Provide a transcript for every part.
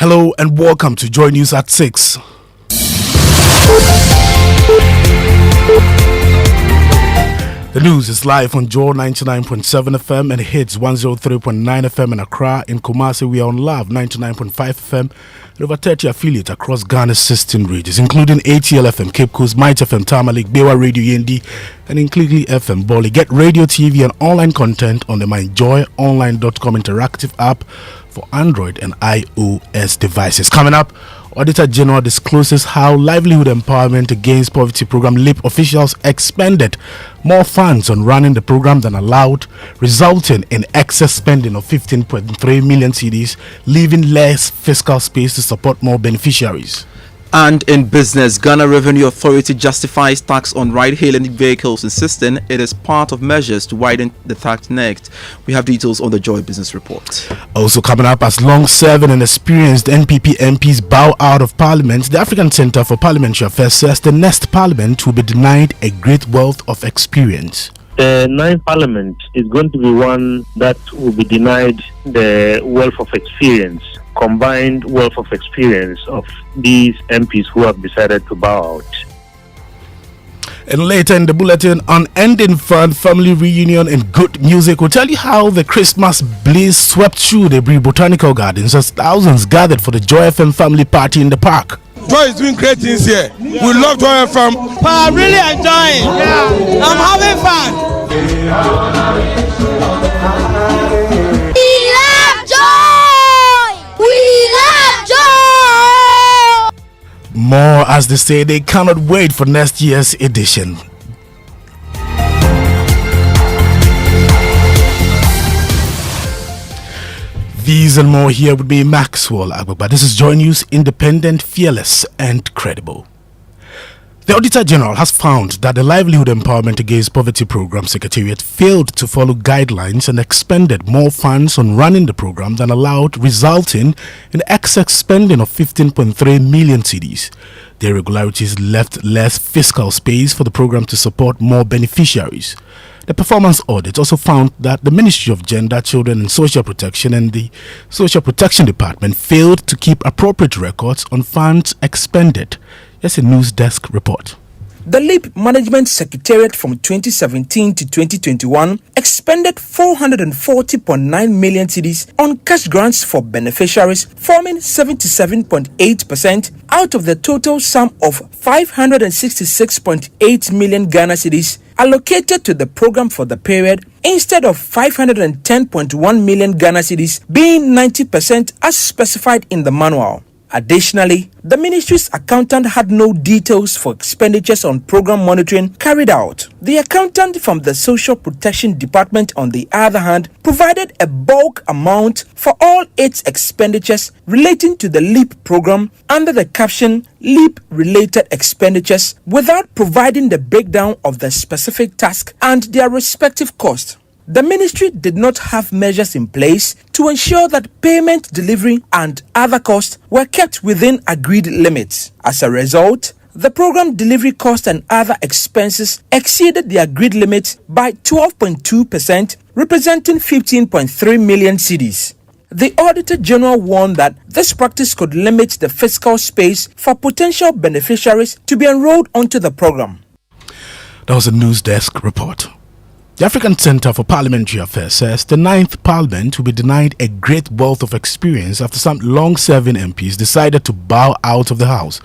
Hello and welcome to Joy News at 6. The news is live on Joy 99.7 FM and hits 103.9 FM in Accra. In Kumasi, we are on Love 99.5 FM and over 30 affiliates across Ghana's 16 regions, including ATL FM, Cape Coast, Might FM, Tamale, Bewa Radio Yendi, and Including FM, Boli. Get radio, TV, and online content on the myjoyonline.com interactive app for Android and iOS devices. Coming up, Auditor General discloses how Livelihood Empowerment Against Poverty Program LEAP officials expended more funds on running the program than allowed, resulting in excess spending of 15.3 million cedis, leaving less fiscal space to support more beneficiaries. And in business, Ghana Revenue Authority justifies tax on ride-hailing vehicles, insisting it is part of measures to widen the tax net. We have details on the Joy Business Report. Also coming up, as long-serving and experienced NPP MPs bow out of Parliament, the African Centre for Parliamentary Affairs says the next Parliament will be denied a great wealth of experience. The ninth Parliament is going to be one that will be denied the wealth of experience, combined wealth of experience of these MPs who have decided to bow out. And later in the bulletin, unending fun, family reunion, and good music will tell you how the Christmas blaze swept through the Bri Botanical Gardens as thousands gathered for the Joy FM family party in the park. Joy is doing great things here. We love Joy FM. I'm really enjoying. I'm having fun. More as they say they cannot wait for next year's edition. These and more here would be Maxwell Agbagba. This is Joy News, independent, fearless, and credible. The Auditor General has found that the Livelihood Empowerment Against Poverty Program Secretariat failed to follow guidelines and expended more funds on running the program than allowed, resulting in excess spending of 15.3 million cedis. The irregularities left less fiscal space for the program to support more beneficiaries. The performance audit also found that the Ministry of Gender, Children and Social Protection and the Social Protection Department failed to keep appropriate records on funds expended. Here's a news desk report. The LEAP Management Secretariat from 2017 to 2021 expended 440.9 million cedis on cash grants for beneficiaries, forming 77.8% out of the total sum of 566.8 million Ghana cedis allocated to the program for the period, instead of 510.1 million Ghana cedis, being 90% as specified in the manual. Additionally, the ministry's accountant had no details for expenditures on program monitoring carried out. The accountant from the Social Protection Department, on the other hand, provided a bulk amount for all its expenditures relating to the LEAP program under the caption LEAP-related expenditures, without providing the breakdown of the specific task and their respective cost. The ministry did not have measures in place to ensure that payment, delivery, and other costs were kept within agreed limits. As a result, the program delivery cost and other expenses exceeded the agreed limit by 12.2%, representing 15.3 million cedis. The Auditor General warned that this practice could limit the fiscal space for potential beneficiaries to be enrolled onto the program. That was a news desk report. The African Centre for Parliamentary Affairs says the 9th Parliament will be denied a great wealth of experience after some long-serving MPs decided to bow out of the House.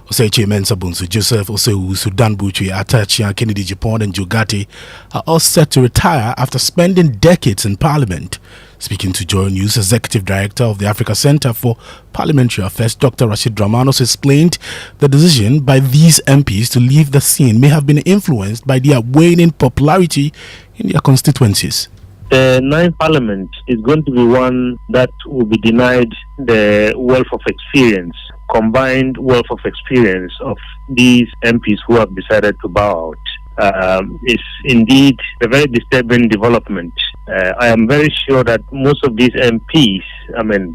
Osechi Mensa Bunsu, Joseph Osewu, Sudan Buchi, Atachia, Kennedy Japon and Jogati are all set to retire after spending decades in Parliament. Speaking to Joy News, Executive Director of the Africa Centre for Parliamentary Affairs, Dr. Rashid Ramanos, explained the decision by these MPs to leave the scene may have been influenced by their waning popularity in their constituencies. The ninth Parliament is going to be one that will be denied the wealth of experience, combined wealth of experience of these MPs who have decided to bow out. It's indeed a very disturbing development. I am very sure that most of these MPs,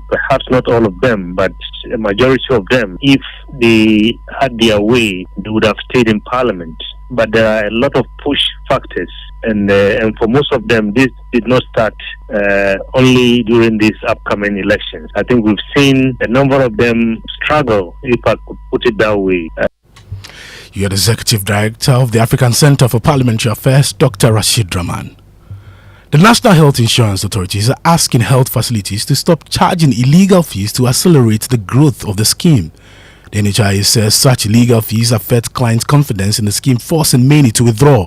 perhaps not all of them, but a majority of them, if they had their way, they would have stayed in Parliament. but there are a lot of push factors, and for most of them, this did not start only during these upcoming elections. I think we've seen a number of them struggle, if I could put it that way. You are the Executive Director of the African Center for Parliamentary Affairs, Dr. Rashid Rahman. The National Health Insurance Authorities are asking health facilities to stop charging illegal fees to accelerate the growth of the scheme. The NHIA says such illegal fees affect clients' confidence in the scheme, forcing many to withdraw.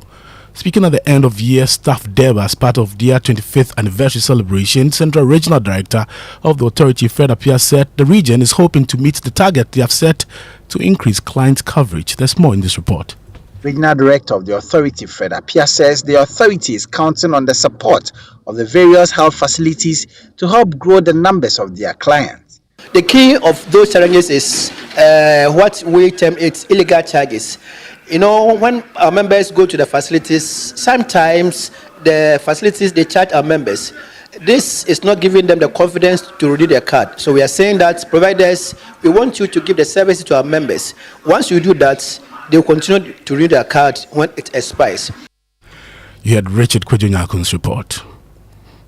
Speaking at the end of year staff day as part of their 25th anniversary celebration, Central Regional Director of the authority, Fred Appiah, said the region is hoping to meet the target they have set to increase client coverage. There's more in this report. Regional Director of the authority, Fred Appiah, says the authority is counting on the support of the various health facilities to help grow the numbers of their clients. The key of those challenges is what we term it illegal charges. You know, when our members go to the facilities, sometimes the facilities, they charge our members. This is not giving them the confidence to renew their card. So we are saying that providers, we want you to give the services to our members. Once you do that, they will continue to renew their card when it expires. You had Richard Kwejonyakun's report.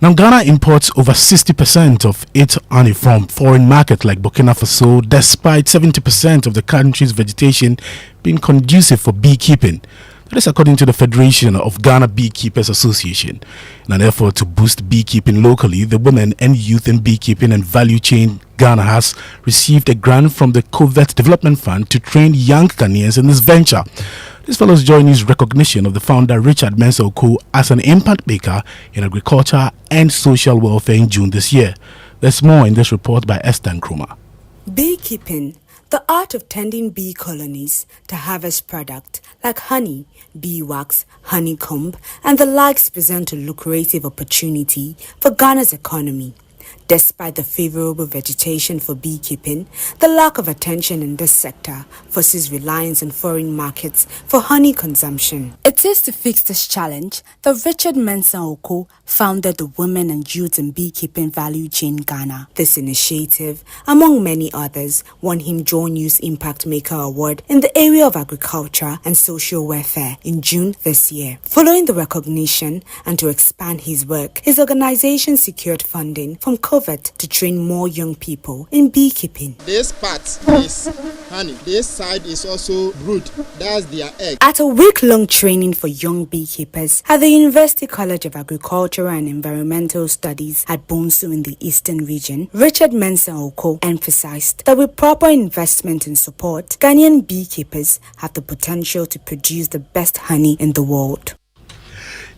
Now, Ghana imports over 60% of its honey from foreign markets like Burkina Faso, despite 70% of the country's vegetation being conducive for beekeeping. That is according to the Federation of Ghana Beekeepers Association. In an effort to boost beekeeping locally, the Women and Youth in Beekeeping and Value Chain Ghana has received a grant from the Covert Development Fund to train young Ghanaians in this venture. This follows Joiny's recognition of the founder Richard Mensah Okoh as an impact maker in agriculture and social welfare in June this year. There's more in this report by Esther Nkrumah. Beekeeping, the art of tending bee colonies to harvest product like honey, beeswax, honeycomb, and the likes present a lucrative opportunity for Ghana's economy. Despite the favorable vegetation for beekeeping, the lack of attention in this sector forces reliance on foreign markets for honey consumption. It is to fix this challenge that Richard Mensah Okoh founded the Women and Youth in Beekeeping Value Chain Ghana. This initiative, among many others, won him Joiny's Impact Maker Award in the area of agriculture and social welfare in June this year. Following the recognition and to expand his work, his organization secured funding from Covert to train more young people in beekeeping. This part is honey. This side is also brood. That's their egg. At a week-long training for young beekeepers at the University College of Agricultural and Environmental Studies at Bonsu in the Eastern Region, Richard Mensah Okoh emphasized that with proper investment and support, Ghanaian beekeepers have the potential to produce the best honey in the world.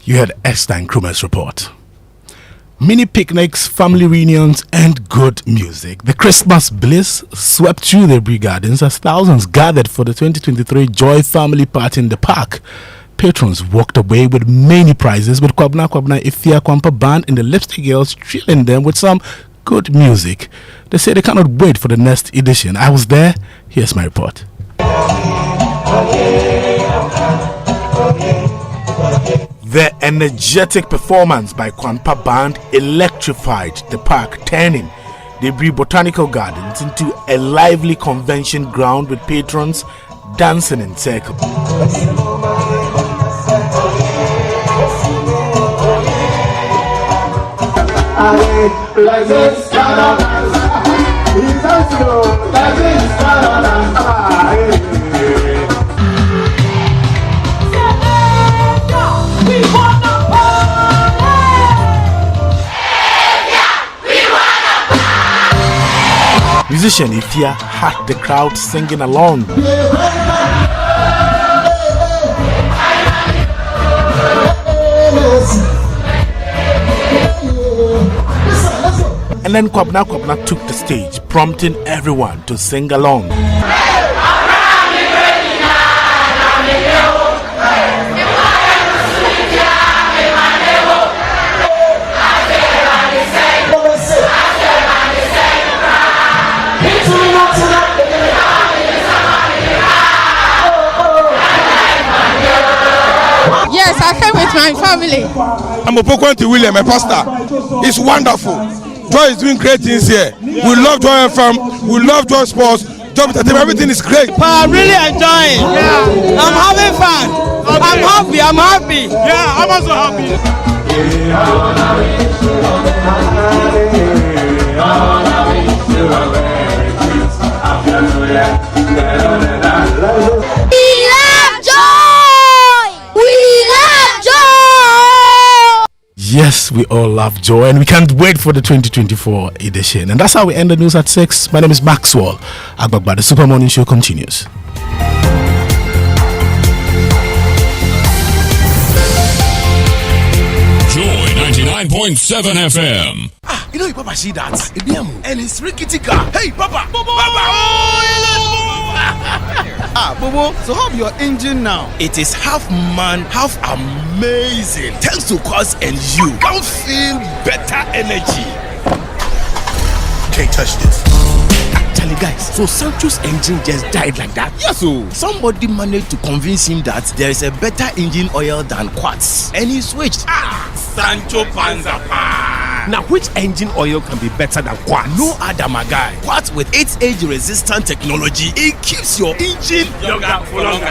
You had Esther Nkrumah's report. Mini picnics, family reunions, and good music. The Christmas bliss swept through the Brie Gardens as thousands gathered for the 2023 Joy Family Party in the park. Patrons walked away with many prizes, with Kwabna Ifia Kwampa Band and the Lipstick Girls thrilling them with some good music. They say they cannot wait for the next edition. I was there. Here's my report. The energetic performance by Kwampa Band electrified the park, turning the Brie Botanical Gardens into a lively convention ground with patrons dancing in circles. Musician Ifia had the crowd singing along. And then Kwabna took the stage, prompting everyone to sing along. Yes, I came with my family. I'm Opokwenti William, a pastor. It's wonderful. Joy is doing great things here. We love Joy FM. We love Joy Sports. Job entertainment, everything is great. But I'm really enjoying. Yeah. I'm having fun. Okay. I'm happy. Yeah, I'm also happy. Yes, we all love joy, and we can't wait for the 2024 edition. And that's how we end the news at 6. My name is Maxwell Agbagba. The Super Morning Show continues. Joy 99.7 FM. You know, Papa, see that? And it's rickety car. Hey, Papa! Bobo, so how your engine now? It is half man, half amazing. Thanks to Quartz and you can feel better energy. Can't touch this. Charlie, guys, so Sancho's engine just died like that? Yes, so somebody managed to convince him that there is a better engine oil than Quartz, and he switched. Sancho Panzapa. Now, which engine oil can be better than Quartz? No other, my guy. Quartz with its age-resistant technology, it keeps your engine younger for longer.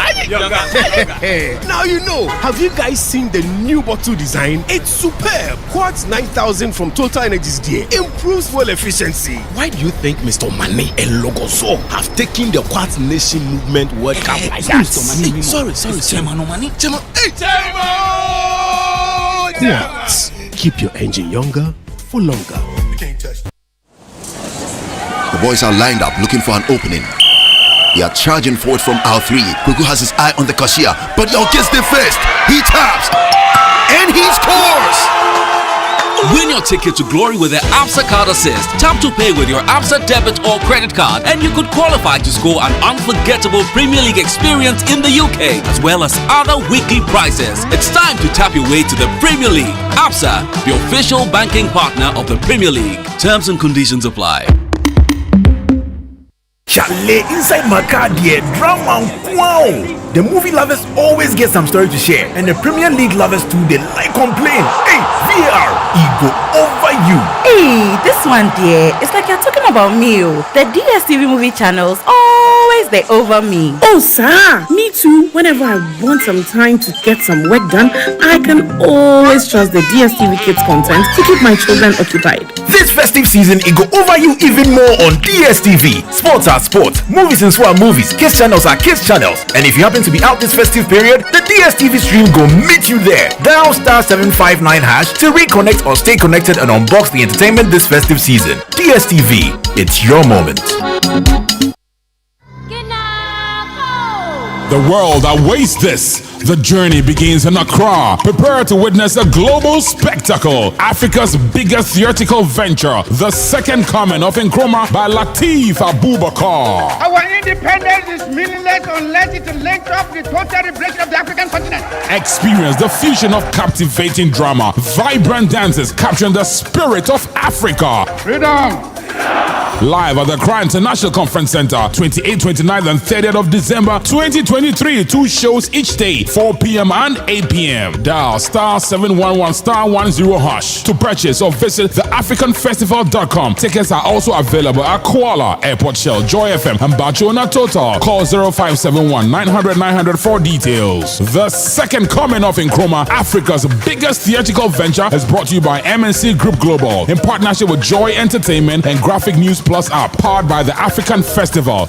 Now you know. Have you guys seen the new bottle design? It's superb. Quartz 9000 from Total Energies there improves fuel efficiency. Why do you think Mr. Mane and Logoso have taken the Quartz Nation movement World Cup like that? Sorry. Chairman. Quartz. Keep your engine younger for longer. The boys are lined up looking for an opening. They are charging forward from aisle 3. Kuku has his eye on the cashier, but Yao gets there first. He taps and he scores. Win your ticket to glory with the Absa Card Assist. Tap to pay with your Absa debit or credit card, and you could qualify to score an unforgettable Premier League experience in the UK, as well as other weekly prizes. It's time to tap your way to the Premier League. Absa, the official banking partner of the Premier League. Terms and conditions apply. Chalet, inside my car, dear drama. Wow! The movie lovers always get some story to share, and the Premier League lovers too, they like complain. Hey, VAR, he go over you. Hey, this one, dear, it's like you're talking about me. The DSTV movie channels always they over me. Oh, sir, me too. Whenever I want some time to get some work done, I can always trust the DSTV Kids content to keep my children occupied. This festive season, it go over you even more on DSTV. Sports are sports, movies and swap movies, kids channels are kids channels. And if you happen to be out this festive period, the DSTV stream go meet you there. Dial *759# to reconnect or stay connected and unbox the entertainment this festive season. DSTV, it's your moment. The world awaits this. The journey begins in Accra. Prepare to witness a global spectacle. Africa's biggest theatrical venture, the second coming of Nkrumah by Lateef Abubakar. Our independence is meaningless unless it links up the total liberation of the African continent. Experience the fusion of captivating drama, vibrant dances capturing the spirit of Africa. Freedom! Live at the Accra International Conference Center, 28th, 29th, and 30th of December 2023. 2 shows each day, 4 p.m. and 8 p.m. Dial *711*10# to purchase or visit theafricanfestival.com. Tickets are also available at Kuala, Airport Shell, Joy FM, and Bachona Total. Call 0571 900 900 for details. The second coming of Nkrumah, Africa's biggest theatrical venture, is brought to you by MNC Group Global in partnership with Joy Entertainment and Graphic News Plus app, powered by the African Festival.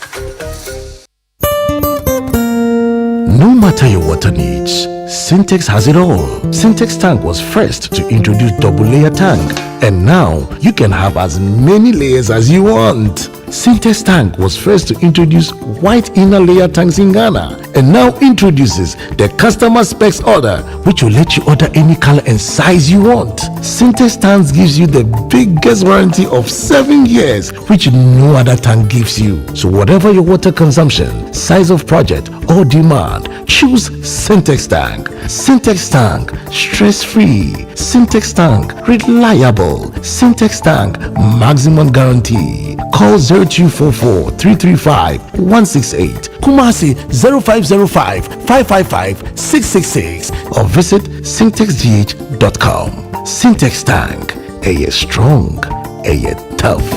No matter your water needs, Syntex has it all. Syntex Tank was first to introduce double layer tank, and now you can have as many layers as you want. Syntex Tank was first to introduce white inner layer tanks in Ghana, and now introduces the customer specs order, which will let you order any color and size you want. Syntex Tanks gives you the biggest warranty of 7 years, which no other tank gives you. So whatever your water consumption, size of project or demand, choose Syntex Tank. Syntex Tank, stress-free. Syntex Tank, reliable. Syntex Tank, maximum guarantee. Call 0244 335 168, Kumasi 0505 555 666, or visit syntexgh.com. Syntex Tank, a strong, a tough.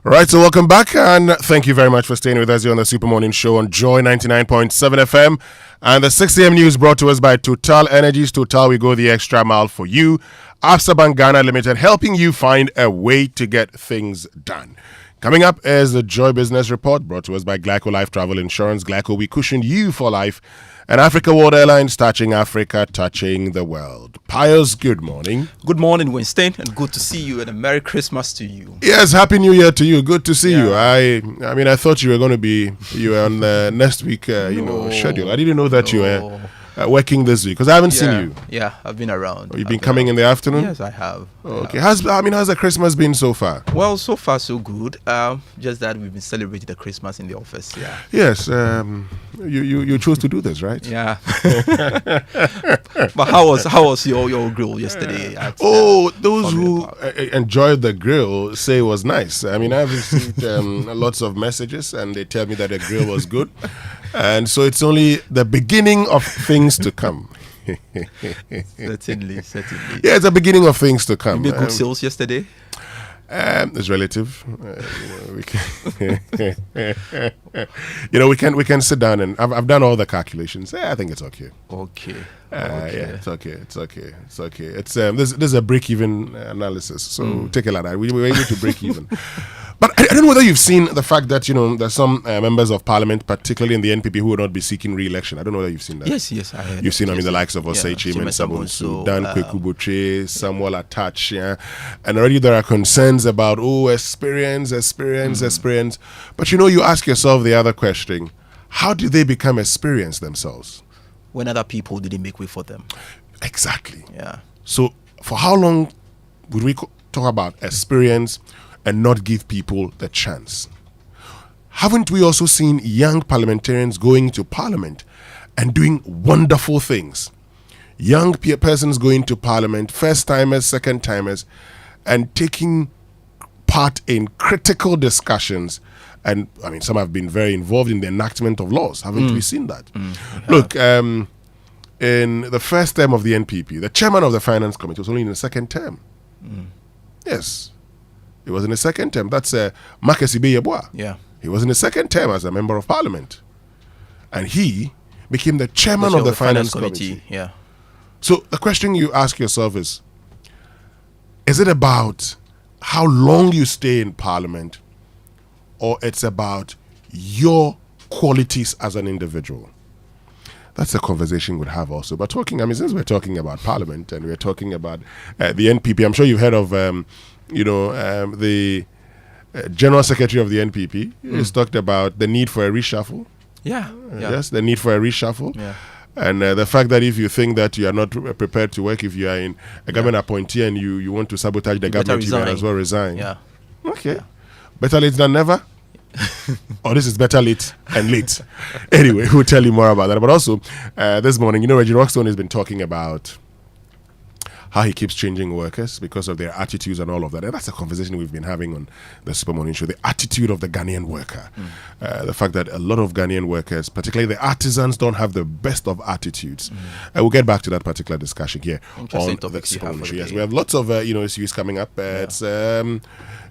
Right, so welcome back, and thank you very much for staying with us here on the Super Morning Show on Joy 99.7 FM. And the 6 a.m. news brought to us by Total Energies. Total, we go the extra mile for you. Absa Bank Ghana Limited, helping you find a way to get things done. Coming up is the Joy Business Report, brought to us by Glyco Life Travel Insurance. Glyco, we cushion you for life. And Africa World Airlines, touching Africa, touching the world. Pius, good morning. Good morning, Winston, and good to see you, and a Merry Christmas to you. Yes, Happy New Year to you. Good to see you. I mean, I thought you were on the next week, schedule. I didn't know that you were working this week because I haven't seen you. Yeah, I've been around. You've been coming in the afternoon? Yes, I have. Okay. How's the Christmas been so far? Well, so far so good. Just that we've been celebrating the Christmas in the office. Yeah. Yes. You chose to do this, right? Yeah. But how was your grill yesterday? Those who enjoyed the grill say it was nice. I mean, I've received lots of messages, and they tell me that the grill was good. And so it's only the beginning of things to come. Certainly. Yeah, it's the beginning of things to come. You made good sales yesterday? It's relative. We can sit down and I've done all the calculations. I think it's okay. Okay. Yeah, it's okay. It's this is a break-even analysis, so take it like that. We were able to break even. But I don't know whether you've seen the fact that there's some members of parliament, particularly in the NPP, who will not be seeking re-election. I don't know whether you've seen that. Yes, I heard. You've seen, the likes of Osei Chim and Sabonsu, Dan Kwekubuche, Samuel Attach, and already there are concerns about experience. But you ask yourself the other question: how did they become experienced themselves? When other people didn't make way for them. Exactly. Yeah. So for how long would we talk about experience and not give people the chance? Haven't we also seen young parliamentarians going to parliament and doing wonderful things? Young persons going to parliament, first timers, second timers, and taking part in critical discussions. And I mean, some have been very involved in the enactment of laws. Haven't we seen that? Look, in the first term of the NPP, the chairman of the finance committee was only in the second term. Yes, he was in the second term. That's Marcus Ibeyeboa. Yeah, he was in the second term as a member of parliament, and he became the chairman of the finance committee. Yeah. So the question you ask yourself is it about how long you stay in parliament, or it's about your qualities as an individual? That's a conversation we'd have also. But since we're talking about parliament and we're talking about the NPP, I'm sure you've heard of, the general secretary of the NPP. He's talked about the need for a reshuffle. Yeah. Yes, the need for a reshuffle. Yeah. And the fact that if you think that you are not prepared to work, if you are in a government appointee and you want to sabotage the government, you might as well resign. Yeah. Okay. Yeah. Better late than never? Or this is better late and late. Anyway, we'll tell you more about that. But also, this morning, Reggie Rockstone has been talking about how he keeps changing workers because of their attitudes and all of that. And that's a conversation we've been having on the Super Morning Show, the attitude of the Ghanaian worker. The fact that a lot of Ghanaian workers, particularly the artisans, don't have the best of attitudes. We'll get back to that particular discussion here on the Super Morning Show. Yes, we have lots of issues coming up. It's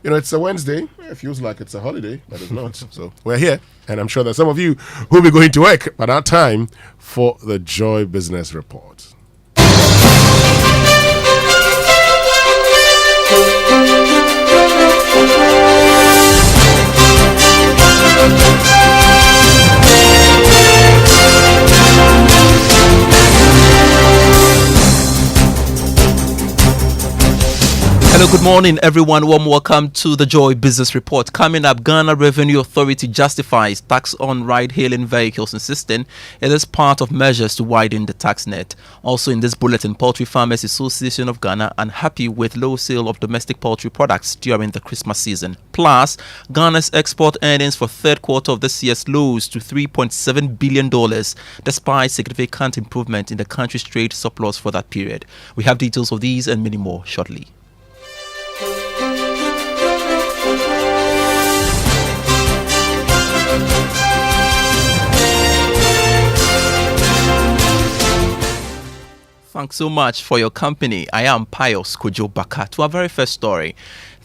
it's a Wednesday. It feels like it's a holiday, but it's not. So we're here, and I'm sure that some of you will be going to work by that time for the Joy Business Report. Hello, good morning, everyone. Warm welcome to the Joy Business Report. Coming up, Ghana Revenue Authority justifies tax on ride-hailing vehicles, insisting it is part of measures to widen the tax net. Also in this bulletin, Poultry Farmers Association of Ghana unhappy with low sale of domestic poultry products during the Christmas season. Plus, Ghana's export earnings for third quarter of this year rose to $3.7 billion, despite significant improvement in the country's trade surplus for that period. We have details of these and many more shortly. Thanks so much for your company. I am Pius Kojo Baka. To our very first story,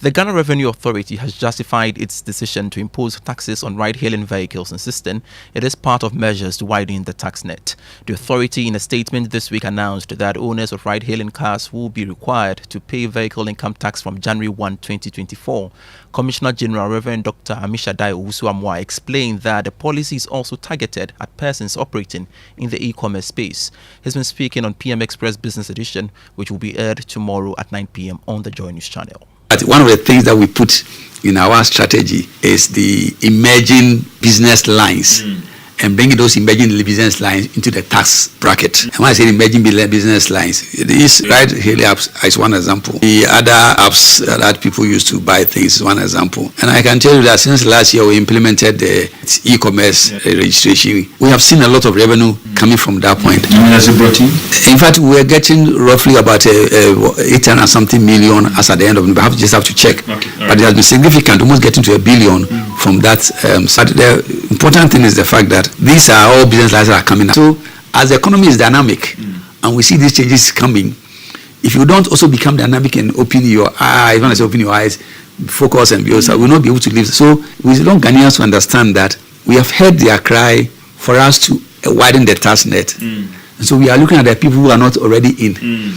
the Ghana Revenue Authority has justified its decision to impose taxes on ride-hailing vehicles, insisting it is part of measures to widen the tax net. The authority, in a statement this week, announced that owners of ride-hailing cars will be required to pay vehicle income tax from January 1, 2024. Commissioner General Reverend Dr. Amishadai Owusu-Amoah explained that the policy is also targeted at persons operating in the e-commerce space. He's been speaking on PM Express Business Edition, which will be aired tomorrow at 9 p.m. on the Joy News channel. One of the things that we put in our strategy is the emerging business lines and bringing those emerging business lines into the tax bracket. And when I say emerging business lines, these ride-hailing apps is one example. The other apps that people use to buy things is one example. And I can tell you that since last year we implemented the e-commerce registration, we have seen a lot of revenue coming from that point. In fact, we are getting roughly about 800 something million as at the end of it. We just have to check. But it has been significant, almost getting to $1 billion from that. But the important thing is the fact that these are all business lines that are coming up. So as the economy is dynamic and we see these changes coming, if you don't also become dynamic and open your eyes, when I say open your eyes, focus and be also, we'll not be able to live. So we want Ghanaians to understand that we have heard their cry for us to widen the tax net. And so we are looking at the people who are not already in.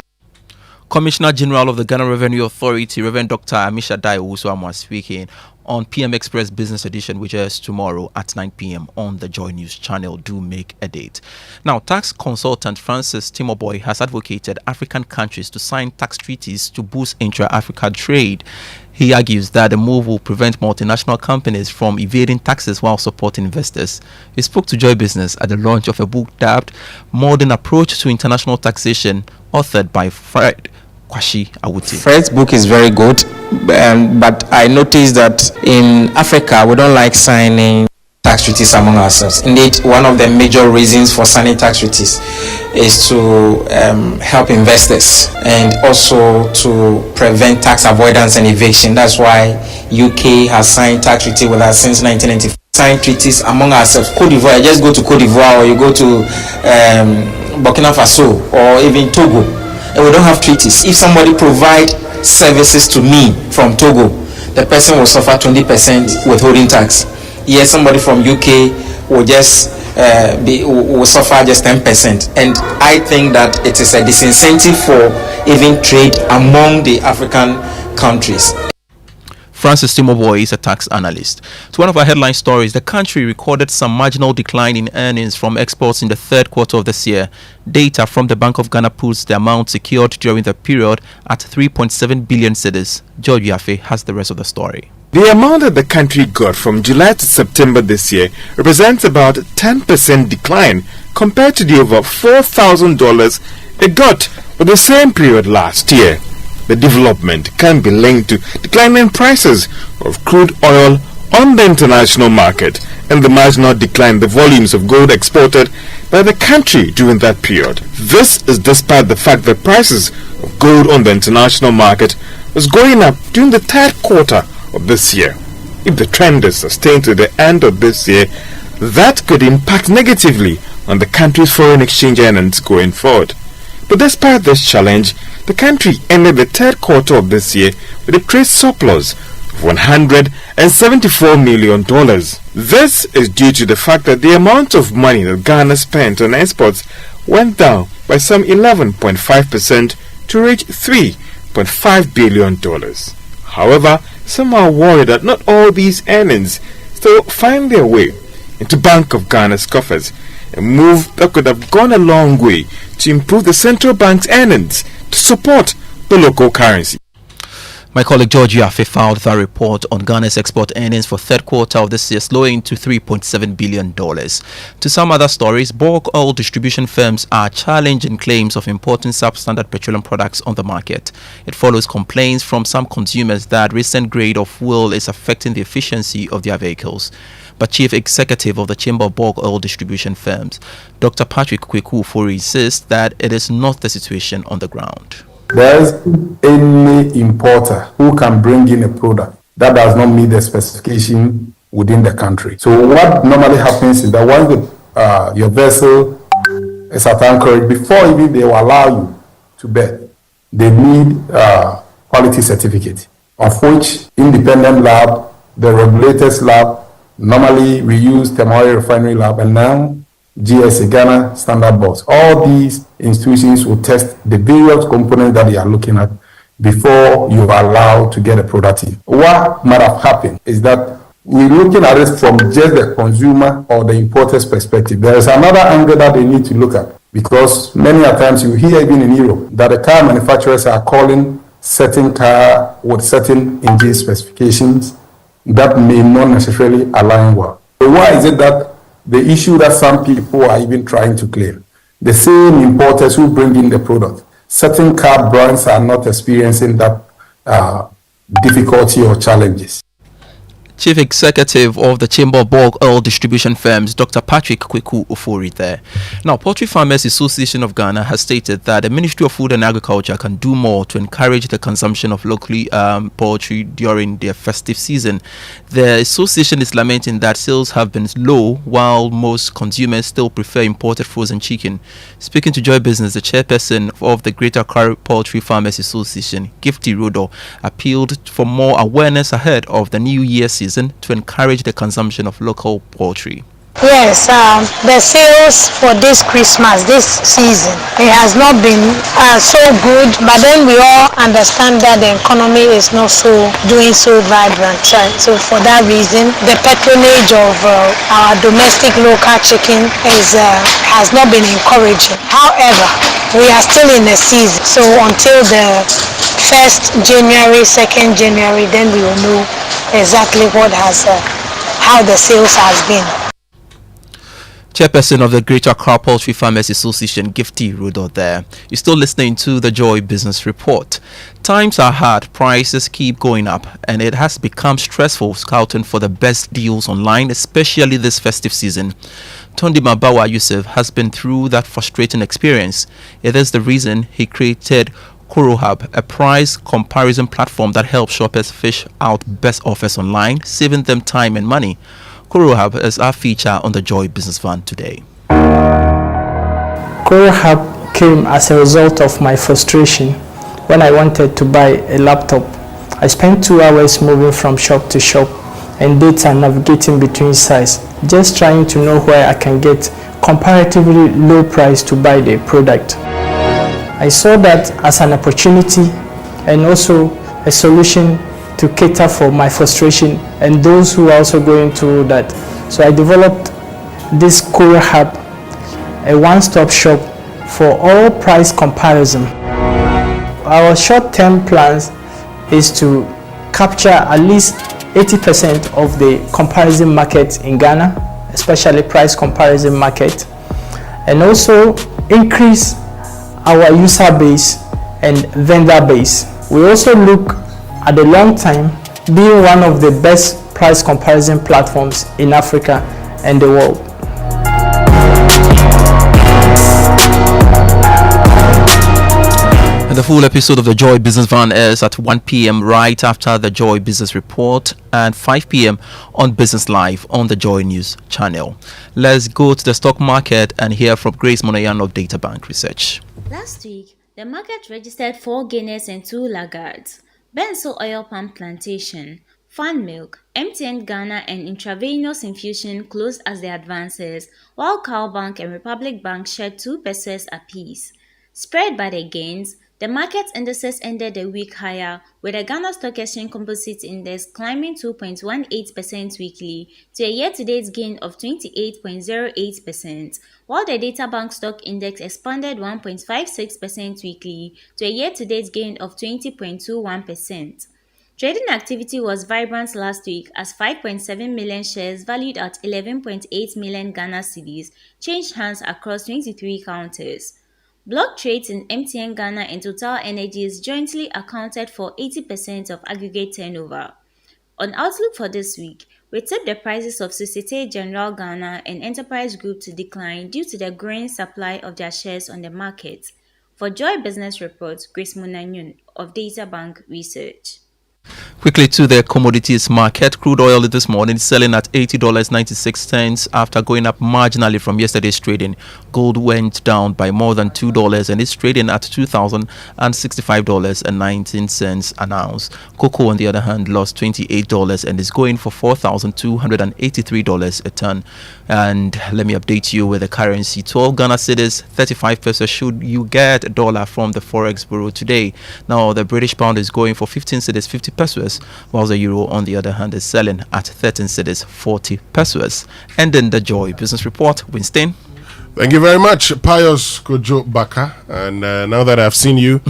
Commissioner General of the Ghana Revenue Authority, Reverend Dr. Amishadai Owusu-Amoah, speaking on PM Express Business Edition, which is tomorrow at 9 p.m. on the Joy News channel. Do make a date. Now, tax consultant Francis Timoboy has advocated African countries to sign tax treaties to boost intra-Africa trade. He argues that the move will prevent multinational companies from evading taxes while supporting investors. He spoke to Joy Business at the launch of a book dubbed Modern Approach to International Taxation, authored by Fred Kwashi Awuti. Fred's book is very good, but I noticed that in Africa we don't like signing tax treaties among ourselves. Indeed, one of the major reasons for signing tax treaties is to help investors and also to prevent tax avoidance and evasion. That's why UK has signed tax treaty with us since 1994. Sign treaties among ourselves. Cote d'Ivoire, just go to Cote d'Ivoire or you go to Burkina Faso or even Togo, and we don't have treaties. If somebody provide services to me from Togo, the person will suffer 20% withholding tax. Yes, somebody from UK will just will suffer just 10%. And I think that it is a disincentive for even trade among the African countries. Francis Timoboy is a tax analyst. To one of our headline stories, the country recorded some marginal decline in earnings from exports in the third quarter of this year. Data from the Bank of Ghana puts the amount secured during the period at 3.7 billion cedis. George Yafe has the rest of the story. The amount that the country got from July to September this year represents about a 10% decline compared to the over $4,000 it got for the same period last year. The development can be linked to declining prices of crude oil on the international market and the marginal decline in the volumes of gold exported by the country during that period. This is despite the fact that prices of gold on the international market was going up during the third quarter of this year. If the trend is sustained to the end of this year, that could impact negatively on the country's foreign exchange earnings going forward. But despite this challenge, the country ended the third quarter of this year with a trade surplus of $174 million. This is due to the fact that the amount of money that Ghana spent on exports went down by some 11.5% to reach $3.5 billion. However, some are worried that not all these earnings still find their way into Bank of Ghana's coffers, a move that could have gone a long way to improve the central bank's earnings to support the local currency. My colleague George Yafe filed that report on Ghana's export earnings for third quarter of this year, slowing to $3.7 billion. To some other stories, bulk oil distribution firms are challenging claims of importing substandard petroleum products on the market. It follows complaints from some consumers that recent grade of fuel is affecting the efficiency of their vehicles. But Chief Executive of the Chamber of Bulk Oil Distribution Firms, Dr. Patrick Kweku-Ofori, insists that it is not the situation on the ground. There's any importer who can bring in a product that does not meet the specification within the country. So what normally happens is that once your vessel is at anchorage, before even they will allow you to bed, they need quality certificate, of which independent lab, the regulators lab, normally we use Temoy Refinery Lab, and now GSA, Ghana Standard Boards. All these institutions will test the various components that they are looking at before you are allowed to get a product in. What might have happened is that we're looking at it from just the consumer or the importer's perspective. There is another angle that they need to look at, because many a times you hear even in Europe that the car manufacturers are calling certain car with certain engine specifications that may not necessarily align well. So why is it that the issue that some people are even trying to claim, the same importers who bring in the product, certain car brands are not experiencing that difficulty or challenges? Chief Executive of the Chamber of Bulk Oil Distribution Firms, Dr. Patrick Kweku Ofori there. Now, Poultry Farmers Association of Ghana has stated that the Ministry of Food and Agriculture can do more to encourage the consumption of locally poultry during their festive season. The association is lamenting that sales have been low, while most consumers still prefer imported frozen chicken. Speaking to Joy Business, the chairperson of the Greater Accra Poultry Farmers Association, Gifty Rudo, appealed for more awareness ahead of the New Year season to encourage the consumption of local poultry. Yes, the sales for this Christmas, this season, it has not been so good, but then we all understand that the economy is not doing so vibrant. So for that reason, the patronage of our domestic local chicken has not been encouraging. However, we are still in the season, so until the 1st January, 2nd January, then we will know exactly how the sales has been. Chairperson of the Greater Accra Poultry Farmers Association, Gifty Rudo there. You're still listening to the Joy Business Report. Times are hard, prices keep going up, and it has become stressful scouting for the best deals online, especially this festive season. Tondi Mabawa Yusuf has been through that frustrating experience. It is the reason he created KoroHub, a price comparison platform that helps shoppers fish out best offers online, saving them time and money. KoroHub is our feature on the Joy Business Van today. KoroHub came as a result of my frustration when I wanted to buy a laptop. I spent 2 hours moving from shop to shop and data navigating between sites, just trying to know where I can get comparatively low price to buy the product. I saw that as an opportunity and also a solution to cater for my frustration and those who are also going through that. So I developed this KoroHub, a one-stop shop for all price comparison. Our short-term plans is to capture at least 80% of the comparison market in Ghana, especially price comparison market, and also increase our user base and vendor base. We also look at the long time being one of the best price comparison platforms in Africa and the world. And the full episode of the Joy Business Van airs at 1 p.m. right after the Joy Business Report and 5 p.m. on Business Live on the Joy News channel. Let's go to the stock market and hear from Grace Monayan of Data Bank Research. Last week, the market registered 4 gainers and 2 laggards. Benzo Oil Palm Plantation, Fan Milk, MTN Ghana and Intravenous Infusion closed as the advances, while Cowbank and Republic Bank shared 2% apiece. Spread by the gains, the market indices ended the week higher, with the Ghana Stock Exchange Composite Index climbing 2.18% weekly to a year-to-date gain of 28.08%, while the Databank Stock Index expanded 1.56% weekly to a year-to-date gain of 20.21%. Trading activity was vibrant last week as 5.7 million shares valued at 11.8 million Ghana cedis changed hands across 23 counters. Block trades in MTN Ghana and Total Energies jointly accounted for 80% of aggregate turnover. On outlook for this week, we tip the prices of Societe Generale Ghana and Enterprise Group to decline due to the growing supply of their shares on the market. For Joy Business Report, Grace Munanyun of Data Bank Research. Quickly to the commodities market. Crude oil this morning is selling at $80.96 after going up marginally from yesterday's trading. Gold went down by more than $2 and is trading at $2,065.19 an ounce. Cocoa, on the other hand, lost $28 and is going for $4,283 a ton. And let me update you with the currency. 12 Ghana cedis, 35 pesos should you get a dollar from the Forex Bureau today. Now, the British pound is going for 15 cedis, 50 pesos, while the euro, on the other hand, is selling at 13 cedis, 40 pesos. And then the Joy Business Report. Winston. Thank you very much, Pius Kojo Baka. And now that I've seen you,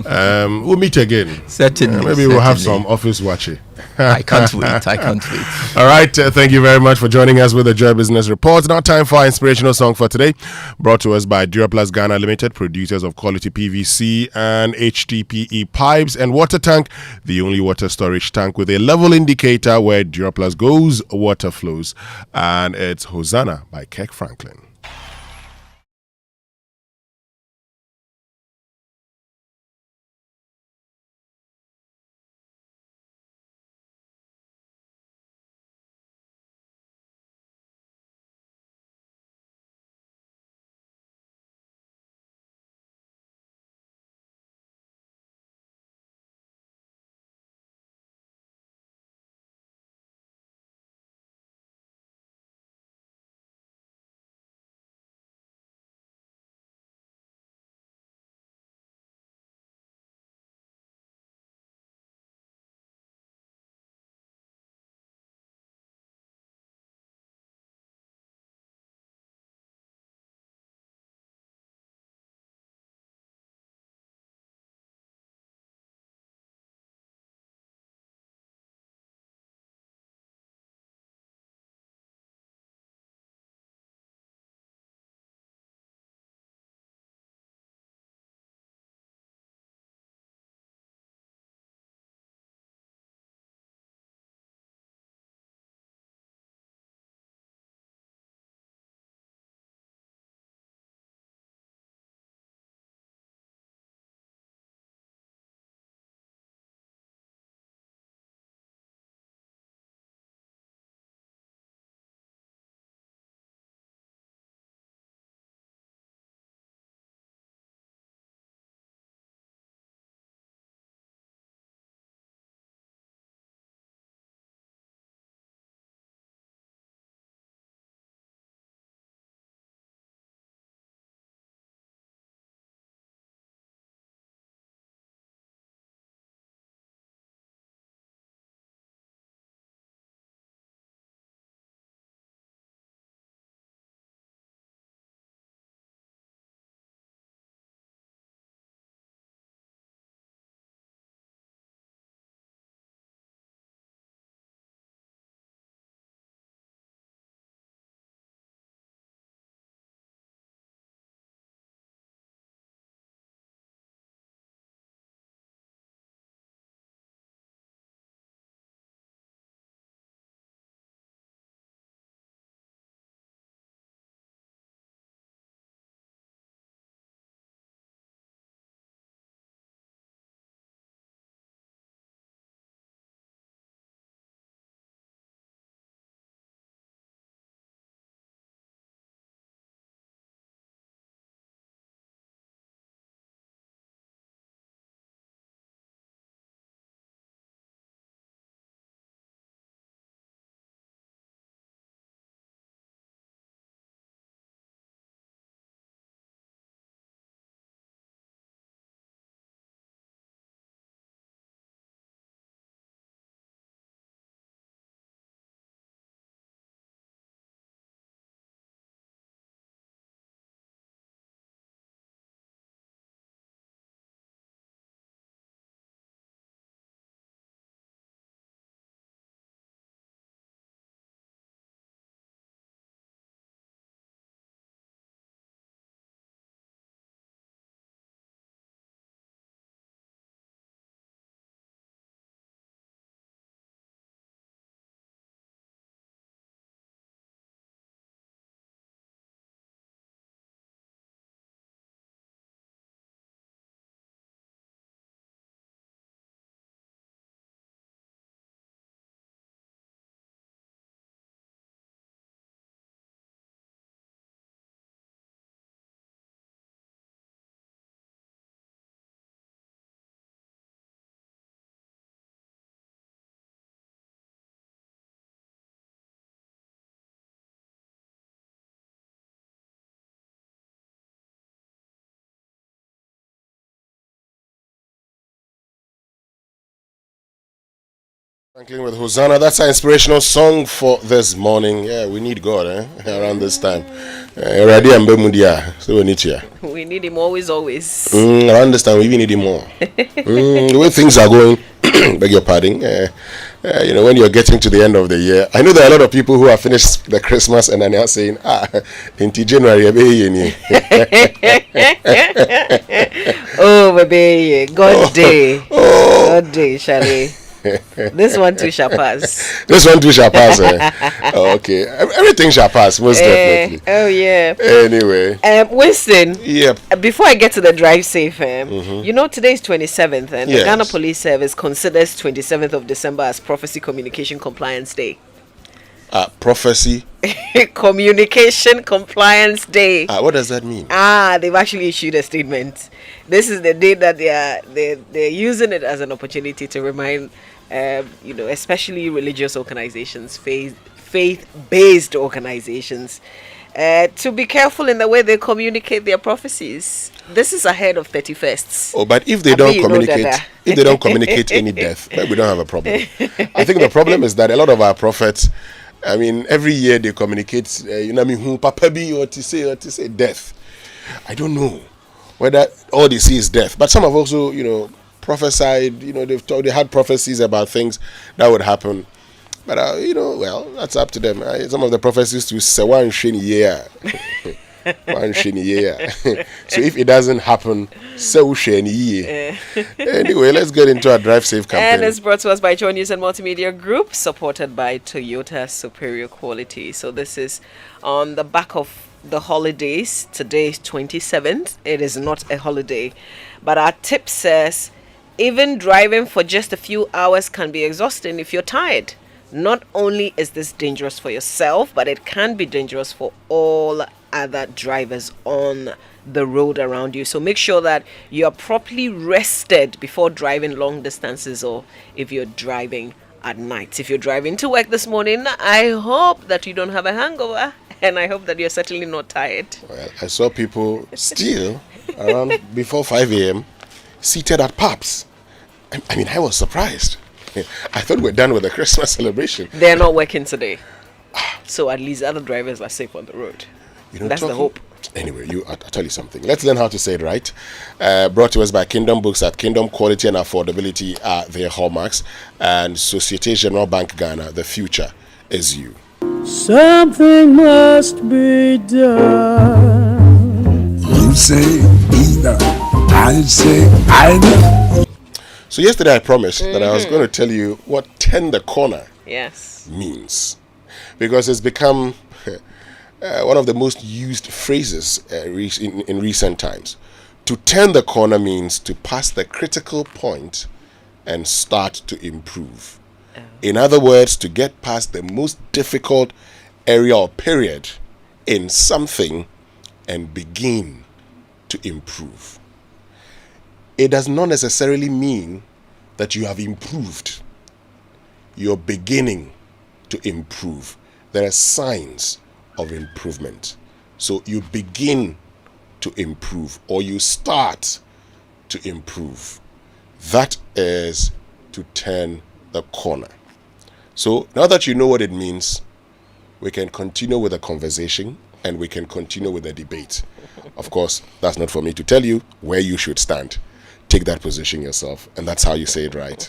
we'll meet again. Certainly. Maybe we'll have some office watching. I can't wait. I can't wait. All right. Thank you very much for joining us with the Joy Business Report. Now, time for our inspirational song for today, brought to us by Duraplast Ghana Limited, producers of quality PVC and HDPE pipes and water tank, the only water storage tank with a level indicator where Duraplast goes, water flows. And it's Hosanna by Kirk Franklin. Franklin with Hosanna. That's our inspirational song for this morning. Yeah, we need God around this time. So we need you. We need him always. Around this time, we even need him more. The way things are going, beg your pardon. When you're getting to the end of the year, I know there are a lot of people who have finished the Christmas and are now saying, into January, oh, baby, God day, God day, Charlie. This one too shall pass. This one too shall pass. Okay, everything shall pass, most definitely. Oh yeah. Anyway, Winston. Yep. Before I get to the drive safe, you know today is 27th, and the Ghana Police Service considers 27th of December as Prophecy Communication Compliance Day. Prophecy Communication Compliance Day. What does that mean? They've actually issued a statement. This is the day that they're using it as an opportunity to remind, especially religious organizations, faith-based organizations, to be careful in the way they communicate their prophecies. This is ahead of 31st. Oh, but if they don't communicate any death, we don't have a problem. I think the problem is that a lot of our prophets, I mean, every year they communicate, papabi or to say death. I don't know whether all they see is death. But some have also, prophesied, they had prophecies about things that would happen. But, that's up to them. Some of the prophecies to say one shiny year. One shiny year. So if it doesn't happen, so shiny year. Anyway, let's get into our Drive Safe campaign. And it's brought to us by Joy News and Multimedia Group, supported by Toyota Superior Quality. So this is on the back of the holidays. Today is 27th. It is not a holiday. But our tip says, even driving for just a few hours can be exhausting if you're tired. Not only is this dangerous for yourself, but it can be dangerous for all other drivers on the road around you. So make sure that you are properly rested before driving long distances, or if you're driving at night. If you're driving to work this morning, I hope that you don't have a hangover, and I hope that you're certainly not tired. Well, I saw people still around before 5 a.m. seated at pubs. I mean, I was surprised. I thought we were done with the Christmas celebration. They're not working today, so at least other drivers are safe on the road. That's the hope. Anyway, I'll tell you something. Let's learn how to say it right. Brought to us by Kingdom Books. At Kingdom, quality and affordability are their hallmarks. And Societe Generale Bank Ghana, the future is you. Something must be done. You say either, I say either. So yesterday I promised that I was going to tell you what turn the corner means. Because it's become one of the most used phrases in recent times. To turn the corner means to pass the critical point and start to improve. In other words, to get past the most difficult area or period in something and begin to improve. It does not necessarily mean that you have improved. You're beginning to improve. There are signs of improvement. So you begin to improve, or you start to improve. That is to turn the corner. So now that you know what it means, we can continue with the conversation and we can continue with the debate. Of course, that's not for me to tell you where you should stand. Take that position yourself, and that's how you say it right.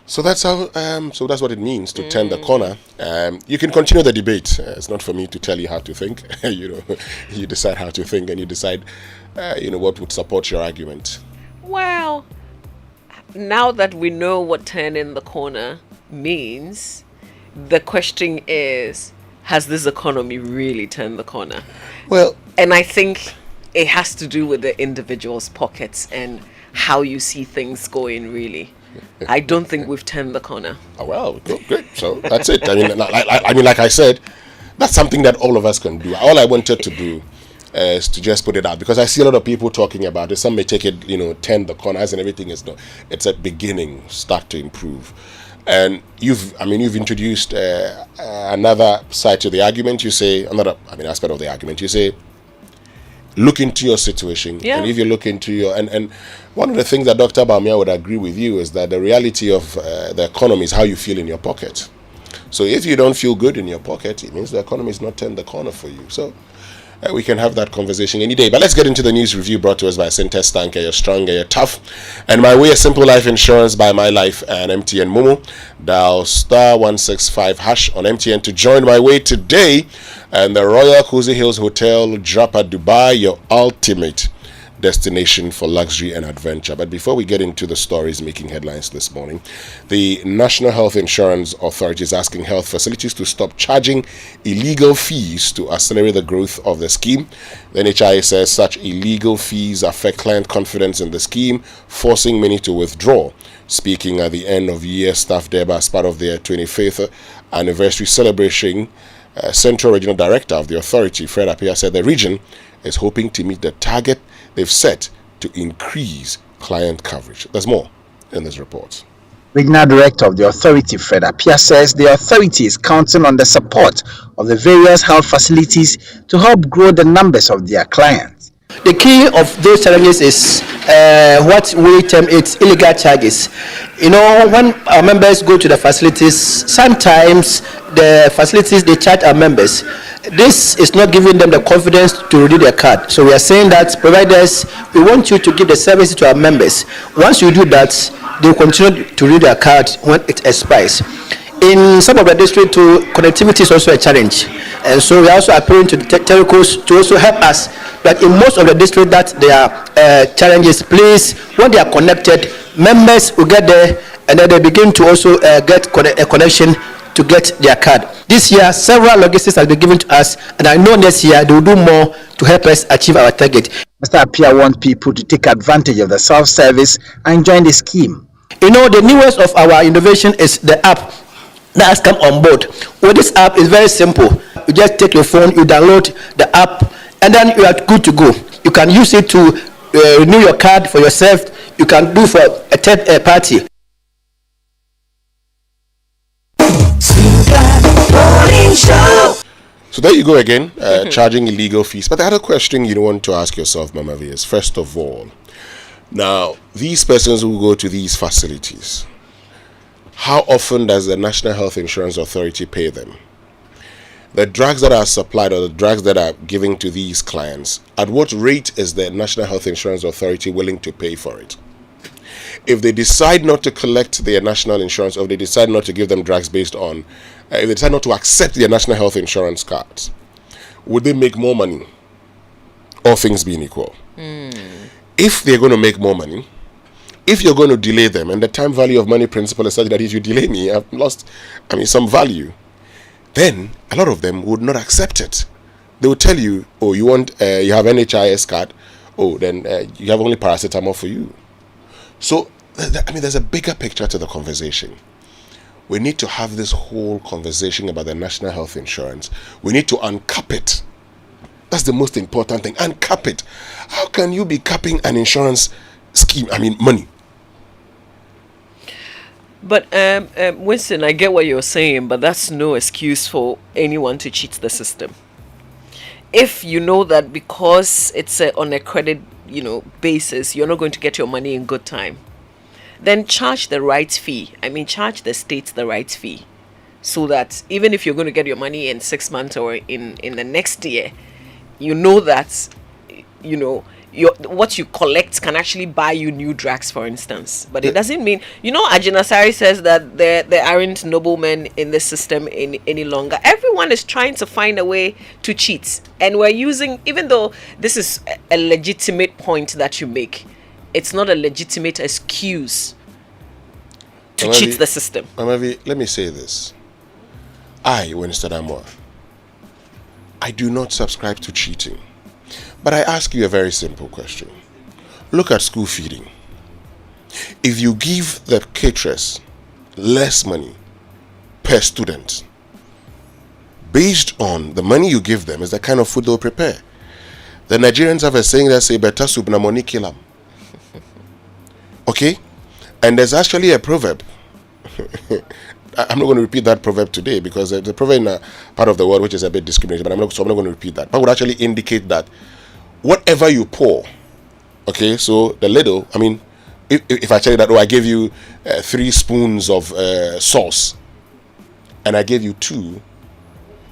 So that's how. So that's what it means to turn the corner. You can continue the debate. It's not for me to tell you how to think. You decide how to think, and you decide, what would support your argument. Well, now that we know what turning the corner means, the question is, has this economy really turned the corner? Well, and I think it has to do with the individual's pockets and how you see things going, really. I don't think we've turned the corner. Oh, well, great. So that's it. I mean, like I said, that's something that all of us can do. All I wanted to do is to just put it out, because I see a lot of people talking about it. Some may take it, turn the corners and everything is no. It's a beginning, start to improve. And you've introduced another side to the argument. You say aspect of the argument. You say, look into your situation, and if you look into your and one of the things that Dr. Bawumia would agree with you is that the reality of the economy is how you feel in your pocket. So if you don't feel good in your pocket, it means the economy is not turned the corner for you. So we can have that conversation any day. But let's get into the news review brought to us by Syntex Tanker. You're stronger, you're tough. And My Way, a simple life insurance by My Life and MTN Momo. Dial *165# on MTN to join My Way today. And the Royal Cozy Hills Hotel, Japa, Dubai, your ultimate destination for luxury and adventure. But before we get into the stories making headlines this morning, the National Health Insurance Authority is asking health facilities to stop charging illegal fees to accelerate the growth of the scheme. The NHIA says such illegal fees affect client confidence in the scheme, forcing many to withdraw. Speaking at the end of year staff day as part of their 25th anniversary celebration, Central Regional Director of the authority, Fred Appiah, said the region is hoping to meet the target they've set to increase client coverage. There's more in this report. Regional Director of the authority, Fred Appiah, says the authority is counting on the support of the various health facilities to help grow the numbers of their clients. The key of those challenges is what we term it illegal charges. When our members go to the facilities, sometimes the facilities, they charge our members. This is not giving them the confidence to renew their card. So we are saying that providers, we want you to give the services to our members. Once you do that, they will continue to renew their card when it expires. In some of the districts, connectivity is also a challenge. And so we are also appealing to the telcos to also help us. But in most of the districts that there are challenges, please, when they are connected, members will get there and then they begin to also get a connection to get their card. This year, several logistics have been given to us, and I know next year they will do more to help us achieve our target. Mr. Appiah wants people to take advantage of the self-service and join the scheme. The newest of our innovation is the app that has come on board. Well, this app is very simple. You just take your phone, you download the app, and then you are good to go. You can use it to renew your card for yourself. You can do for a third party. So there you go again, charging illegal fees. But the other question you want to ask yourself, Mama V, is first of all, now these persons who go to these facilities, how often does the National Health Insurance Authority pay them? The drugs that are supplied or the drugs that are given to these clients, at what rate is the National Health Insurance Authority willing to pay for it? If they decide not to collect their national insurance, or if they decide not to give them drugs based on, if they decide not to accept their national health insurance cards, would they make more money? All things being equal. If they're going to make more money, if you're going to delay them, and the time value of money principle is such that if you delay me, I've lost, some value, then a lot of them would not accept it. They will tell you, oh, you want, you have NHIS card, oh, then you have only paracetamol for you. So, there's a bigger picture to the conversation. We need to have this whole conversation about the national health insurance. We need to uncap it. That's the most important thing. Uncap it. How can you be capping an insurance scheme? Money. But Winston, I get what you're saying, but that's no excuse for anyone to cheat the system. If you know that because it's on a credit, basis, you're not going to get your money in good time, then charge the right fee. Charge the state the right fee, so that even if you're going to get your money in 6 months or in the next year, you know that what you collect can actually buy you new drugs, for instance. But it doesn't mean, Ajinasari says that there aren't noblemen in the system any longer. Everyone is trying to find a way to cheat, and we're using, even though this is a legitimate point that you make, it's not a legitimate excuse to cheat the system. Mamavi, let me say this. I, Winston Amwa, I do not subscribe to cheating. But I ask you a very simple question. Look at school feeding. If you give the caterers less money per student, based on the money you give them is the kind of food they'll prepare. The Nigerians have a saying that say, better soup na money kill 'em. Okay? And there's actually a proverb I'm not going to repeat that proverb today because there's a proverb in a part of the world which is a bit discriminating, but I'm not going to repeat that. But would actually indicate that whatever you pour, okay, so the little, I mean, if I tell you that, I gave you 3 spoons of sauce and I gave you 2,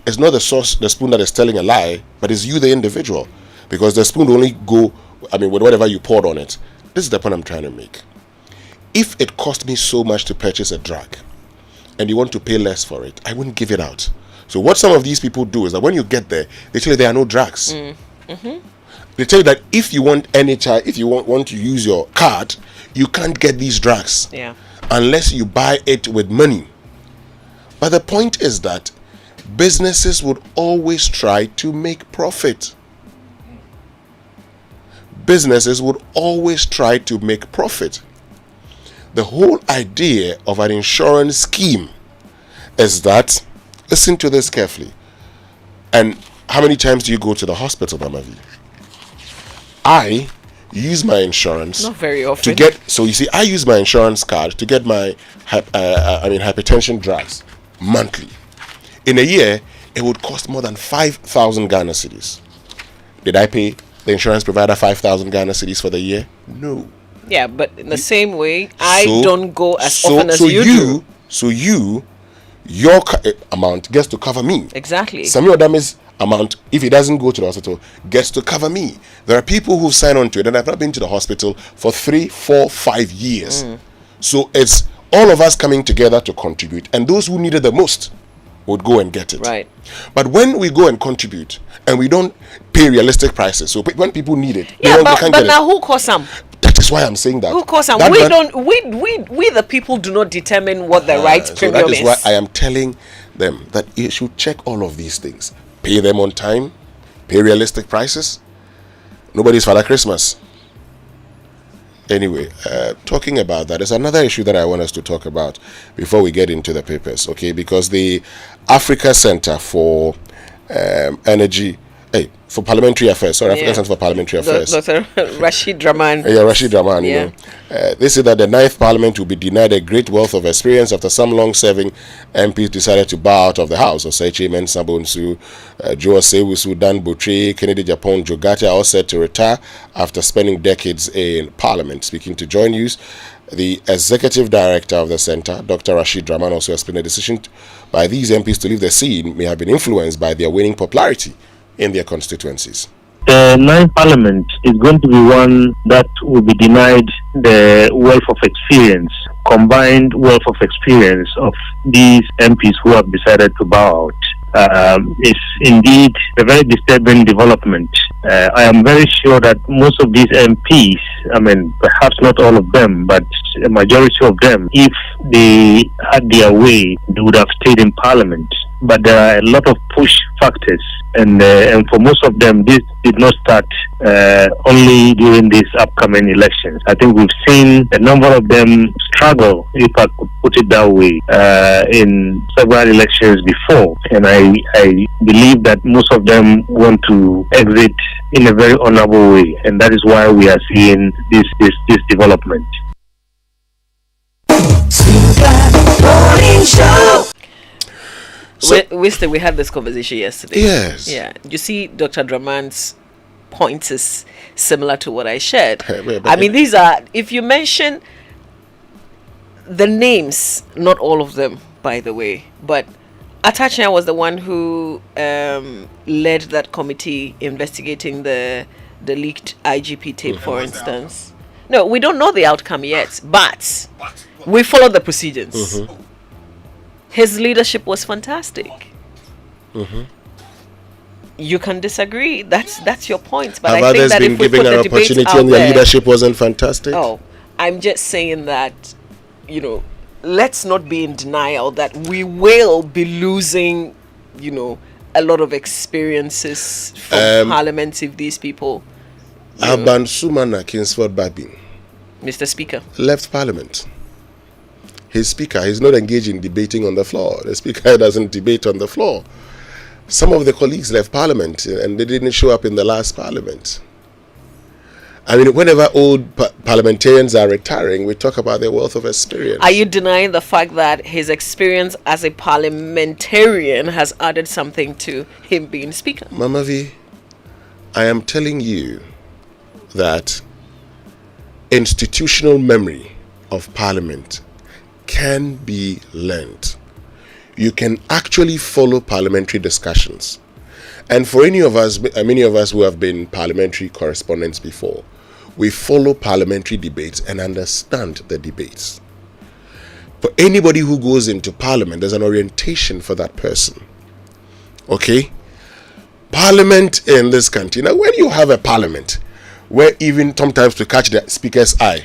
it's not the spoon that is telling a lie, but it's you, the individual, because the spoon will only go, with whatever you poured on it. This is the point I'm trying to make. If it cost me so much to purchase a drug and you want to pay less for it, I wouldn't give it out. So what some of these people do is that when you get there, they tell you there are no drugs. They tell you that if you want NHI, if you want to use your card, you can't get these drugs unless you buy it with money. But the point is that businesses would always try to make profit. Businesses would always try to make profit. The whole idea of an insurance scheme is that, listen to this carefully, and how many times do you go to the hospital, Mama V? I use my insurance not very often to get, so you see, I use my insurance card to get my hypertension drugs monthly. In a year, it would cost more than 5,000 Ghana cedis. Did I pay the insurance provider 5,000 Ghana cedis for the year? No. Yeah, but in the same way, I don't go as often as you do. So your amount gets to cover me. Exactly. Samuel Adami's amount, if he doesn't go to the hospital, gets to cover me. There are people who sign on to it and have not been to the hospital for 3, 4, 5 years. So it's all of us coming together to contribute, and those who need it the most would go and get it. Right. But when we go and contribute and we don't pay realistic prices, so when people need it, yeah, they can't get now it. who costs some? That is why I'm saying that. Who costs some? We the people do not determine what the right premium so that is why I am telling them that you should check all of these things. Pay them on time, pay realistic prices. Nobody's Father Christmas. Anyway, talking about that, there's another issue that I want us to talk about before we get into the papers, okay? Because the Africa Center for for Parliamentary Affairs, African Center for Parliamentary Affairs. Dr. Rashid Draman. Yeah, Rashid Draman, you know. They say that the 9th Parliament will be denied a great wealth of experience after some long-serving MPs decided to bow out of the House. Osechi Mensah Bonsu, Joe Sewusu, Dan Butri, Kennedy Japan, Jogate are all set to retire after spending decades in Parliament. Speaking to Joy News, the Executive Director of the Center, Dr. Rashid Draman, also explained the decision by these MPs to leave the scene may have been influenced by their waning popularity in their constituencies. The 9th Parliament is going to be one that will be denied the wealth of experience, combined wealth of experience of these MPs who have decided to bow out. It's indeed a very disturbing development. I am very sure that most of these MPs, perhaps not all of them, but a majority of them, if they had their way, they would have stayed in Parliament. But there are a lot of push factors, and for most of them, this did not start only during these upcoming elections. I think we've seen a number of them struggle, if I could put it that way, in several elections before, and I believe that most of them want to exit in a very honorable way, and that is why we are seeing this development. We had this conversation yesterday. Yes. Yeah. You see, Dr. Draman's points is similar to what I shared. These are, if you mention the names, not all of them, by the way, but Atachia was the one who led that committee investigating the leaked IGP tape, for instance. No, we don't know the outcome yet, but we followed the procedures. His leadership was fantastic. You can disagree. That's your point. But have I think others that been if we given put an the debate opportunity out and their there, leadership wasn't fantastic? Oh, I'm just saying that, let's not be in denial that we will be losing, a lot of experiences from Parliament if these people. Aban Sumana Kingsford Babin, Mr. Speaker, left Parliament. His speaker, he's not engaged in debating on the floor. The speaker doesn't debate on the floor. Some of the colleagues left Parliament and they didn't show up in the last Parliament. I mean, whenever old parliamentarians are retiring, we talk about their wealth of experience. Are you denying the fact that his experience as a parliamentarian has added something to him being speaker? Mama V, I am telling you that institutional memory of parliament can be learned. You can actually follow parliamentary discussions. And for many of us who have been parliamentary correspondents before, we follow parliamentary debates and understand the debates. For anybody who goes into parliament, there's an orientation for that person. Okay? Parliament in this country. Now, when you have a parliament, where even sometimes to catch the speaker's eye,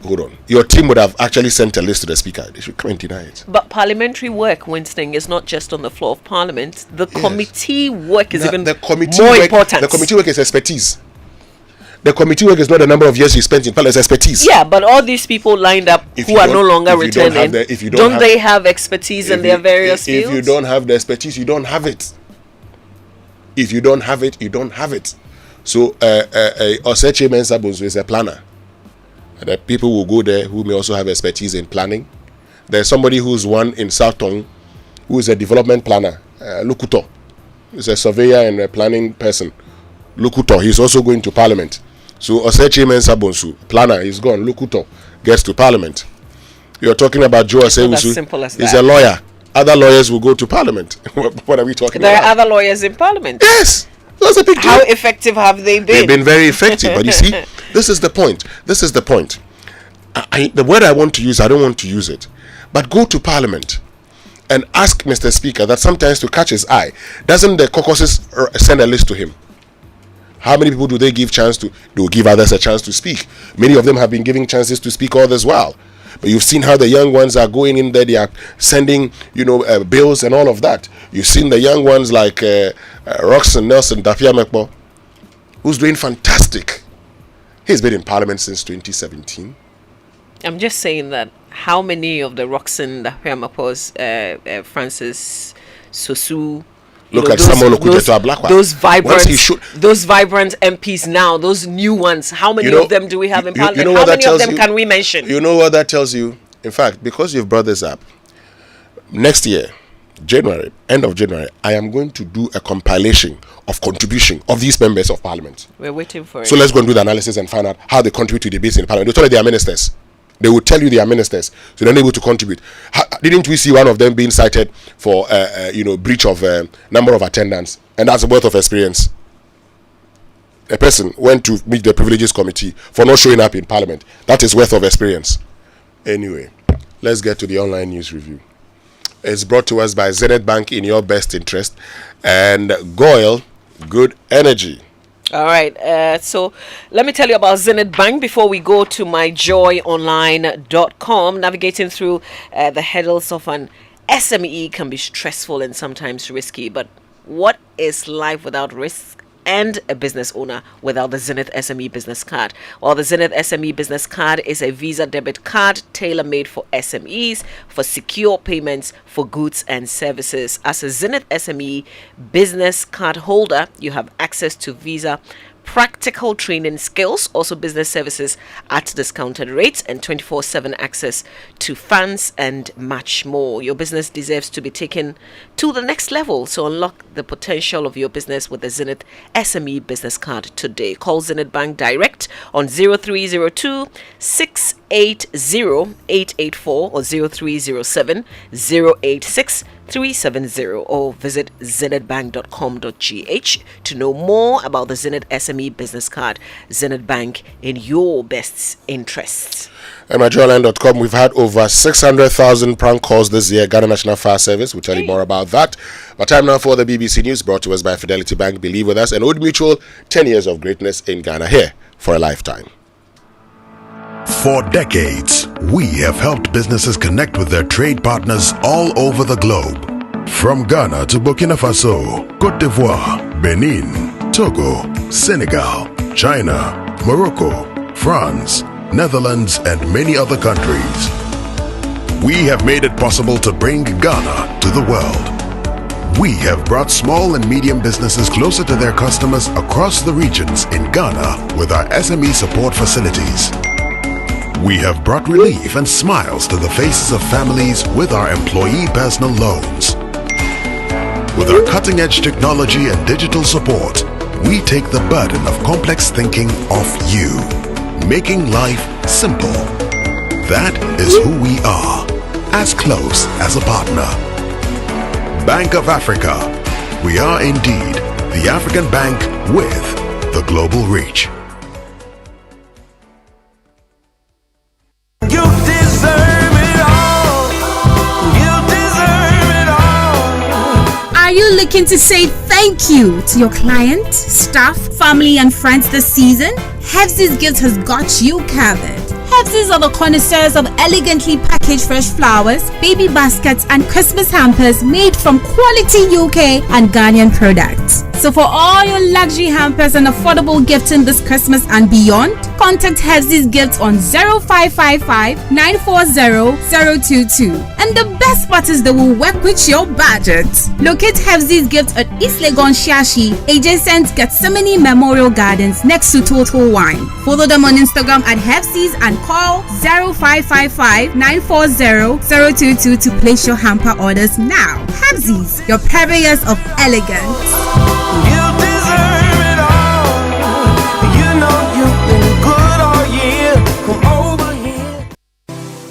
hold on, your team would have actually sent a list to the speaker. They should come and deny it. But parliamentary work, Winston, is not just on the floor of parliament. The committee work is even more important. The committee work is expertise. The committee work is not the number of years you spent in parliament, it's expertise. Yeah, but all these people lined up who are no longer returning, don't they have expertise in their various fields? If you don't have the expertise, you don't have it. If you don't have it, you don't have it. So, Oseche Mensah Bonsu is a planner. And the people will go there who may also have expertise in planning. There's somebody who's one in South Tong who is a development planner, Lukuto. He's a surveyor and a planning person. Lukuto, he's also going to parliament. So Oseche Mensah Bonsu, planner, he's gone. Lukuto gets to parliament. You're talking about Joe Osei. He's a lawyer. Other lawyers will go to parliament. What are we talking about? There are other lawyers in parliament. Yes. That's a big deal. How effective have they been? They've been very effective. But you see, this is the point. This is the point. The word I want to use, I don't want to use it. But go to parliament and ask Mr. Speaker that sometimes to catch his eye, doesn't the caucuses send a list to him? How many people do they give chance to? They will give others a chance to speak. Many of them have been giving chances to speak all as well. But you've seen how the young ones are going in there. They are sending, bills and all of that. You've seen the young ones like Roxanne Nelson Dafia Mekbo, who's doing fantastic. He's been in parliament since 2017. I'm just saying that how many of the Roxanne Dafia Mekbos, Francis Sosu, look at Samuel Okujeto Ablakwa. Those vibrant MPs now, those new ones. How many of them do we have in parliament? How many of them can we mention? You know what that tells you? In fact, because you've brought this up, next year, January, end of January, I am going to do a compilation of contribution of these members of parliament. We're waiting for it. So let's go and do the analysis and find out how they contribute to debates in parliament. They told you they are ministers. They will tell you they are ministers, so they're not able to contribute. Didn't we see one of them being cited for, breach of number of attendance? And that's a wealth of experience. A person went to meet the privileges committee for not showing up in parliament. That is wealth of experience. Anyway, let's get to the online news review. It's brought to us by Zenith Bank, in your best interest, and Goyle Good Energy. All right, so let me tell you about Zenith Bank before we go to myjoyonline.com. Navigating through the hurdles of an SME can be stressful and sometimes risky, but what is life without risk and a business owner without the Zenith SME Business Card? Well, the Zenith SME Business Card is a Visa debit card tailor-made for SMEs for secure payments for goods and services. As a Zenith SME Business Card holder, you have access to Visa practical training skills, also business services at discounted rates, and 24/7 access to funds and much more. Your business deserves to be taken to the next level, so unlock the potential of your business with the Zenith SME Business Card today. Call Zenith Bank direct on 0302 680 884 or 0307 086 370, or visit zenithbank.com.gh to know more about the Zenith SME Business Card. Zenith Bank, in your best interests. At myjoyonline.com, we've had over 600,000 prank calls this year. Ghana National Fire Service will tell you more about that. But time now for the BBC News, brought to us by Fidelity Bank. Believe with us, and Old Mutual, 10 years of greatness in Ghana, here for a lifetime. For decades, we have helped businesses connect with their trade partners all over the globe. From Ghana to Burkina Faso, Côte d'Ivoire, Benin, Togo, Senegal, China, Morocco, France, Netherlands, and many other countries. We have made it possible to bring Ghana to the world. We have brought small and medium businesses closer to their customers across the regions in Ghana with our SME support facilities. We have brought relief and smiles to the faces of families with our employee personal loans. With our cutting-edge technology and digital support, we take the burden of complex thinking off you, making life simple. That is who we are, as close as a partner. Bank of Africa. We are indeed the African bank with the global reach. You deserve it all. You deserve it all. Are you looking to say thank you to your client, staff, family, and friends this season? Hefzi's Gift has got you covered. Hefzi's are the connoisseurs of elegantly packaged fresh flowers, baby baskets, and Christmas hampers made from quality UK and Ghanaian products. So for all your luxury hampers and affordable gifting this Christmas and beyond, contact Hefzi's Gifts on 0555 940 022. And the best part is they will work with your budget. Locate Hefzi's Gifts at East Legon Shashi, adjacent Gethsemane Memorial Gardens next to Total Wine. Follow them on Instagram at Hefzi's and call 0555 940 022 to place your hamper orders now. Hefzi's, your purveyors of elegance. You deserve it all. You know you've been good all year. Come over here.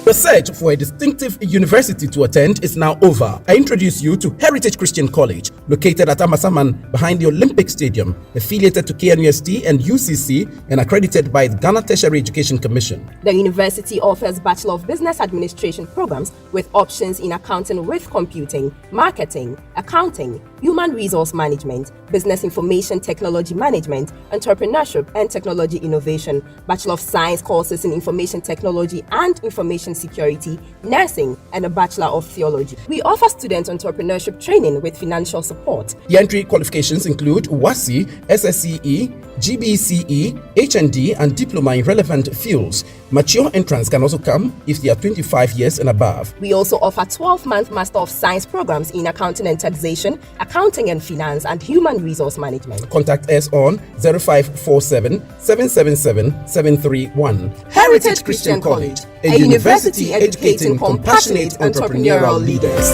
The search for a distinctive university to attend is now over. I introduce you to Heritage Christian College, located at Amasaman behind the Olympic Stadium, affiliated to KNUST and UCC and accredited by the Ghana Tertiary Education Commission. The university offers Bachelor of Business Administration programs with options in accounting with computing, marketing, accounting, human resource management, business information technology management, entrepreneurship and technology innovation, Bachelor of Science courses in information technology and information security, nursing, and a Bachelor of Theology. We offer student entrepreneurship training with financial support. The entry qualifications include WASSCE, SSCE, GBCE, HND, and diploma in relevant fields. Mature entrants can also come if they are 25 years and above. We also offer 12-month Master of Science programs in accounting and taxation, accounting and finance, and human resource management. Contact us on 0547 777 731. Heritage Christian College, a university educating compassionate entrepreneurial leaders.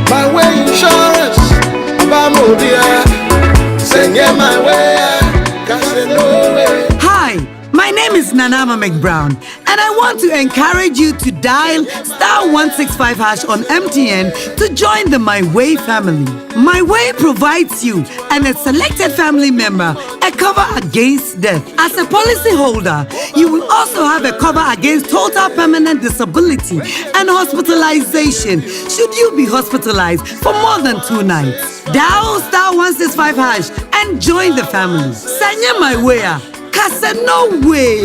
My way insurance, my way. Hi, my name is Nanama McBrown, and I want to encourage you to dial *165# on MTN to join the My Way family. My Way provides you and a selected family member a cover against death. As a policyholder, you will also have a cover against total permanent disability and hospitalization should you be hospitalized for more than 2 nights. Dial *165# and join the family. Sanya My Way. No way.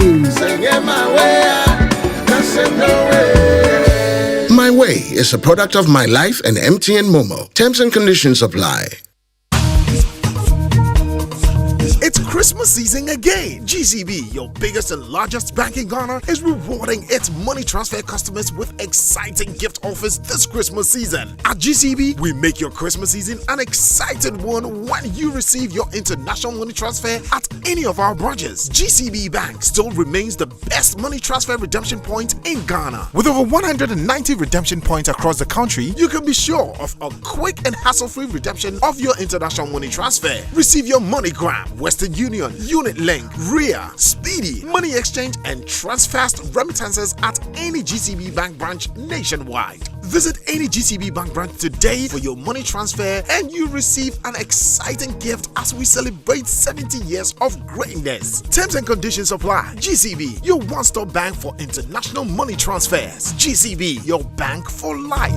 My Way is a product of My Life and MTN Momo. Terms and conditions apply. It's Christmas season again. GCB, your biggest and largest bank in Ghana, is rewarding its money transfer customers with exciting gift offers this Christmas season. At GCB, we make your Christmas season an exciting one when you receive your international money transfer at any of our branches. GCB Bank still remains the best money transfer redemption point in Ghana. With over 190 redemption points across the country, you can be sure of a quick and hassle-free redemption of your international money transfer. Receive your MoneyGram, Western Union, Unit Link, RIA, Speedy, Money Exchange, and Transfast remittances at any GCB Bank branch nationwide. Visit any GCB Bank branch today for your money transfer and you receive an exciting gift as we celebrate 70 years of greatness. Terms and conditions apply. GCB, your one-stop bank for international money transfers. GCB, your bank for life.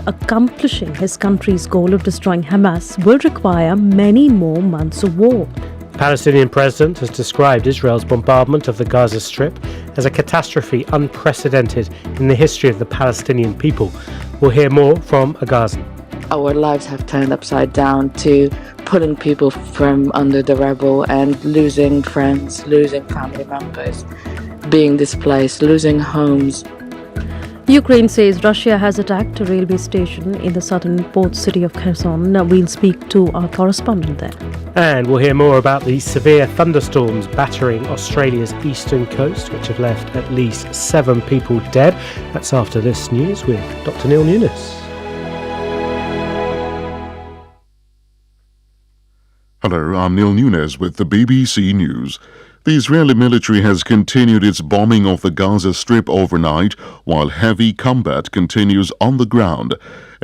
Accomplishing his country's goal of destroying Hamas will require many more months of war. The Palestinian president has described Israel's bombardment of the Gaza Strip as a catastrophe unprecedented in the history of the Palestinian people. We'll hear more from a Gazan. Our lives have turned upside down to pulling people from under the rubble and losing friends, losing family members, being displaced, losing homes. Ukraine says Russia has attacked a railway station in the southern port city of Kherson. Now we'll speak to our correspondent there. And we'll hear more about the severe thunderstorms battering Australia's eastern coast, which have left at least 7 people dead. That's after this news with Dr. Neil Nunes. Hello, I'm Neil Nunes with the BBC News. The Israeli military has continued its bombing of the Gaza Strip overnight, while heavy combat continues on the ground.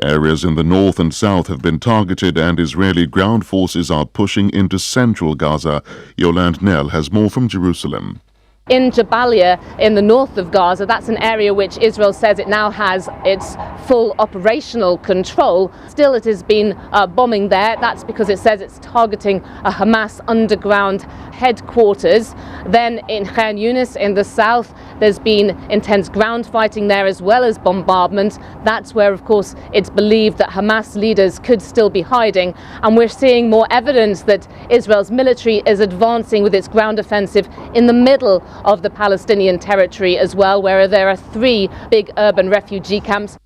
Areas in the north and south have been targeted, and Israeli ground forces are pushing into central Gaza. Yolande Nell has more from Jerusalem. In Jabalia, in the north of Gaza, that's an area which Israel says it now has its full operational control. Still, it has been bombing there. That's because it says it's targeting a Hamas underground headquarters. Then in Khan Yunis in the south, there's been intense ground fighting there as well as bombardment. That's where, of course, it's believed that Hamas leaders could still be hiding. And we're seeing more evidence that Israel's military is advancing with its ground offensive in the middle of the Palestinian territory as well, where there are 3 big urban refugee camps.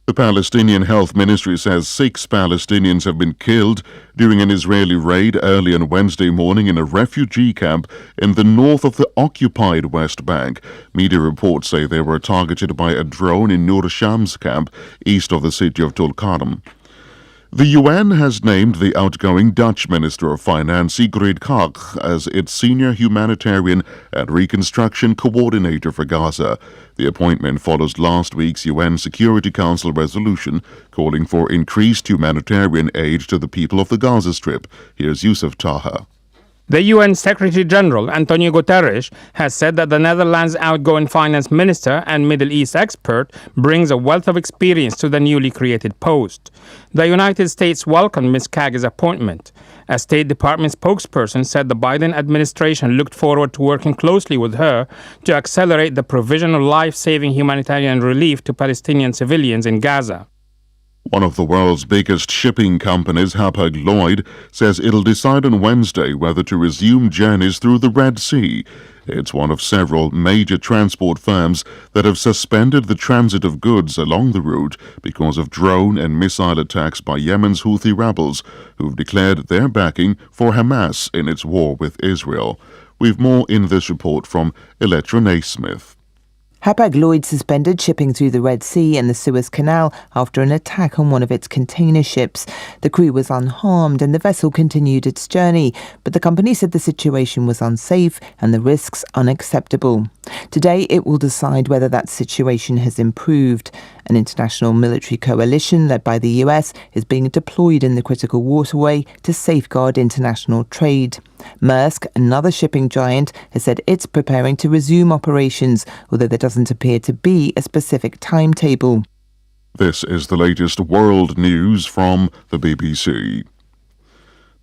The Palestinian Health Ministry says 6 Palestinians have been killed during an Israeli raid early on Wednesday morning in a refugee camp in the north of the occupied West Bank. Media reports say they were targeted by a drone in Nur Shams camp east of the city of Tulkarm. The UN has named the outgoing Dutch Minister of Finance, Sigrid Kaag, as its senior humanitarian and reconstruction coordinator for Gaza. The appointment follows last week's UN Security Council resolution calling for increased humanitarian aid to the people of the Gaza Strip. Here's Yusuf Taha. The UN Secretary-General, Antonio Guterres, has said that the Netherlands' outgoing finance minister and Middle East expert brings a wealth of experience to the newly created post. The United States welcomed Ms. Kaag's appointment. A State Department spokesperson said the Biden administration looked forward to working closely with her to accelerate the provision of life-saving humanitarian relief to Palestinian civilians in Gaza. One of the world's biggest shipping companies, Hapag-Lloyd, says it'll decide on Wednesday whether to resume journeys through the Red Sea. It's one of several major transport firms that have suspended the transit of goods along the route because of drone and missile attacks by Yemen's Houthi rebels, who've declared their backing for Hamas in its war with Israel. We've more in this report from Electra Naismith. Hapag-Lloyd suspended shipping through the Red Sea and the Suez Canal after an attack on one of its container ships. The crew was unharmed and the vessel continued its journey, but the company said the situation was unsafe and the risks unacceptable. Today, it will decide whether that situation has improved. An international military coalition led by the US is being deployed in the critical waterway to safeguard international trade. Maersk, another shipping giant, has said it's preparing to resume operations, although there doesn't appear to be a specific timetable. This is the latest world news from the BBC.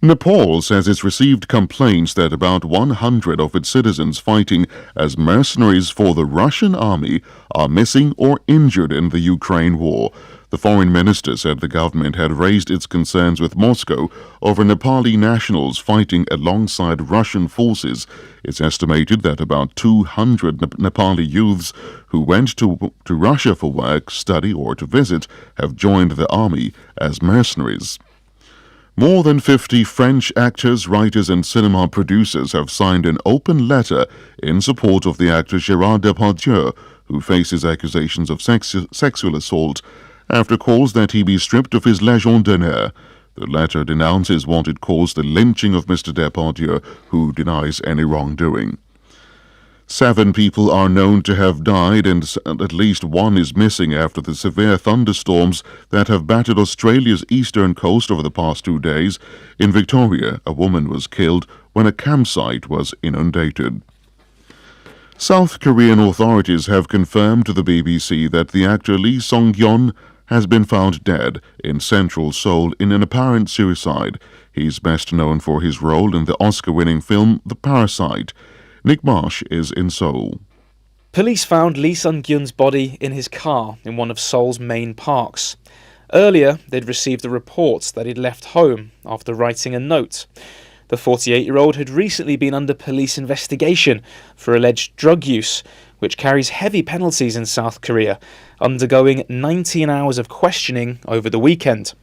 Nepal says it's received complaints that about 100 of its citizens fighting as mercenaries for the Russian army are missing or injured in the Ukraine war. The foreign minister said the government had raised its concerns with Moscow over Nepali nationals fighting alongside Russian forces. It's estimated that about 200 Nepali youths who went to Russia for work, study, or to visit have joined the army as mercenaries. More than 50 French actors, writers and cinema producers have signed an open letter in support of the actor Gérard Depardieu, who faces accusations of sexual assault after calls that he be stripped of his Légion d'honneur. The letter denounces what it calls the lynching of Mr. Depardieu, who denies any wrongdoing. 7 people are known to have died and at least 1 is missing after the severe thunderstorms that have battered Australia's eastern coast over the past 2 days. In Victoria, a woman was killed when a campsite was inundated. South Korean authorities have confirmed to the BBC that the actor Lee Sung-yeon has been found dead in central Seoul in an apparent suicide. He's best known for his role in the Oscar-winning film The Parasite. Nick Marsh is in Seoul. Police found Lee Sung-yeon's body in his car in one of Seoul's main parks. Earlier, they'd received the reports that he'd left home after writing a note. The 48-year-old had recently been under police investigation for alleged drug use, which carries heavy penalties in South Korea, undergoing 19 hours of questioning over the weekend.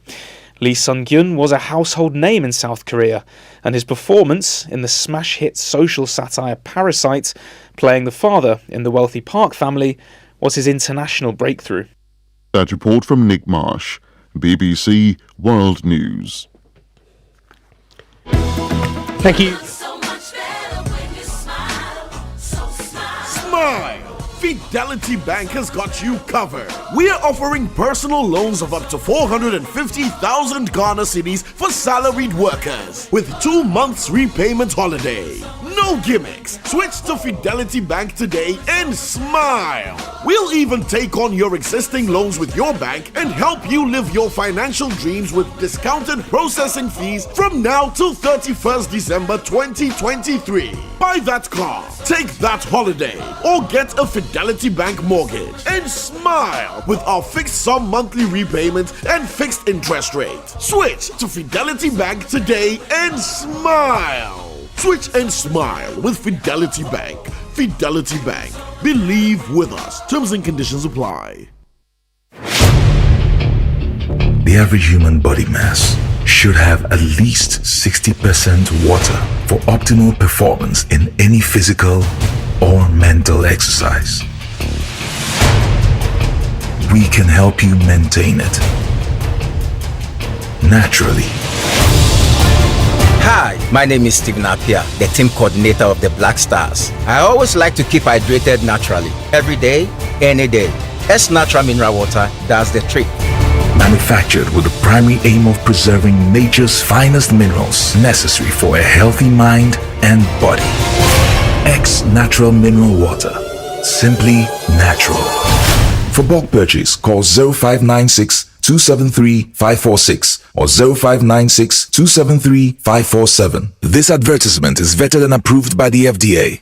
Lee Sung-kyun was a household name in South Korea, and his performance in the smash hit social satire Parasite, playing the father in the wealthy Park family, was his international breakthrough. That report from Nick Marsh, BBC World News. Thank you. Smile! Fidelity Bank has got you covered. We are offering personal loans of up to 450,000 Ghana cedis for salaried workers with 2 months repayment holiday. No gimmicks. Switch to Fidelity Bank today and smile. We'll even take on your existing loans with your bank and help you live your financial dreams with discounted processing fees from now till 31st December 2023. Buy that car, take that holiday, or get a Fidelity Bank mortgage and smile with our fixed sum monthly repayment and fixed interest rate. Switch to Fidelity Bank today and smile. Switch and smile with Fidelity Bank. Fidelity Bank. Believe with us. Terms and conditions apply. The average human body mass should have at least 60% water for optimal performance in any physical or mental exercise. We can help you maintain it naturally. Hi, my name is Stephen Apia, the team coordinator of the Black Stars. I always like to keep hydrated naturally, every day, any day. S Natural Mineral Water does the trick. Manufactured with the primary aim of preserving nature's finest minerals necessary for a healthy mind and body. X Natural Mineral Water. Simply natural. For bulk purchase, call 0596 273 546 or 0596 273 547. This advertisement is vetted and approved by the FDA.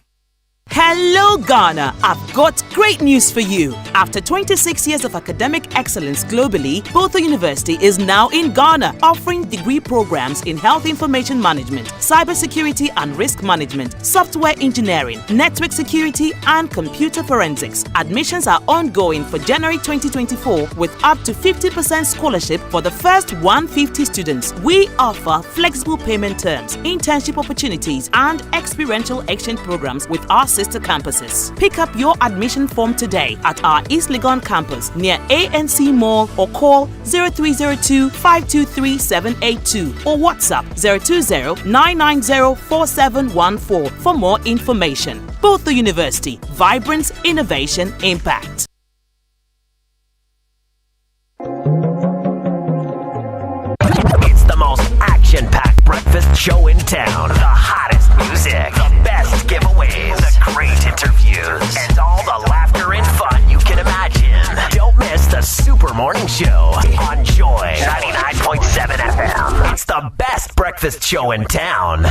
Hello Ghana, I've got great news for you. After 26 years of academic excellence globally, Botho University is now in Ghana, offering degree programs in health information management, cybersecurity and risk management, software engineering, network security and computer forensics. Admissions are ongoing for January 2024 with up to 50% scholarship for the first 150 students. We offer flexible payment terms, internship opportunities and experiential exchange programs with our sister campuses. Pick up your admission form today at our East Legon campus near ANC Mall or call 0302 523 782 or WhatsApp 020 990 4714 for more information. Botho University, vibrance, innovation, impact. It's the most action-packed breakfast show in town. The hottest music, the best giveaways, the great interviews, and all the laughter and fun you can imagine. Don't miss the Super Morning Show on Joy 99.7 FM. It's the best breakfast show in town.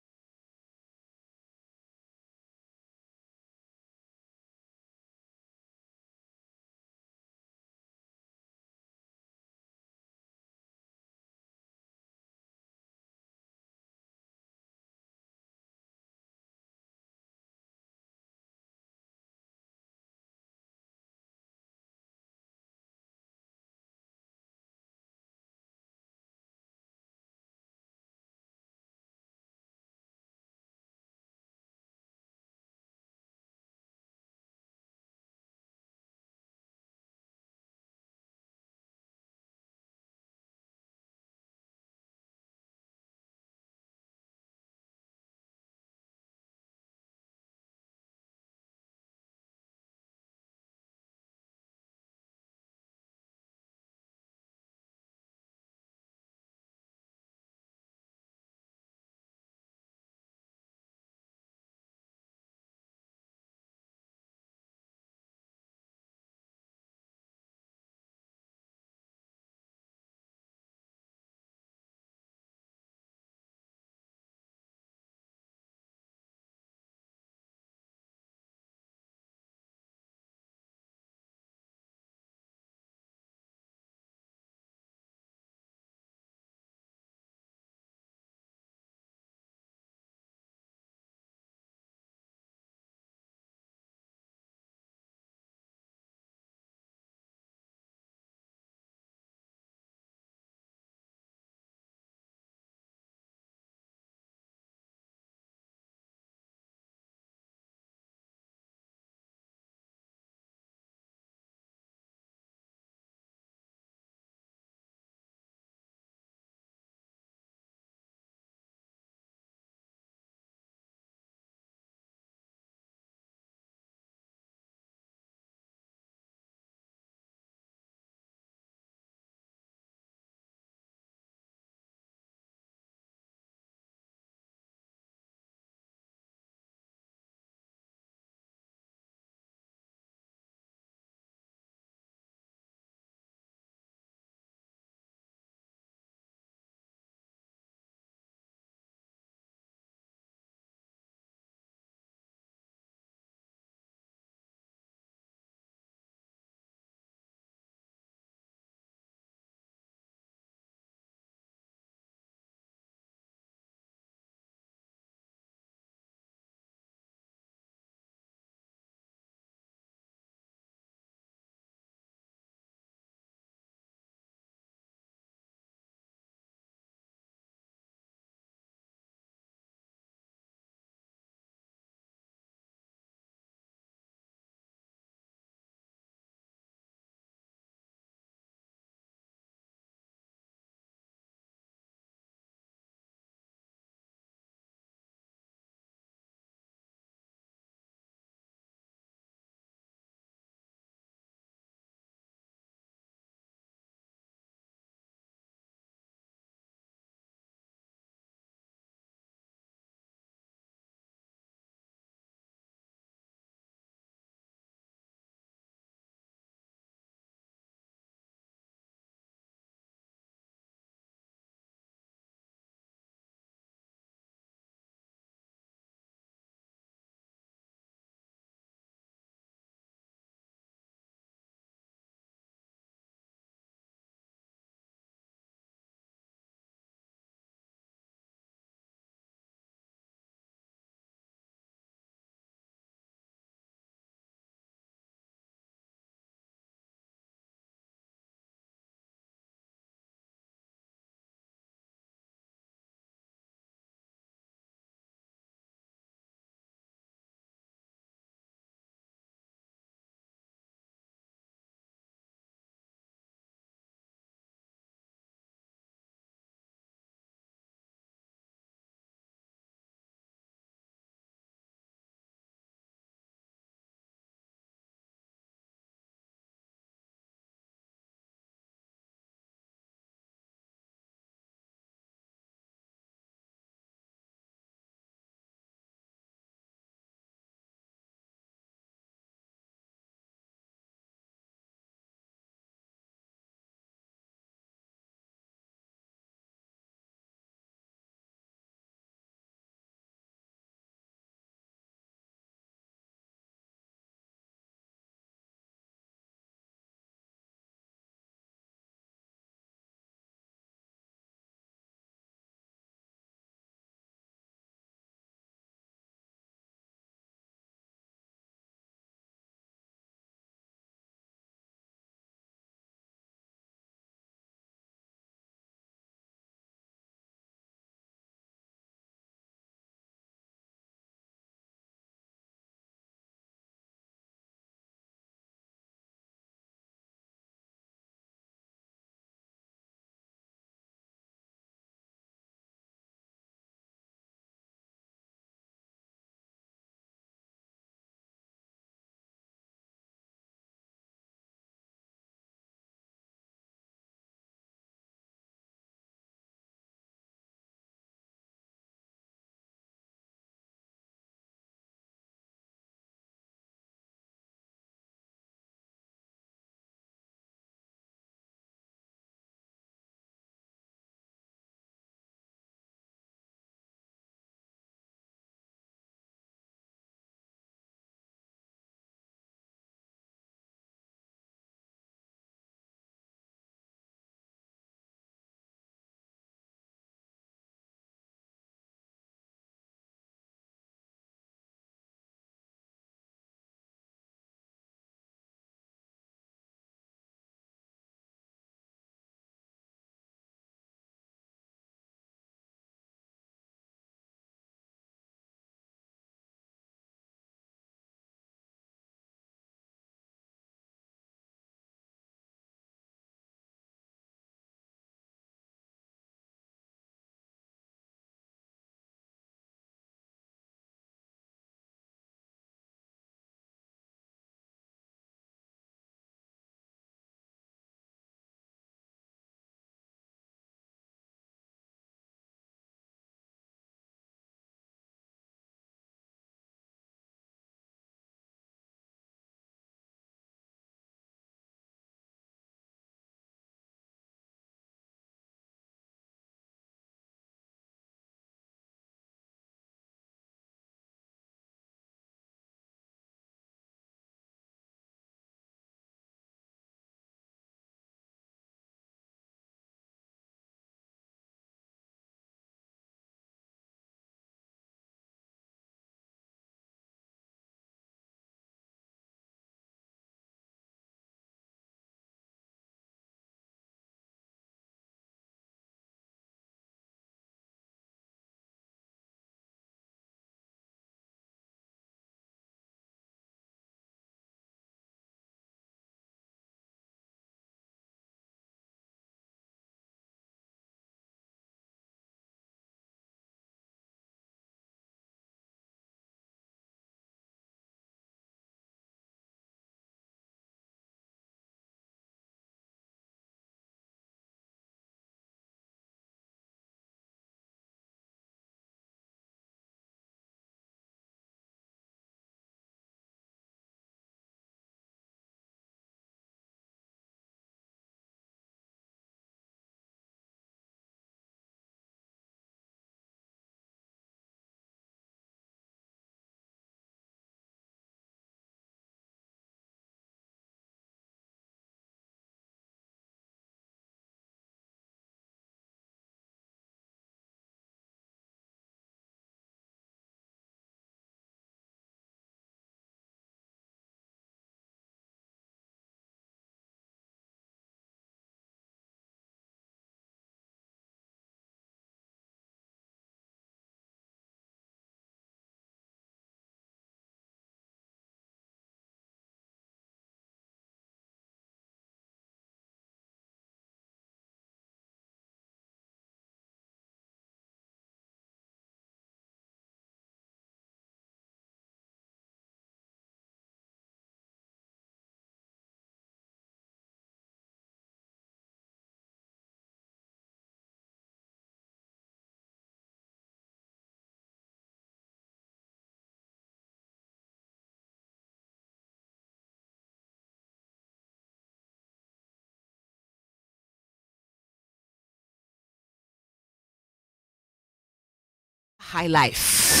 High Life.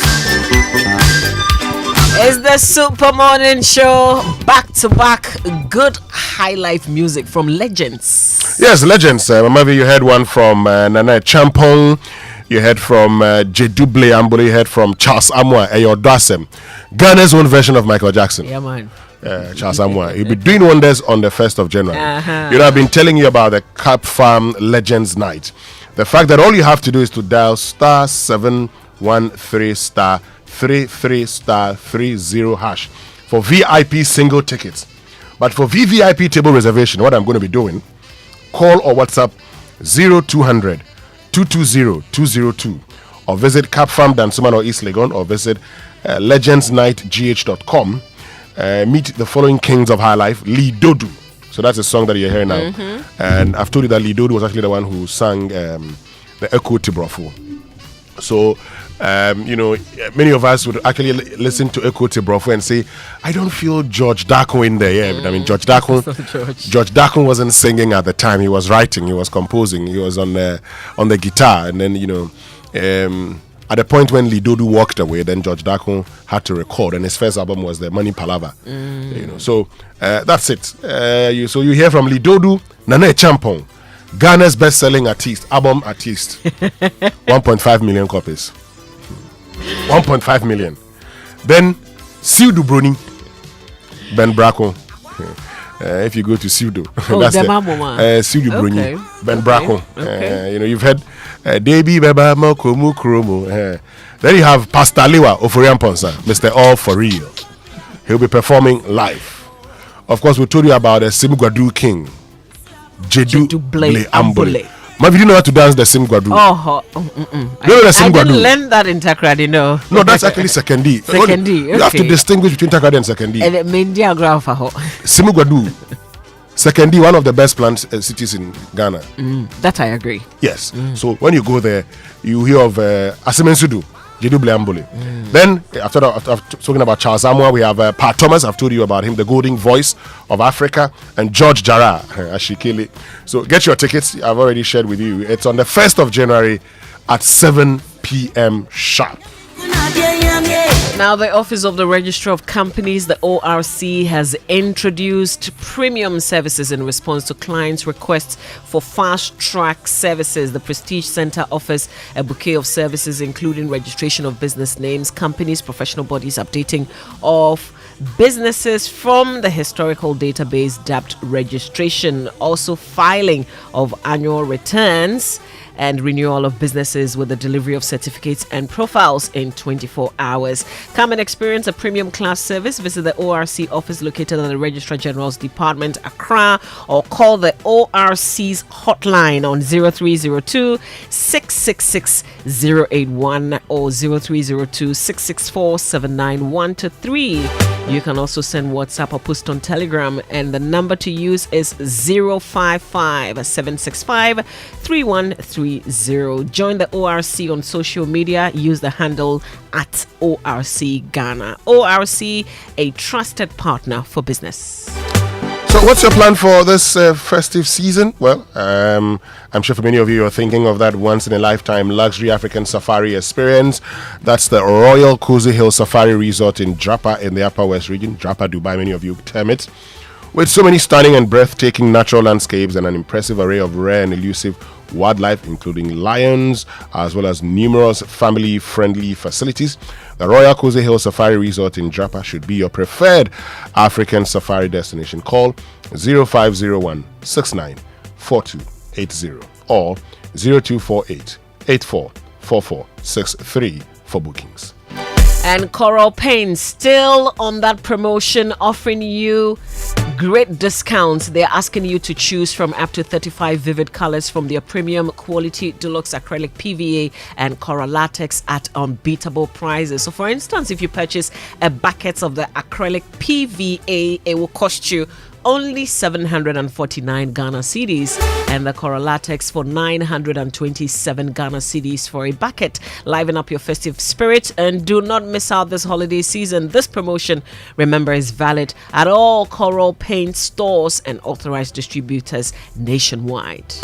It's the Super Morning Show, back to back, good high life music from legends. Yes, legends. Maybe you heard one from Nana Champong, you heard from Jedu Bleambole, you heard from Charles Amwa, Eyo Dwasem, Ghana's own version of Michael Jackson. Yeah, man. Charles Amwa. He'll be doing wonders on the 1st of January. You know, I've been telling you about the Cap Farm Legends Night. The fact that all you have to do is to dial star 713 star 33 star 30 hash for VIP single tickets. But for VVIP table reservation, what I'm going to be doing, call or WhatsApp 0200 220 202 or visit Cap Farm Dansuman or East Legon or visit legendsnightgh.com. Meet the following kings of high life. Lee Dodu. So that's a song that you're hearing now. And I've told you that Lee Dodu was actually the one who sang the Echo Tibrofo. So, you know, many of us would actually listen to Echo Tibrofo and say, I don't feel George Darko in there. Yeah, I mean, George Darko wasn't singing at the time. He was writing, he was composing, he was on the guitar. And then, you know, at the point when Lee Dodu walked away, then George Darko had to record, and his first album was the Money Palava. You know, so that's it. So you hear from Lee Dodu, Nana Champong, Ghana's best-selling album artist, 1.5 million copies. 1.5 million. Then Siudu Bruni, Ben Bracco. If you go to Siudu, that's Siudu Bruni, Ben Bracco. You know, you've heard Debi Beba Mokomu Kromo. Then you have Pastor Liwa Oforiamponsa, Mr. All For Real. He'll be performing live. Of course, we told you about the Simgwadu King, Jedu Bleambole. Maybe you know how to dance the Simgwadu. I didn't learn that in Takrady, no. No, that's actually Sekendi. Sekendi, You have to distinguish between Takrady and Sekendi. And the main diagram for Simgwadu. Sekendi, one of the best planned cities in Ghana. That I agree. Yes. So when you go there, you hear of Asimensudu, Jedu Bleambole. Then, after talking about Charles Amwa, we have Pat Thomas. I've told you about him, the golden voice of Africa, and George Jara, Ashikili. So get your tickets. I've already shared with you. It's on the 1st of January at 7 p.m. sharp. Now, the Office of the Registrar of Companies, the ORC, has introduced premium services in response to clients' requests for fast-track services. The Prestige Center offers a bouquet of services, including registration of business names, companies, professional bodies, updating of businesses from the historical database dubbed registration, also filing of annual returns, and renewal of businesses with the delivery of certificates and profiles in 24 hours. Come and experience a premium class service. Visit the ORC office located at the Registrar General's Department, Accra, or call the ORC's hotline on 0302 666 081 or 0302 664 79123. You can also send WhatsApp or post on Telegram, and the number to use is 055 765 3130. Join the ORC on social media. Use the handle at ORC Ghana. ORC, a trusted partner for business. So what's your plan for this festive season? Well, I'm sure for many of you are thinking of that once-in-a-lifetime luxury African safari experience. That's the Royal Cozy Hill Safari Resort in Drapa in the Upper West region. Drapa, Dubai, many of you term it. With so many stunning and breathtaking natural landscapes and an impressive array of rare and elusive wildlife, including lions, as well as numerous family-friendly facilities, the Royal Cozy Hill Safari Resort in Drapa should be your preferred African safari destination. Call 0501 69 4280 or 0248 844463 for bookings. And Coral Paint still on that promotion, offering you great discounts. They're asking you to choose from up to 35 vivid colors from their premium quality deluxe acrylic PVA and Coral Latex at unbeatable prices. So for instance, if you purchase a bucket of the acrylic PVA, it will cost you only 749 Ghana cedis, and the Coral Latex for 927 Ghana cedis for a bucket. Liven up your festive spirit and do not miss out this holiday season. This promotion, remember, is valid at all Coral Paint stores and authorized distributors nationwide.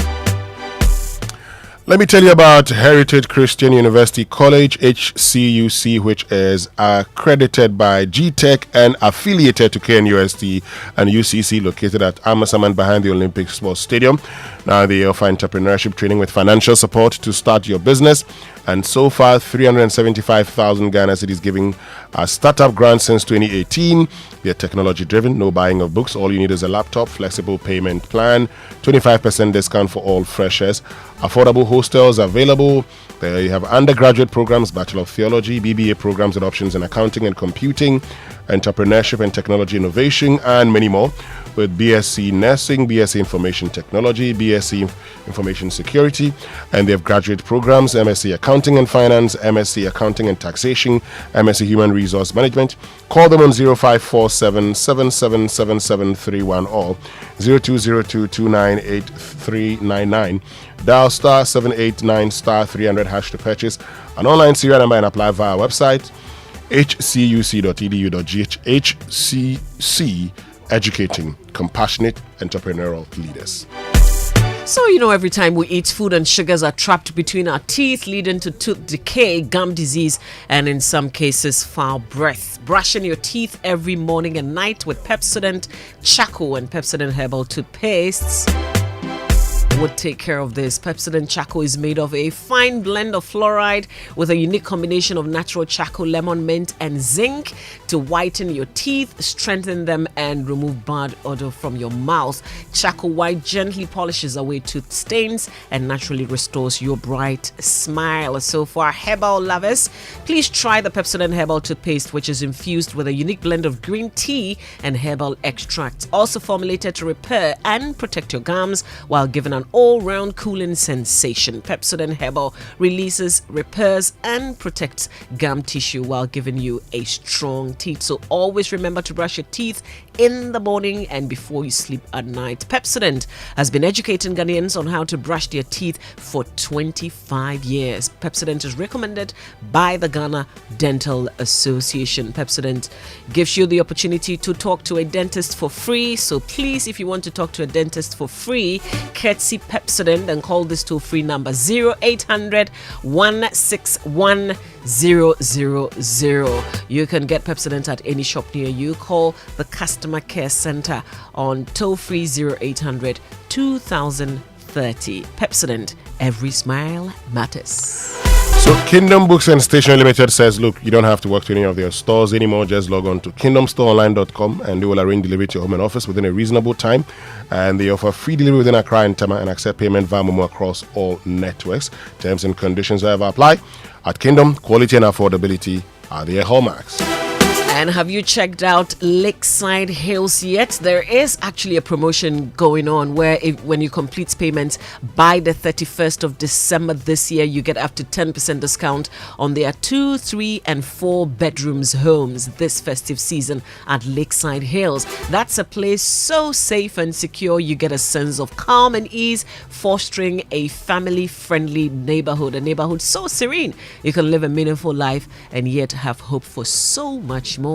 Let me tell you about Heritage Christian University College, HCUC, which is accredited by GTech and affiliated to KNUST and UCC, located at Amasaman behind the Olympic Sports Stadium. Now, they offer entrepreneurship training with financial support to start your business. And so far, 375,000 Ghana cedis giving a startup grant since 2018. They're technology driven, no buying of books. All you need is a laptop, flexible payment plan, 25% discount for all freshers. Affordable hostels available. There you have undergraduate programs, Bachelor of Theology, BBA programs with options in accounting and computing, entrepreneurship and technology innovation, and many more. With BSc Nursing, BSc Information Technology, BSc Information Security, and they have graduate programs, MSc Accounting and Finance, MSc Accounting and Taxation, MSc Human Resource Management. Call them on 0547 777731 or 0202298399. Dial star 789 star 300 hash to purchase an online serial number and apply via our website hcuc.edu.gh. HCC, educating compassionate entrepreneurial leaders. So, every time we eat, food and sugars are trapped between our teeth, leading to tooth decay, gum disease, and in some cases, foul breath. Brushing your teeth every morning and night with Pepsodent Charcoal and Pepsodent Herbal toothpastes would take care of this. Pepsodent Charcoal is made of a fine blend of fluoride with a unique combination of natural charcoal, lemon, mint, and zinc to whiten your teeth, strengthen them, and remove bad odor from your mouth. Charcoal White gently polishes away tooth stains and naturally restores your bright smile. So for our herbal lovers, please try the Pepsodent Herbal toothpaste, which is infused with a unique blend of green tea and herbal extracts, also formulated to repair and protect your gums while giving an all-round cooling sensation. Pepsodent Herbal releases, repairs, and protects gum tissue while giving you a strong teeth. So always remember to brush your teeth in the morning and before you sleep at night. Pepsodent has been educating Ghanaians on how to brush their teeth for 25 years. Pepsodent is recommended by the Ghana Dental Association. Pepsodent gives you the opportunity to talk to a dentist for free. So please, if you want to talk to a dentist for free, courtesy Pepsodent, and call this toll-free number 0800 161 000. You can get Pepsodent at any shop near you. Call the customer care center on toll-free 0800 2030. Pepsodent, every smile matters. So Kingdom Books and Stationery Limited says, look, you don't have to walk to any of their stores anymore. Just log on to kingdomstoreonline.com and they will arrange delivery to your home and office within a reasonable time. And they offer free delivery within Accra and Tama and accept payment via Momo across all networks. Terms and conditions however apply. At Kingdom, quality and affordability are their hallmarks. And have you checked out Lakeside Hills yet? There is actually a promotion going on where when you complete payments by the 31st of December this year, you get up to 10% discount on their 2, 3, and 4 bedrooms homes this festive season at Lakeside Hills. That's a place so safe and secure. You get a sense of calm and ease, fostering a family-friendly neighborhood. A neighborhood so serene, you can live a meaningful life and yet have hope for so much more.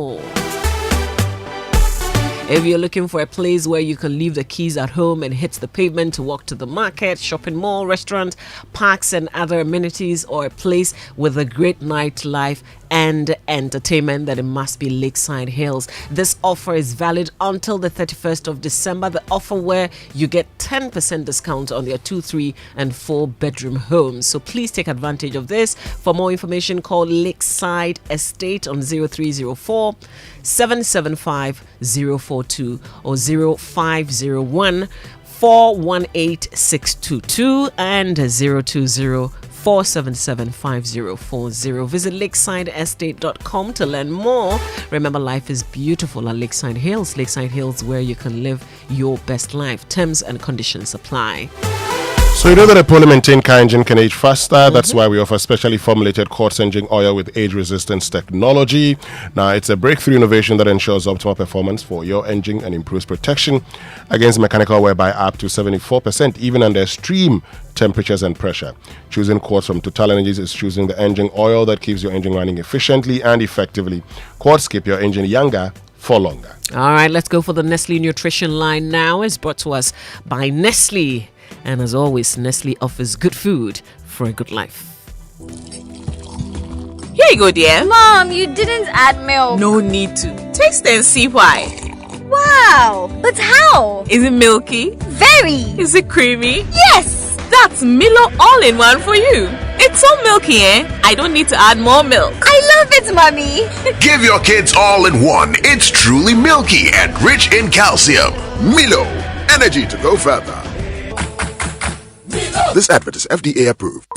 If you're looking for a place where you can leave the keys at home and hit the pavement to walk to the market, shopping mall, restaurant, parks, and other amenities, or a place with a great nightlife and entertainment, then it must be Lakeside Hills. This offer is valid until the 31st of December. The offer where you get 10% discount on their 2, 3, and 4 bedroom homes. So please take advantage of this. For more information, call Lakeside Estate on 0304 775 042 or 0501 418 622 and 020 477-5040. Visit lakesideestate.com to learn more. Remember, life is beautiful at Lakeside Hills. Lakeside Hills, where you can live your best life. Terms and conditions apply. So you know that a poorly maintained car engine can age faster. That's why we offer specially formulated quartz engine oil with age resistance technology. Now, it's a breakthrough innovation that ensures optimal performance for your engine and improves protection against mechanical wear by up to 74%, even under extreme temperatures and pressure. Choosing quartz from Total Energies is choosing the engine oil that keeps your engine running efficiently and effectively. Quartz keep your engine younger for longer. All right, let's go for the Nestle Nutrition Line now. It's brought to us by Nestle. And as always, Nestle offers good food for a good life. Here you go, dear. Mom, you didn't add milk. No need to. Taste and see why. Wow, but how? Is it milky? Very. Is it creamy? Yes. That's Milo all-in-one for you. It's so milky, I don't need to add more milk. I love it, Mommy. Give your kids all in one. It's truly milky and rich in calcium. Milo, energy to go further. This advert is FDA approved.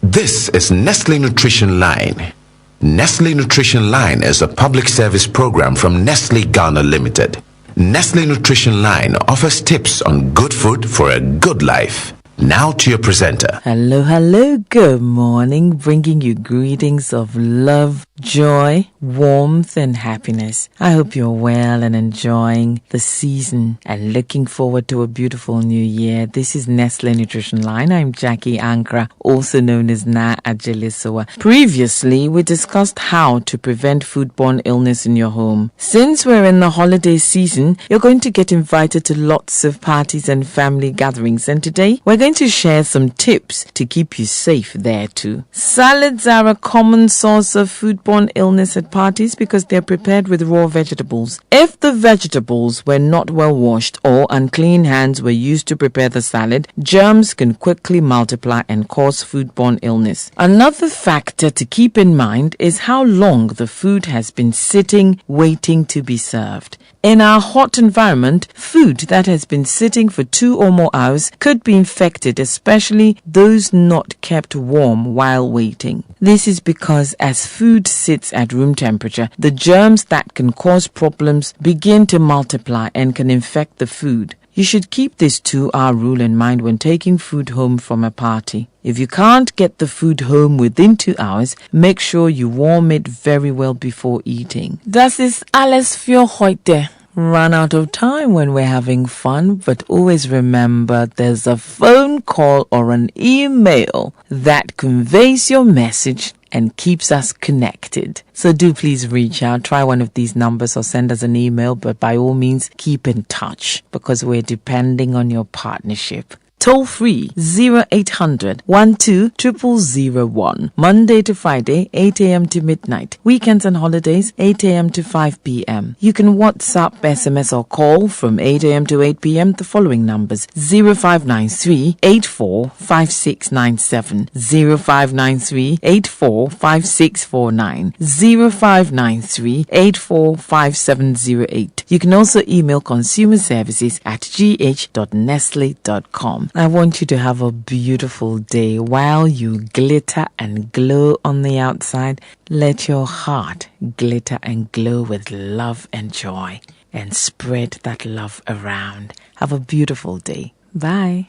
This is Nestle Nutrition Line. Nestle Nutrition Line is a public service program from Nestle Ghana Limited. Nestle Nutrition Line offers tips on good food for a good life. Now to your presenter. Hello, good morning, bringing you greetings of love, joy, warmth, and happiness. I hope you're well and enjoying the season and looking forward to a beautiful new year. This is Nestle Nutrition Line. I'm Jackie Ankra, also known as Na Ajelisowa. Previously, we discussed how to prevent foodborne illness in your home. Since we're in the holiday season, you're going to get invited to lots of parties and family gatherings, and today we're going to share some tips to keep you safe there too. Salads are a common source of foodborne illness at parties because they're prepared with raw vegetables. If the vegetables were not well washed or unclean hands were used to prepare the salad, germs can quickly multiply and cause foodborne illness. Another factor to keep in mind is how long the food has been sitting waiting to be served. In our hot environment, food that has been sitting for 2 or more hours could be infected, especially those not kept warm while waiting. This is because as food sits at room temperature, the germs that can cause problems begin to multiply and can infect the food. You should keep this 2-hour rule in mind when taking food home from a party. If you can't get the food home within 2 hours, make sure you warm it very well before eating. Das ist alles für heute. Run out of time when we're having fun, but always remember there's a phone call or an email that conveys your message and keeps us connected. So do please reach out, try one of these numbers or send us an email, but by all means keep in touch because we're depending on your partnership. Toll free 0800 12 0001. Monday to Friday, 8 a.m. to midnight. Weekends and holidays, 8 a.m. to 5 p.m. You can WhatsApp, SMS or call from 8 a.m. to 8 p.m. the following numbers: 0593 84 5697, 0593 84 5649, 0593 84 5708. You can also email consumer services at gh.nestle.com. I want you to have a beautiful day. While you glitter and glow on the outside, let your heart glitter and glow with love and joy, and spread that love around. Have a beautiful day. Bye.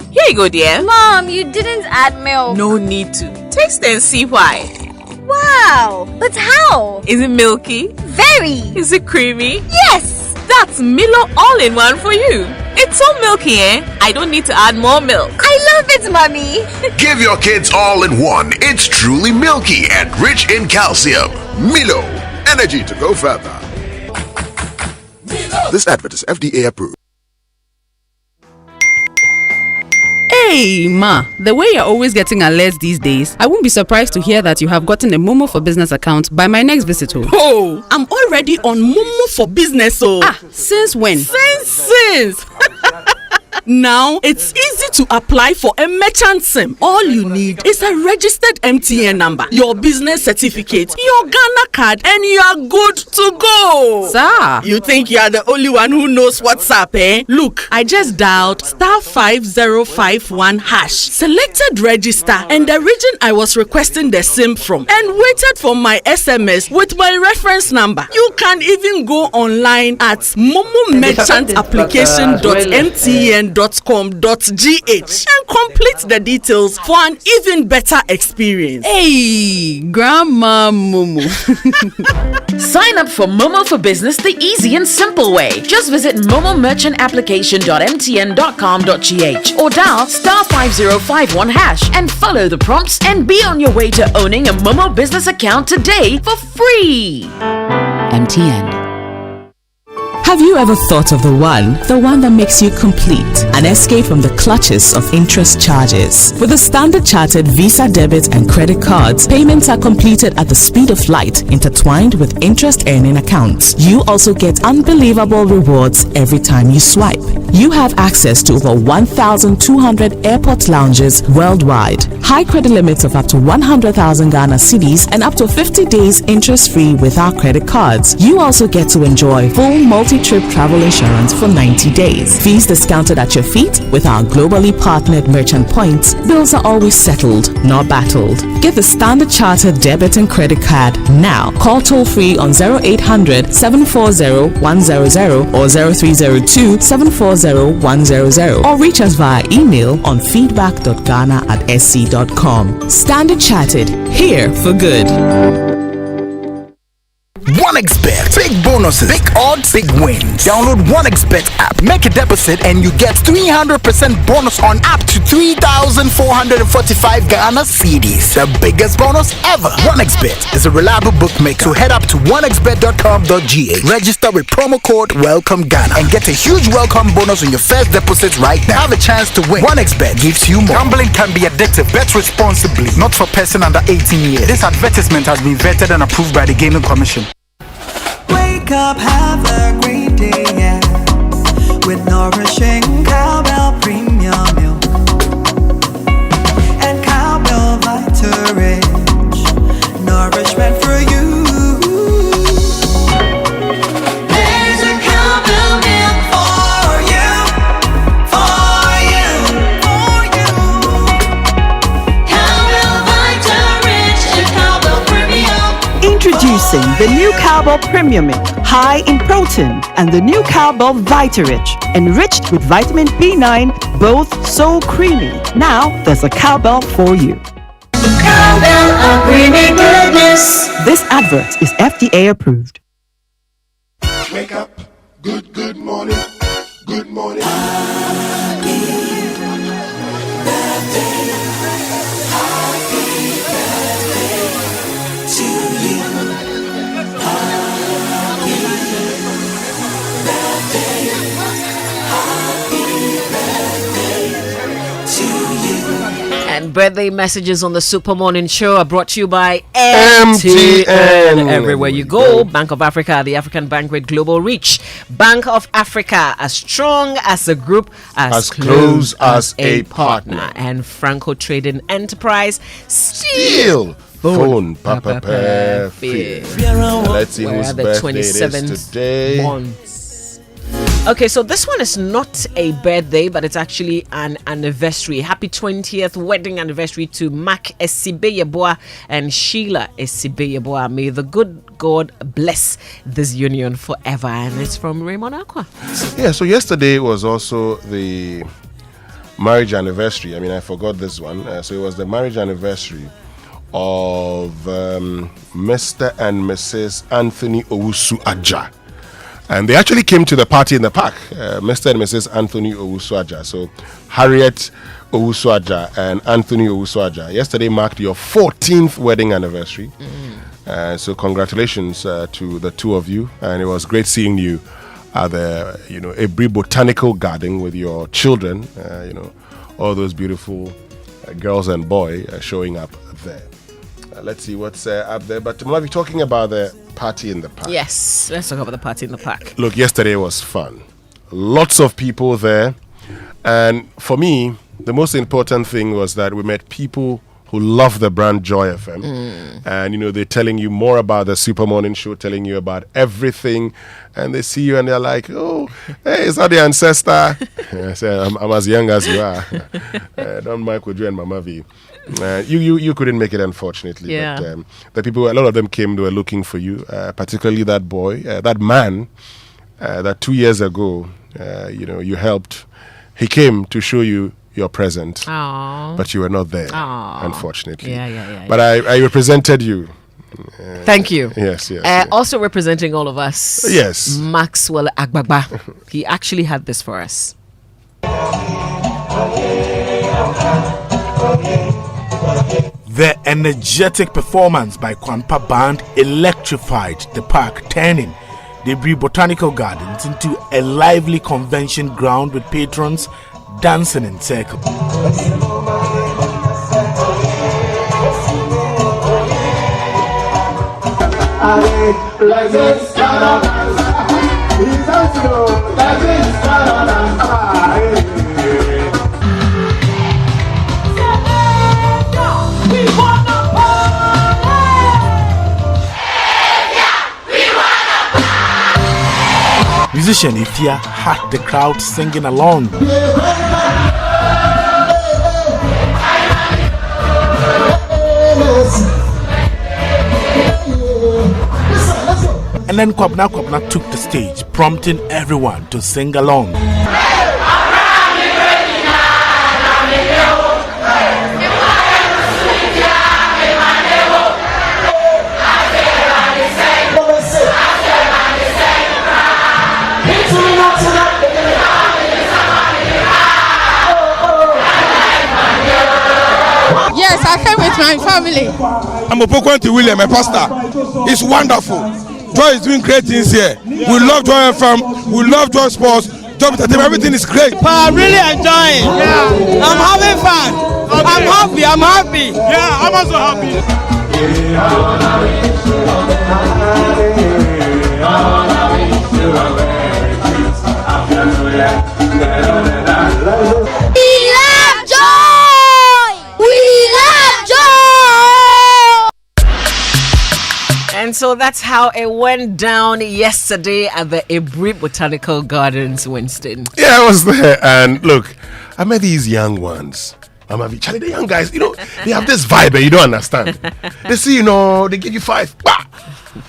Here you go, dear. Mom, you didn't add milk. No need to. Taste and see why. Wow, but how? Is it milky? Very. Is it creamy? Yes. That's Milo all-in-one for you. It's so milky, I don't need to add more milk. I love it, Mommy. Give your kids all in one. It's truly milky and rich in calcium. Milo, energy to go further. This advert is FDA approved. Hey, Ma, the way you're always getting alerts these days, I won't be surprised to hear that you have gotten a Momo for Business account by my next visit. Oh, I'm already on Momo for Business. Since when? Since. Now it's easy to apply for a merchant SIM. All you need is a registered MTN number, your business certificate, your Ghana card, and you are good to go. Sir, you think you are the only one who knows what's up, eh? Look, I just dialed *5051#, selected register, and the region I was requesting the SIM from, and waited for my SMS with my reference number. You can even go online at momomerchantapplication.mtn.com momo.com.gh and complete the details for an even better experience. Hey, Grandma Momo. Sign up for Momo for Business the easy and simple way. Just visit momomerchantapplication.mtn.com.gh or dial *5051# and follow the prompts and be on your way to owning a Momo business account today for free. MTN. Have you ever thought of the one that makes you complete? An escape from the clutches of interest charges. With the Standard Chartered Visa debit and credit cards, payments are completed at the speed of light, intertwined with interest earning accounts. You also get unbelievable rewards every time you swipe. You have access to over 1,200 airport lounges worldwide. High credit limits of up to 100,000 Ghana cedis and up to 50 days interest-free with our credit cards. You also get to enjoy full multi-trip travel insurance for 90 days. Fees discounted at your feet with our globally partnered merchant points. Bills are always settled, not battled. Get the Standard Chartered debit and credit card now. Call toll-free on 0800 740 100 or 0302 740 100 or reach us via email on feedback.ghana@sc.com. Standard Chartered, here for good. 1xBet. Big bonuses, big odds, big wins. Download 1xBet app. Make a deposit and you get 300% bonus on up to 3,445 Ghana cedis. The biggest bonus ever. 1xBet is a reliable bookmaker. So head up to 1xBet.com.gh. Register with promo code Welcome Ghana and get a huge welcome bonus on your first deposit right now. Have a chance to win. 1xBet gives you more. Gambling can be addictive. Bet responsibly. Not for person under 18 years. This advertisement has been vetted and approved by the Gaming Commission. Wake up, have a great day, yeah, with nourishing Cowbell Premium Milk and Cowbell Vita Rich, nourishment for you. There's a Cowbell milk for you, for you, for you. Cowbell Vita Rich and Cowbell Premium. Introducing the new Cowbell Premium Milk, high in protein, and the new Cowbell Vita-Rich, enriched with vitamin B9, both so creamy. Now there's a Cowbell for you. Cowbell, a creamy goodness. This advert is FDA approved. Wake up, good morning, good morning. And birthday messages on the Super Morning Show are brought to you by MTN. Everywhere you go, Bank of Africa, the African Bank with global reach. Bank of Africa, as strong as a group, as close as a partner. And Franco Trading Enterprise, still phone Papa Perfect. Let's see whose birthday it is today. Okay, so this one is not a birthday, but it's actually an anniversary. Happy 20th wedding anniversary to Mac Esibeyeboa and Sheila Esibeyeboa. May the good God bless this union forever. And it's from Raymond Aqua. Yeah, so yesterday was also the marriage anniversary. I mean, I forgot this one. So it was the marriage anniversary of Mr. and Mrs. Anthony Owusu-Adjah. And they actually came to the party in the park, Mr. and Mrs. Anthony Owusu-Adjah. So Harriet Owusu-Adjah and Anthony Owusu-Adjah. Yesterday marked your 14th wedding anniversary. So congratulations to the two of you. And it was great seeing you at the, Abri Botanical Garden with your children. All those beautiful girls and boys showing up there. Let's see what's up there. But we'll be talking about the party in the park. Yes, let's talk about the party in the park. Look, yesterday was fun. Lots of people there. And for me, the most important thing was that we met people who love the brand Joy FM. And, they're telling you more about the Super Morning Show, telling you about everything. And they see you and they're like, oh, hey, is that the ancestor? I say, I'm as young as you are. Don't mind with you and Mama V. You couldn't make it, unfortunately. Yeah. But the people, a lot of them came, they were looking for you, particularly that boy, that man that 2 years ago, you helped he came to show you your present, Aww. but you were not there, Aww. unfortunately. Yeah. But I represented you. Thank you. Yes. Also representing all of us. Yes. Maxwell Agbagba. He actually had this for us. The energetic performance by Kwampa Band electrified the park, turning the Bree Botanical Gardens into a lively convention ground with patrons dancing in circles. Musician Ifia had the crowd singing along. And then Kwabna took the stage, prompting everyone to sing along. Yes, I came with my family. I'm Opokwanti William, a pastor. It's wonderful. Joy is doing great things here. We love Joy FM. We love Joy Sports. Joy Entertainment. Everything is great. I'm really enjoying. Yeah. I'm having fun. Okay. I'm happy. Yeah, I'm also happy. And so that's how it went down yesterday at the Ebri Botanical Gardens, Winston. Yeah, I was there, and look, I met these young ones. Charlie, the young guys, they have this vibe and you don't understand. They see, they give you 5. Bah!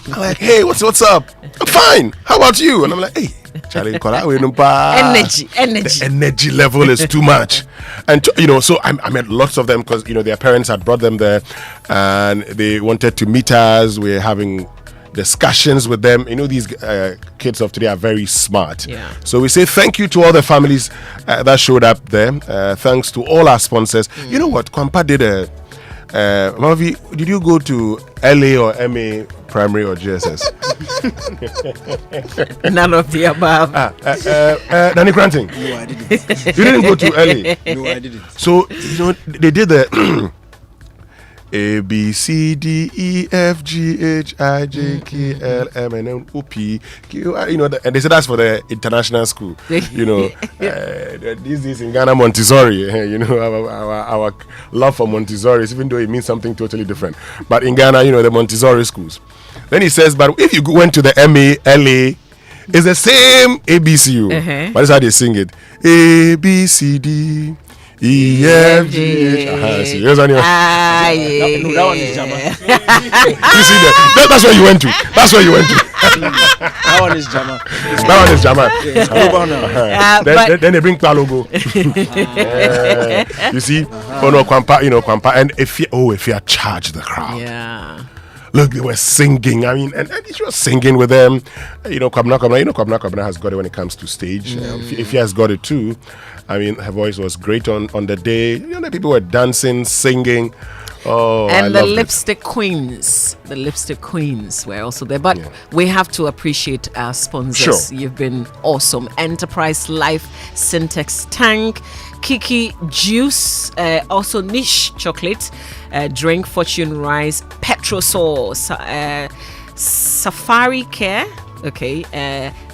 I'm like, hey, what's up? I'm fine. How about you? And I'm like, hey, Charlie, energy. The energy level is too much. And, so I met lots of them because, their parents had brought them there and they wanted to meet us. We're having discussions with them. These kids of today are very smart. Yeah. So we say thank you to all the families that showed up there. Thanks to all our sponsors. You know what? Kwampa did Mavi, did you go to LA or MA primary or GSS? None of the above. Danny Granting? No, I didn't. You didn't go to LA? No, I didn't. So, they did the A, B, C, D, E, F, G, H, I, J, K, L, M, N, N, O, P, Q, R, and they said that's for the international school. These days in Ghana, Montessori, our love for Montessori, even though it means something totally different. But in Ghana, the Montessori schools. Then he says, but if you went to the MA, LA, it's the same ABCU. But that's how they sing it. A, B, C, D, E, F, G, H. That one is Jama. You see that? That's where you went to. That one is Jama. That one is Jama. Then they bring Palogo. You see? Oh no, Kwampa. And if you charge the crowd. Yeah. Look, they were singing. I mean, and she was singing with them. Kwabna has got it when it comes to stage. If he has got it too. I mean, her voice was great on the day. People were dancing, singing. Oh, and the lipstick queens were also there. But we have to appreciate our sponsors. Sure. You've been awesome. Enterprise Life, Syntex Tank, Kiki Juice, also Niche Chocolate, Drink Fortune Rice, Petrosol, Safari Care,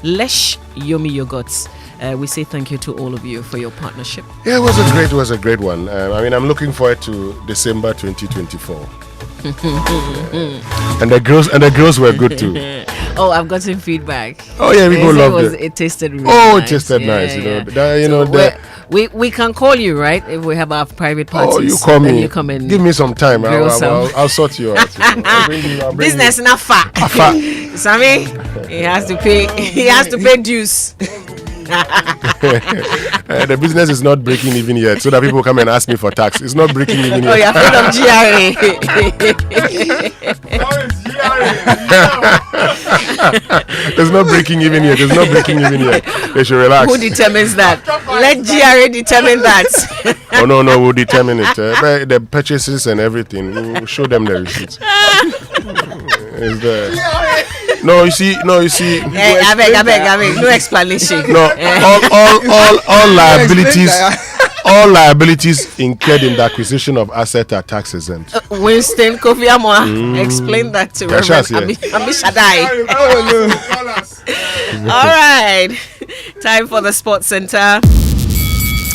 Lesh Yomi Yogurts. We say thank you to all of you for your partnership. Yeah, it was a great one. I'm looking forward to December 2024. And the girls were good too. Oh, I've gotten feedback. Oh yeah, people loved it. It tasted really nice. It tasted nice. We can call you, right? If we have our private parties. Oh, you call me. You come in. Give me some time. I'll sort you out. Business not far. Sammy, he has to pay dues. The business is not breaking even yet, so that people come and ask me for tax. It's not breaking even yet. Oh, you're afraid of GRA. It's not breaking even yet. It's not breaking even yet. They should relax. Who determines that? Let GRA determine that. Oh no, we'll determine it. The purchases and everything. We'll show them the receipts. No, you see. Hey, I beg. No explanation. No, all liabilities. All liabilities incurred in the acquisition of asset are tax exempt. Winston Kofi Amwa, explain that to Reverend Ami Shaddai. All right, time for the Sports Center.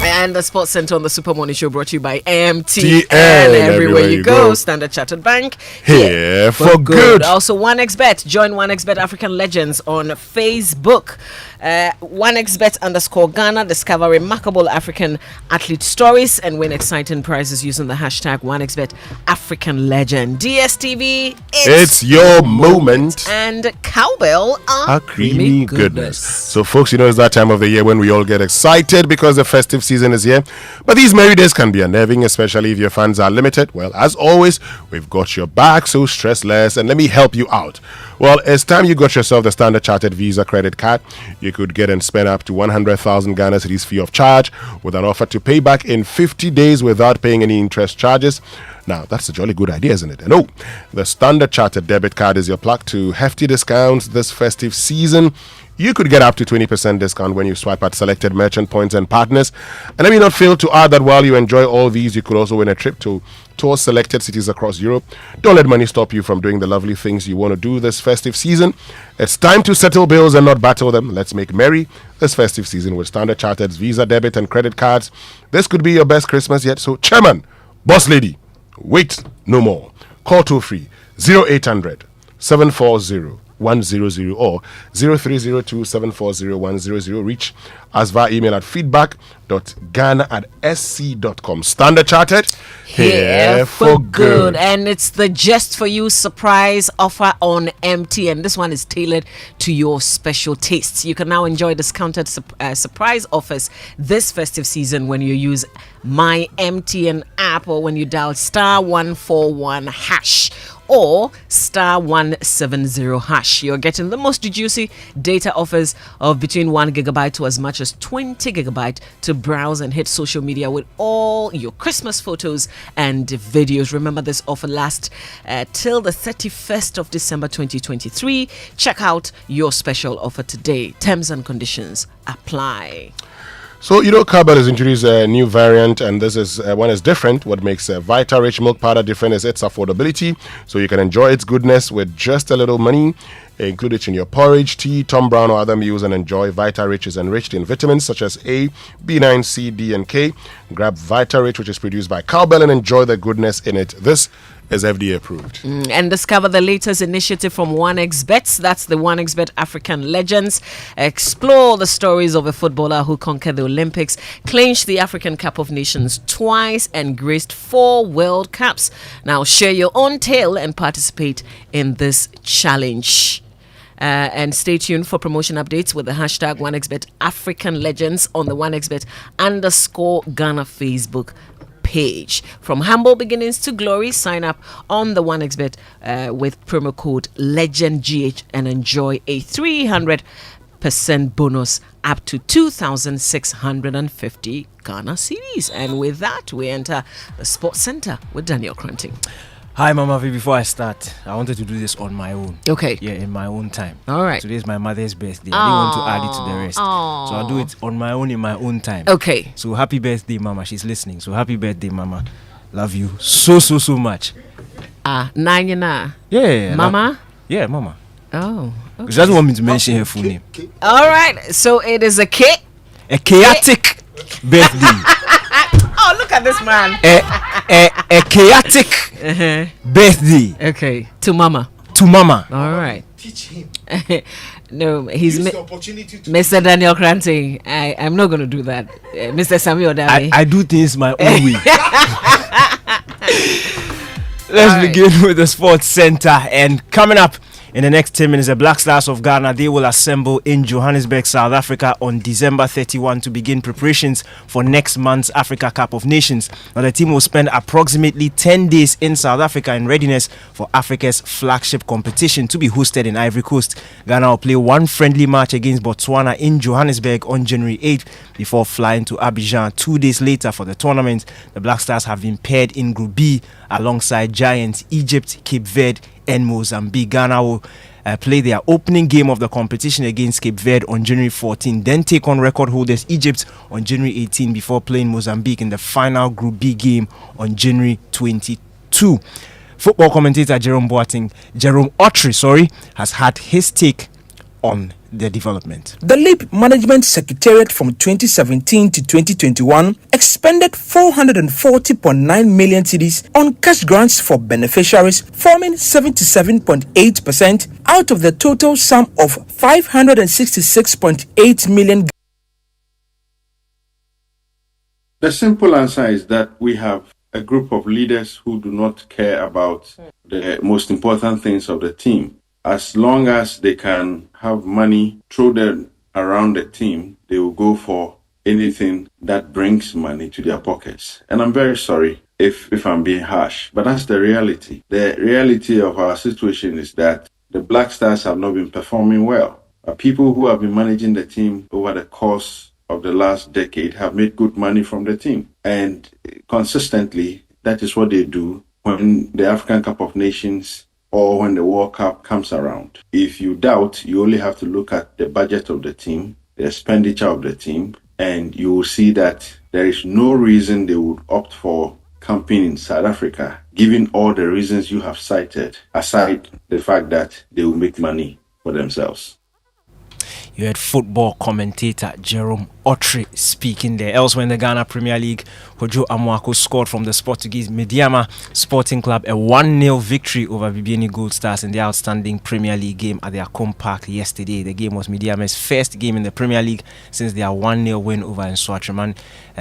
And the Sports Center on the Super Morning Show brought to you by MTN. Everywhere you go. Standard Chartered Bank. Here for good. Also, 1xBet. Join 1xBet African Legends on Facebook. 1xBet_Ghana. Discover remarkable African athlete stories and win exciting prizes using the hashtag 1xBet African Legend. DSTV. It's your moment. And Cowbell are creamy goodness. So, folks, it's that time of the year when we all get excited because the festive season is here. But these merry days can be unnerving, especially if your funds are limited. Well, as always, we've got your back, so stress less, and let me help you out. Well, it's time you got yourself the Standard Chartered Visa credit card. You could get and spend up to 100,000 Ghana cedis free of charge with an offer to pay back in 50 days without paying any interest charges. Now, that's a jolly good idea, isn't it? And the Standard Chartered debit card is your plug to hefty discounts this festive season. You could get up to 20% discount when you swipe at selected merchant points and partners. And let me not fail to add that while you enjoy all these, you could also win a trip to tour selected cities across Europe. Don't let money stop you from doing the lovely things you want to do this festive season. It's time to settle bills and not battle them. Let's make merry this festive season with Standard Chartered's Visa, debit, and credit cards. This could be your best Christmas yet. So, Chairman, Boss Lady, wait no more. Call toll free 0800 740 100 or 0302-740-100. Reach us via email at feedback.ghana@sc.com. Standard Chartered, here for good. And it's the Just For You surprise offer on MTN. This one is tailored to your special tastes. You can now enjoy discounted surprise offers this festive season when you use my MTN app or when you dial *141# or *170#. You're getting the most juicy data offers of between 1 gigabyte to as much as 20 gigabyte to browse and hit social media with all your Christmas photos and videos. Remember, this offer lasts till the 31st of December 2023. Check out your special offer today. Terms and conditions apply. So, Cowbell has introduced a new variant, and this is one is different. What makes Vita Rich milk powder different is its affordability. So you can enjoy its goodness with just a little money. Include it in your porridge, tea, Tom Brown, or other meals, and enjoy. Vita Rich is enriched in vitamins such as A, B9, C, D, and K. Grab Vita Rich, which is produced by Cowbell, and enjoy the goodness in it. This is FDA approved. And discover the latest initiative from 1xBet. That's the 1xBet African Legends. Explore the stories of a footballer who conquered the Olympics, clinched the African Cup of Nations twice, and graced 4 World Cups. Now share your own tale and participate in this challenge. And stay tuned for promotion updates with the hashtag 1xBet African Legends on the 1xBet_Ghana Facebook page. From humble beginnings to glory, sign up on the 1xBet with promo code LEGENDGH and enjoy a 300% bonus up to 2,650 Ghana cedis. And with that, we enter the Sports Center with Daniel Cranting. Hi, Mama V. Before I start, I wanted to do this on my own. Okay. Yeah, in my own time. All right. Today is my mother's birthday. I didn't want to add it to the rest. So I'll do it on my own in my own time. Okay. So happy birthday, Mama. She's listening. So happy birthday, Mama. Love you so much. Nanyana. Yeah. Mama? Yeah, Mama. Oh. Okay. She doesn't want me to mention her full name. All right. So it is a chaotic birthday. Oh, look at this man. A chaotic birthday. Okay. To Mama. All right. Teach him. No, he's Mr. Daniel Cranting. I'm not going to do that. Mr. Samuel Dami. I do things my own way. Let's begin with the Sports Center. And coming up In the next 10 minutes, the Black Stars of Ghana, they will assemble in Johannesburg, South Africa on December 31 to begin preparations for next month's Africa Cup of Nations. Now, the team will spend approximately 10 days in South Africa in readiness for Africa's flagship competition to be hosted in Ivory Coast. Ghana will play one friendly match against Botswana in Johannesburg on January 8th before flying to Abidjan 2 days later for the tournament. The Black Stars have been paired in Group B alongside giants Egypt, Cape Verde and Mozambique. Ghana will play their opening game of the competition against Cape Verde on January 14, then take on record holders Egypt on January 18 before playing Mozambique in the final Group B game on January 22. Football commentator Jerome Autry, has had his take on the development. The LEAP Management Secretariat from 2017 to 2021 expended 440.9 million cedis on cash grants for beneficiaries, forming 77.8% out of the total sum of 566.8 million. The simple answer is that we have a group of leaders who do not care about the most important things of the team. As long as they can have money thrown around the team, they will go for anything that brings money to their pockets. And I'm very sorry if I'm being harsh, but that's the reality. The reality of our situation is that the Black Stars have not been performing well. People who have been managing the team over the course of the last decade have made good money from the team. And consistently, that is what they do when the African Cup of Nations or when the World Cup comes around. If you doubt, you only have to look at the budget of the team, the expenditure of the team, and you will see that there is no reason they would opt for camping in South Africa, given all the reasons you have cited, aside the fact that they will make money for themselves. You heard football commentator Jerome Autry speaking there. Elsewhere in the Ghana Premier League, Kojo Amoako scored from the Portuguese Mediama Sporting Club a 1-0 victory over BBN Gold Stars in the outstanding Premier League game at their Akom Park yesterday. The game was Mediama's first game in the Premier League since their 1-0 win over Nsoatreman,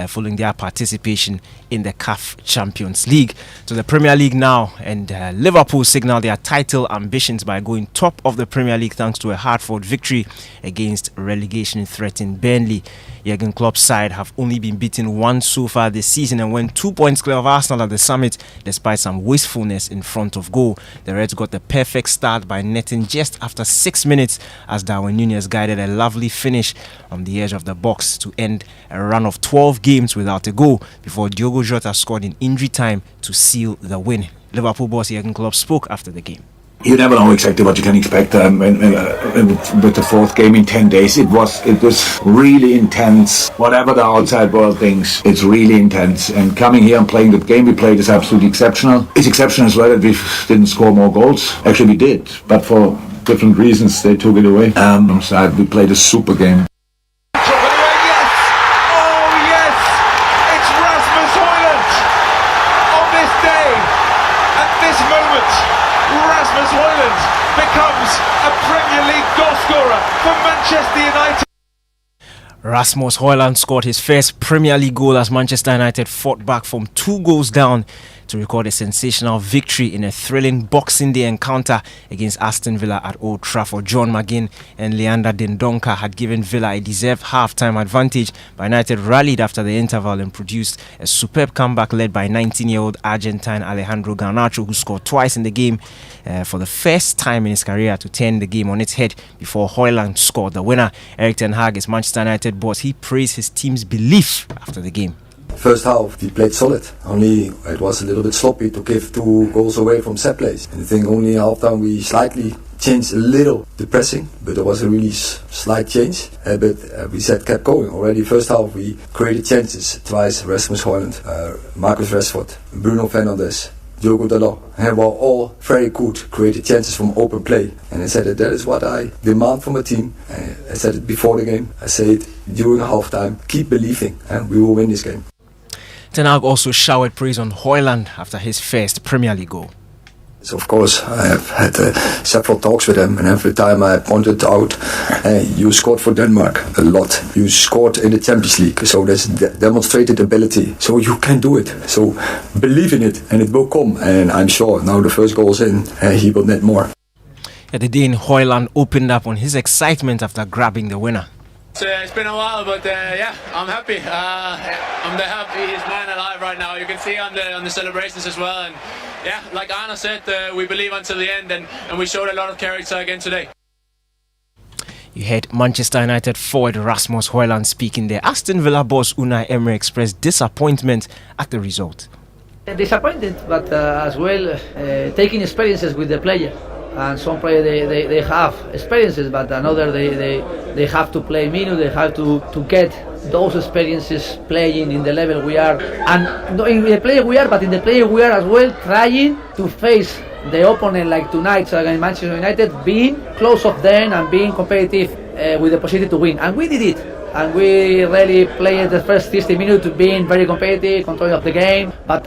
following their participation in the CAF Champions League. So the Premier League now, and Liverpool signal their title ambitions by going top of the Premier League thanks to a hard-fought victory against relegation-threatened Burnley. Jurgen Klopp's side have only been beaten once so far this season and went 2 points clear of Arsenal at the summit despite some wastefulness in front of goal. The Reds got the perfect start by netting just after 6 minutes as Darwin Núñez guided a lovely finish on the edge of the box to end a run of 12 games without a goal before Diogo Jota scored in injury time to seal the win. Liverpool boss Jurgen Klopp spoke after the game. You never know exactly what you can expect with the fourth game in 10 days. It was really intense. Whatever the outside world thinks, it's really intense. And coming here and playing the game we played is absolutely exceptional. It's exceptional as well that we didn't score more goals. Actually we did, but for different reasons they took it away. So we played a super game. Rasmus Højlund scored his first Premier League goal as Manchester United fought back from 2 goals down to record a sensational victory in a thrilling Boxing Day encounter against Aston Villa at Old Trafford. John McGinn and Leander Dendoncker had given Villa a deserved half-time advantage, but United rallied after the interval and produced a superb comeback led by 19-year-old Argentine Alejandro Garnacho, who scored twice in the game for the first time in his career to turn the game on its head before Højlund scored the winner. Erik ten Hag is Manchester United boss. He praised his team's belief after the game. First half we played solid, only it was a little bit sloppy to give 2 goals away from set plays. And I think only half time we slightly changed a little the pressing, but there was a really slight change. But we kept going. Already first half we created chances twice. Rasmus Højlund, Marcus Rashford, Bruno Fernandes, Diogo Dalot, and were all very good, created chances from open play. And I said that is what I demand from a team. I said it before the game, I say it during halftime, keep believing and we will win this game. Ten Hag also showered praise on Højlund after his first Premier League goal. So of course, I have had several talks with him, and every time I pointed out, you scored for Denmark a lot. You scored in the Champions League, so there's demonstrated ability. So you can do it. So believe in it, and it will come. And I'm sure now the first goal is in, he will net more. The day in Hoyland opened up on his excitement after grabbing the winner. It's been a while, but yeah, I'm happy. I'm the happiest man alive right now. You can see on the celebrations as well. And yeah, like Anna said, we believe until the end, and we showed a lot of character again today. You heard Manchester United forward Rasmus Højlund speaking there. Aston Villa boss Unai Emery expressed disappointment at the result. Disappointed, but as well taking experiences with the player. And some players they have experiences, but another they have to play minutes. They have to get those experiences playing in the level we are, and not in the player we are, but in the player we are as well, trying to face the opponent like tonight against Manchester United, being close of them and being competitive with the possibility to win, and we did it. And we really played the first 60 minutes being very competitive, control of the game. But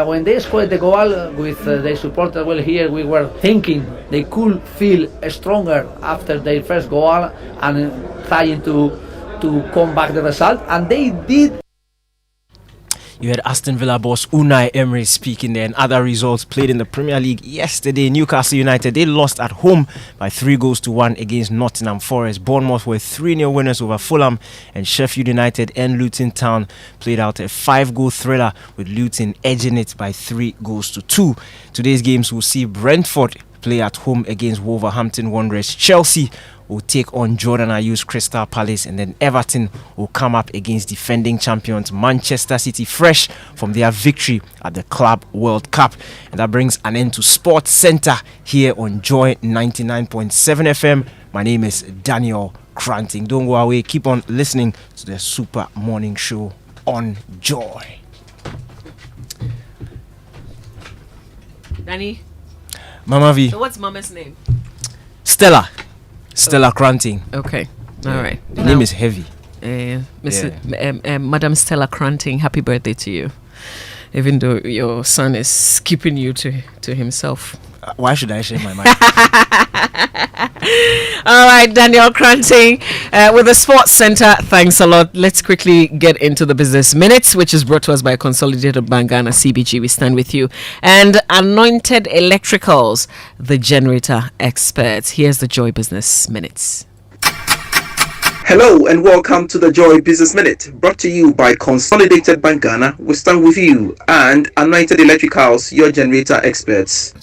when they scored the goal with the supporters well here, we were thinking they could feel stronger after their first goal and trying to come back the result. And they did. You had Aston Villa boss Unai Emery speaking there, and other results played in the Premier League yesterday. Newcastle United, they lost at home by 3-1 against Nottingham Forest. Bournemouth were 3-0 winners over Fulham, and Sheffield United and Luton Town played out a 5-goal thriller with Luton edging it by 3-2. Today's games will see Brentford play at home against Wolverhampton Wanderers. Chelsea will take on Jordan Ayew's Crystal Palace, and then Everton will come up against defending champions Manchester City, fresh from their victory at the Club World Cup. And that brings an end to Sports Center here on Joy 99.7 FM. My name is Daniel Cranting. Don't go away, keep on listening to the Super Morning Show on Joy. Danny? Mama V. So what's Mama's name? Stella Cranting. Okay. All right. The name is heavy. Madam Stella Cranting, happy birthday to you. Even though your son is keeping you to himself. Why should I share my mind? All right, Daniel Cranting with the Sports Center. Thanks a lot. Let's quickly get into the Business Minutes, which is brought to us by Consolidated Bank Ghana CBG. We stand with you. And Anointed Electricals, the generator experts. Here's the Joy Business Minutes. Hello and welcome to the Joy Business Minute, brought to you by Consolidated Bank Ghana. We stand with you, and Anointed Electricals, your generator experts.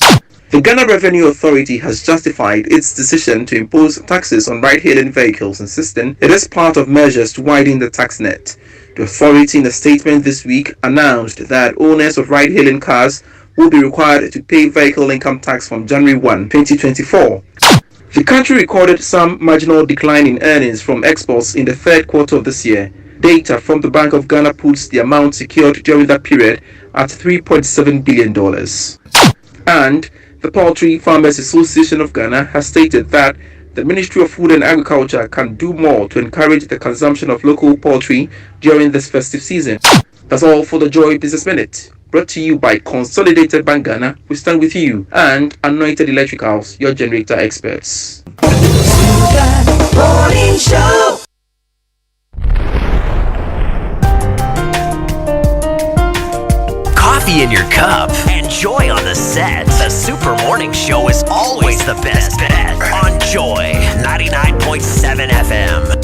The Ghana Revenue Authority has justified its decision to impose taxes on ride-hailing vehicles, insisting it is part of measures to widen the tax net. The authority, in a statement this week, announced that owners of ride-hailing cars will be required to pay vehicle income tax from January 1, 2024. The country recorded some marginal decline in earnings from exports in the third quarter of this year. Data from the Bank of Ghana puts the amount secured during that period at $3.7 billion. And the Poultry Farmers Association of Ghana has stated that the Ministry of Food and Agriculture can do more to encourage the consumption of local poultry during this festive season. That's all for the Joy Business Minute, brought to you by Consolidated Bank Ghana. We stand with you, and Anointed Electricals, your generator experts. Morning Show. Coffee in your cup and joy on the set. The Super Morning Show is always the best bet on Joy 99.7 FM.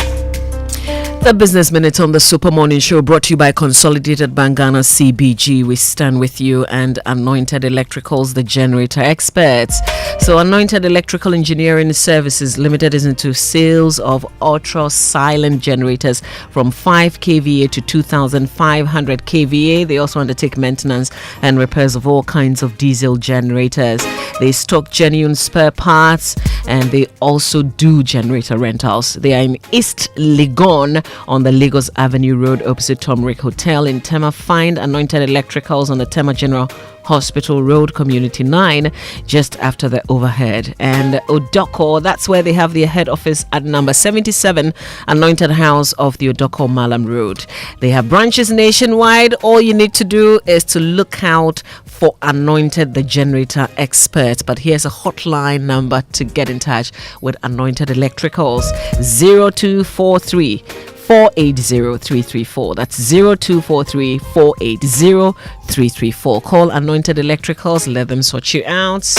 The Business Minute on the Super Morning Show, brought to you by Consolidated Bank Ghana CBG. We stand with you, and Anointed Electricals, the generator experts. So Anointed Electrical Engineering Services Limited is into sales of ultra silent generators from 5 kVA to 2500 kVA. They also undertake maintenance and repairs of all kinds of diesel generators. They stock genuine spare parts, and they also do generator rentals. They are in East Legon on the Lagos Avenue Road opposite Tomrick Hotel in Tema. Find Anointed Electricals on the Tema General Hospital Road, Community 9, just after the overhead. And Odoko, that's where they have their head office at number 77 Anointed House of the Odoko Malam Road. They have branches nationwide. All you need to do is to look out for Anointed, the generator expert. But here's a hotline number to get in touch with Anointed Electricals: 0243 480-334. That's 0243 480-334. Call Anointed Electricals, let them sort you out.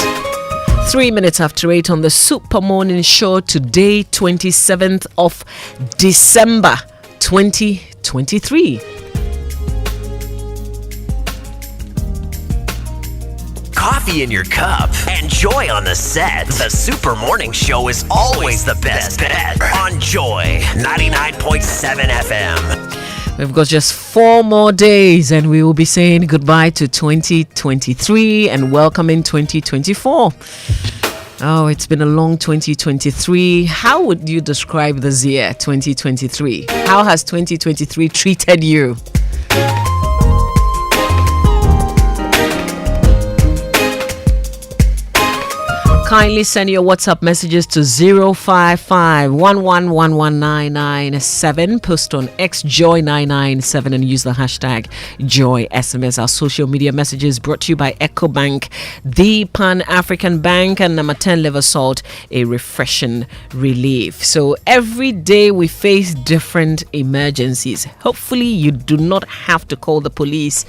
3 minutes after 8 on the Super Morning Show today, 27th of December 2023. Coffee in your cup and Joy on the set. The Super Morning Show is always the best bet on Joy 99.7 FM. We've got just 4 more days and we will be saying goodbye to 2023 and welcoming 2024. Oh, it's been a long 2023. How would you describe this year, 2023? How has 2023 treated you? Kindly send your WhatsApp messages to 055-1111-997. Post on XJoy997 and use the hashtag JoySMS. Our social media messages brought to you by EcoBank, the Pan-African Bank, and number 10 liver salt, a refreshing relief. So every day we face different emergencies. Hopefully you do not have to call the police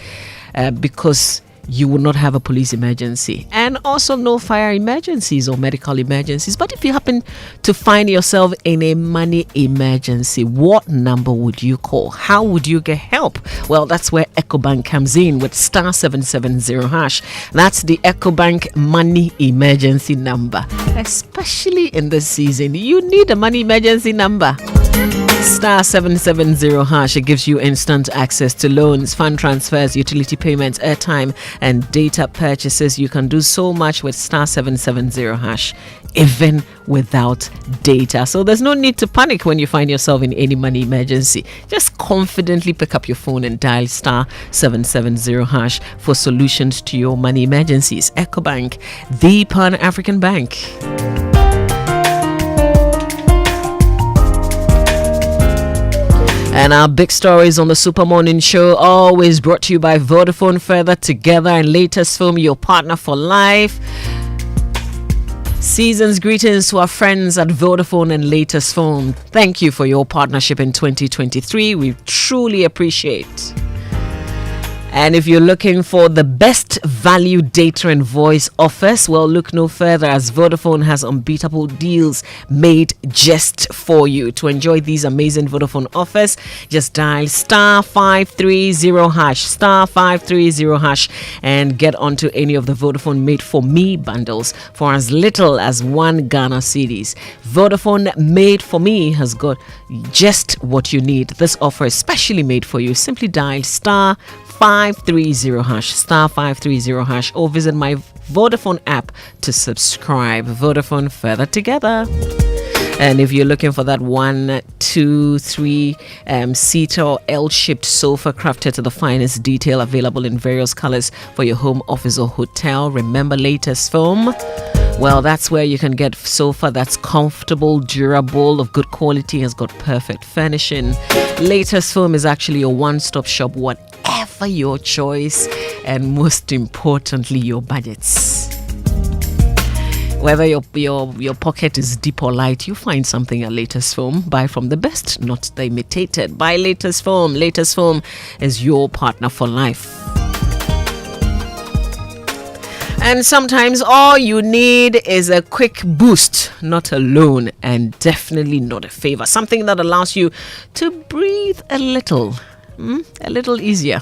because you will not have a police emergency, and also no fire emergencies or medical emergencies. But if you happen to find yourself in a money emergency, what number would you call? How would you get help? Well, that's where EcoBank comes in with star 770 hash. That's the EcoBank money emergency number. Especially in this season, you need a money emergency number. Star 770 hash. It gives you instant access to loans, fund transfers, utility payments, airtime, and data purchases. You can do so much with star 770 hash, even without data. So there's no need to panic when you find yourself in any money emergency. Just confidently pick up your phone and dial star 770 hash for solutions to your money emergencies. EcoBank, the Pan-African Bank. And our big stories on the Super Morning Show, always brought to you by Vodafone. Further together and latest film, your partner for life. Season's greetings to our friends at Vodafone and Latest Phone. Thank you for your partnership in 2023. We truly appreciate. And if you're looking for the best value data and voice offers, well, look no further, as Vodafone has unbeatable deals made just for you. To enjoy these amazing Vodafone offers, just dial star 530 hash, star 530 hash, and get onto any of the Vodafone Made For Me bundles for as little as 1 Ghana cedis. Vodafone Made For Me has got just what you need. This offer is specially made for you. Simply dial star 530 hash, star 530 hash, or visit my Vodafone app to subscribe. Vodafone, further together. And if you're looking for that 1, 2, 3 seater or L-shaped sofa crafted to the finest detail, available in various colors for your home, office, or hotel, remember Latest Foam? Well, that's where you can get sofa that's comfortable, durable, of good quality, has got perfect furnishing. Latest Foam is actually your one-stop shop, whatever your choice, and most importantly, your budgets. Whether your pocket is deep or light, you find something at Latest Foam. Buy from the best, not the imitated. Buy Latest Foam. Latest Foam is your partner for life. And sometimes all you need is a quick boost, not a loan, and definitely not a favor. Something that allows you to breathe a little easier,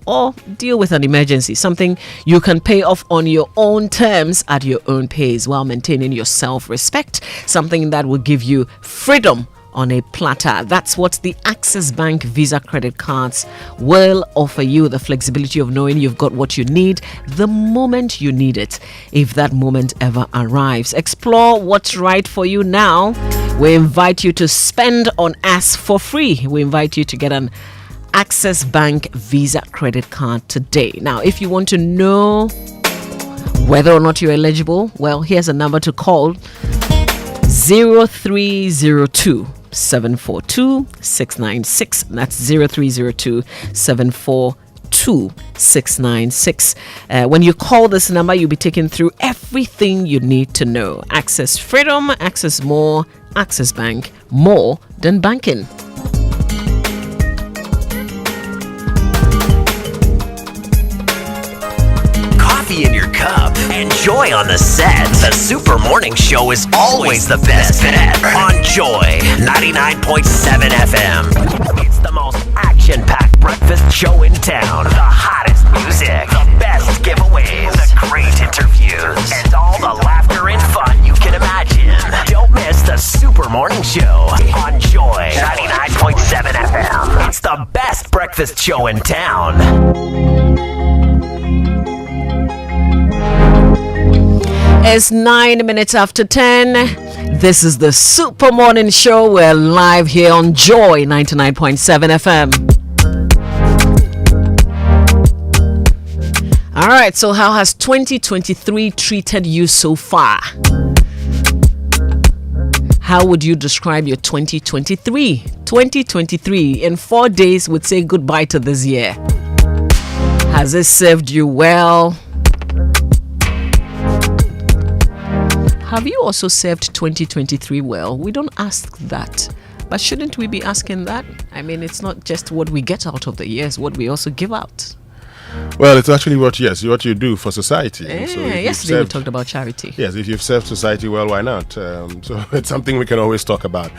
or deal with an emergency. Something you can pay off on your own terms at your own pace while maintaining your self-respect. Something that will give you freedom on a platter. That's what the Access Bank Visa credit cards will offer you. The flexibility of knowing you've got what you need the moment you need it, if that moment ever arrives. Explore what's right for you now. We invite you to spend on us for free. We invite you to get an Access Bank Visa credit card today. Now, if you want to know whether or not you're eligible, well, here's a number to call: 0302 742 696. That's 0302 742 696. When you call this number, you'll be taken through everything you need to know. Access freedom, access more, Access Bank, more than banking. Coffee in your cup and Joy on the set. The Super Morning Show is always the best bet on Joy 99.7 FM. It's the most action-packed breakfast show in town. The hottest music, the best giveaways, the great interviews, and all the laughter and fun you can imagine. Don't miss the Super Morning Show on Joy 99.7 FM. It's the best breakfast show in town. It's 9 minutes after 10. This is the Super Morning Show. We're live here on Joy 99.7 FM. All right, so how has 2023 treated you so far? How would you describe your 2023? 2023 in 4 days would say goodbye to this year. Has it served you well? Have you also served 2023 well? We don't ask that. But shouldn't we be asking that? I mean, it's not just what we get out of the year, it's what we also give out. Well, it's actually what you do for society. Yesterday we talked about charity. Yes, if you've served society well, why not? So it's something we can always talk about.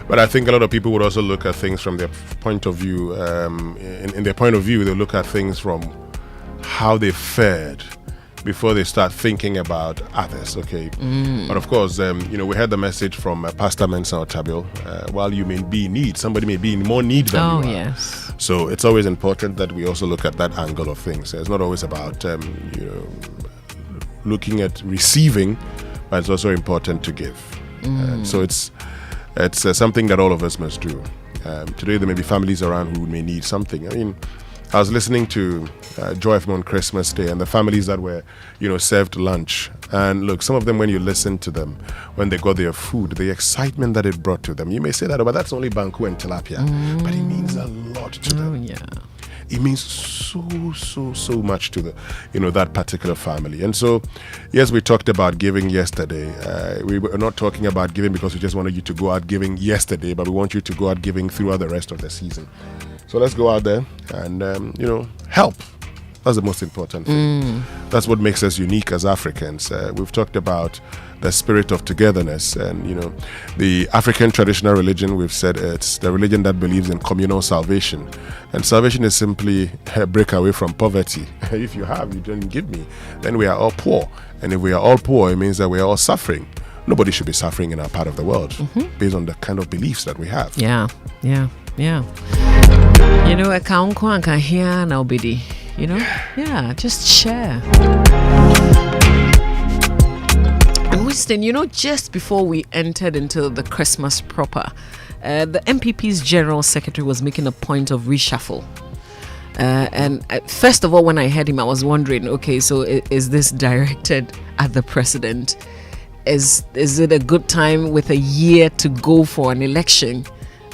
But I think a lot of people would also look at things from their point of view. In their point of view, they look at things from how they fared before they start thinking about others, okay? But of course, we heard the message from Pastor Mensa Otabil. While you may be in need, somebody may be in more need than you are. Yes. So it's always important that we also look at that angle of things. It's not always about, looking at receiving, but it's also important to give. So it's something that all of us must do. Today there may be families around who may need something. I mean, I was listening to Joy FM on Christmas Day and the families that were, served lunch. And look, some of them, when you listen to them, when they got their food, the excitement that it brought to them, you may say that, but that's only banku and tilapia. But it means a lot to them. Yeah. It means so much to that particular family. And so, yes, we talked about giving yesterday. We were not talking about giving because we just wanted you to go out giving yesterday, but we want you to go out giving throughout the rest of the season. So let's go out there and, help. That's the most important thing. That's what makes us unique as Africans. We've talked about the spirit of togetherness and, the African traditional religion. We've said it's the religion that believes in communal salvation. And salvation is simply a break away from poverty. If you don't give me, then we are all poor. And if we are all poor, it means that we are all suffering. Nobody should be suffering in our part of the world based on the kind of beliefs that we have. Yeah. A kaunko can hear nobody. Just share. And Winston, just before we entered into the Christmas proper, the MPP's General Secretary was making a point of reshuffle. And first of all, when I heard him, I was wondering, okay, so is this directed at the president? Is it a good time with a year to go for an election?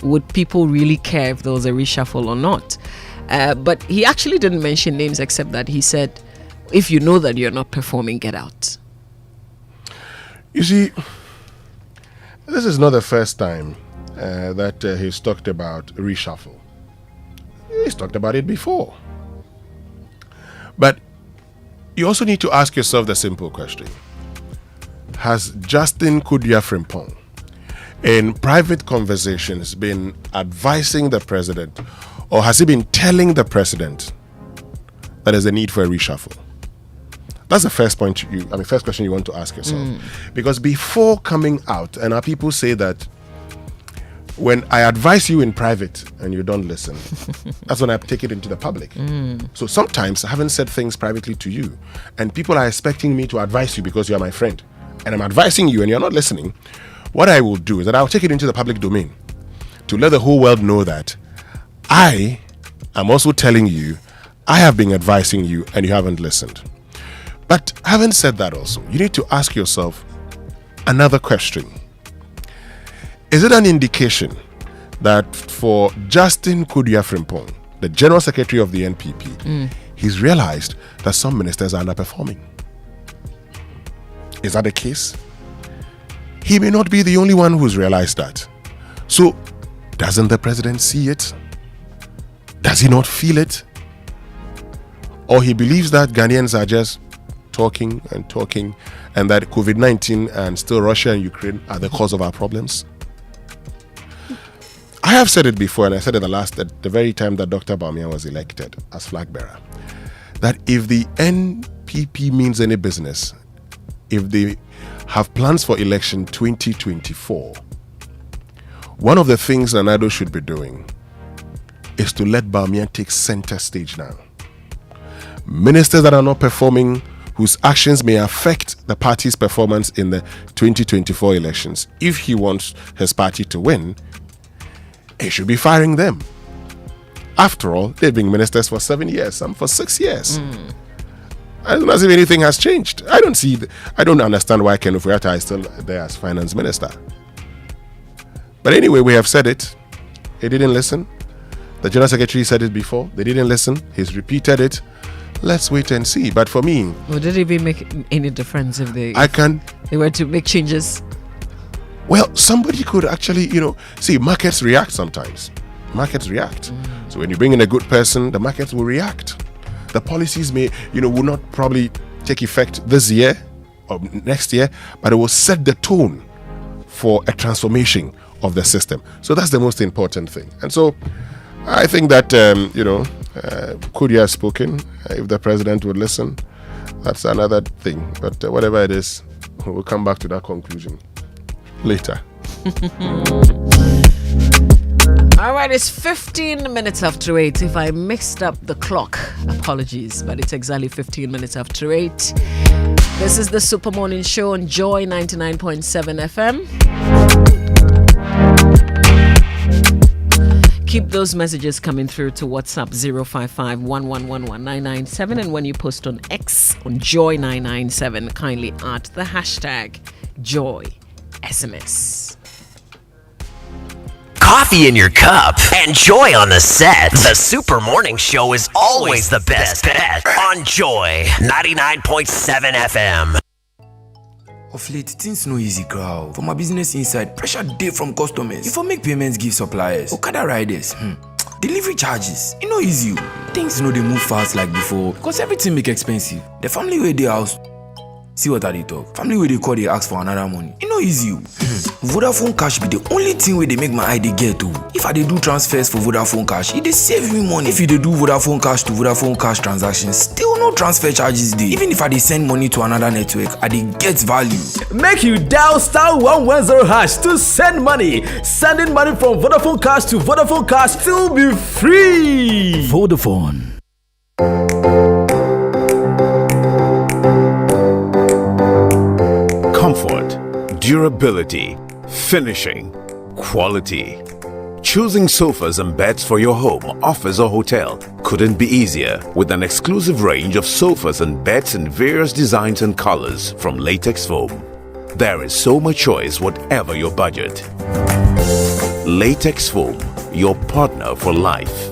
Would people really care if there was a reshuffle or not? But he actually didn't mention names except that he said, if you know that you're not performing, get out. You see, this is not the first time that he's talked about reshuffle. He's talked about it before. But you also need to ask yourself the simple question. Has Justin Kudia Frimpong in private conversations been advising the president, or has he been telling the president that there's a need for a reshuffle? That's the first first question you want to ask yourself. Because before coming out, and our people say that when I advise you in private and you don't listen, that's when I take it into the public. So sometimes I haven't said things privately to you, and people are expecting me to advise you because you're my friend, and I'm advising you and you're not listening. What I will do is that I'll take it into the public domain to let the whole world know that I am also telling you, I have been advising you and you haven't listened. But having said that also, you need to ask yourself another question. Is it an indication that for Justin Kudia Frimpong, the General Secretary of the NPP, he's realized that some ministers are underperforming? Is that the case? He may not be the only one who's realized that. So, doesn't the president see it? Does he not feel it? Or he believes that Ghanaians are just talking, and that COVID-19 and still Russia and Ukraine are the cause of our problems? I have said it before, and I said it at the very time that Dr. Bawumia was elected as flag bearer, that if the NPP means any business, if they have plans for election 2024, one of the things Nana Addo should be doing is to let Bawumia take center stage now. Ministers that are not performing, whose actions may affect the party's performance in the 2024 elections, if he wants his party to win, he should be firing them. After all, they've been ministers for 7 years, some for 6 years. It's not as if anything has changed. I don't understand why Ken Ofori-Atta is still there as finance minister. But anyway, we have said it. He didn't listen. The General Secretary said it before. They didn't listen. He's repeated it. Let's wait and see. But for me... Would it even make any difference if they were to make changes? Well, somebody could actually, see, markets react sometimes. Markets react. So when you bring in a good person, the markets will react. The policies will not probably take effect this year or next year, but it will set the tone for a transformation of the system. So that's the most important thing. And so I think that, Kudia has spoken. If the president would listen, that's another thing. But whatever it is, we'll come back to that conclusion later. All right, it's 15 minutes after 8. If I mixed up the clock, apologies, but it's exactly 15 minutes after 8. This is the Super Morning Show on Joy 99.7 FM. Keep those messages coming through to WhatsApp 055-111-1997, and when you post on X on Joy 997, kindly add the hashtag Joy SMS. Coffee in your cup and joy on the set. The Super Morning Show is always the best bet on Joy 99.7 FM. Of late, things no easy, crowd. For my business inside, pressure day from customers. If I make payments, give suppliers, Okada riders, delivery charges, it no easy. Things no they move fast like before because everything make expensive. The family where they house, see what I they talk. Family where they call, they ask for another money. It no easy. Vodafone Cash be the only thing where they make my ID get to. If I they do transfers for Vodafone Cash, it they save me money. If you they do Vodafone Cash to Vodafone Cash transactions, still no transfer charges dey. Even if I they send money to another network, I they get value. Make you dial *110# to send money. Sending money from Vodafone Cash to Vodafone Cash still be free. Vodafone. Comfort, durability, finishing, quality. Choosing sofas and beds for your home, office or hotel couldn't be easier with an exclusive range of sofas and beds in various designs and colors from Latex Foam. There is so much choice whatever your budget. Latex Foam, your partner for life.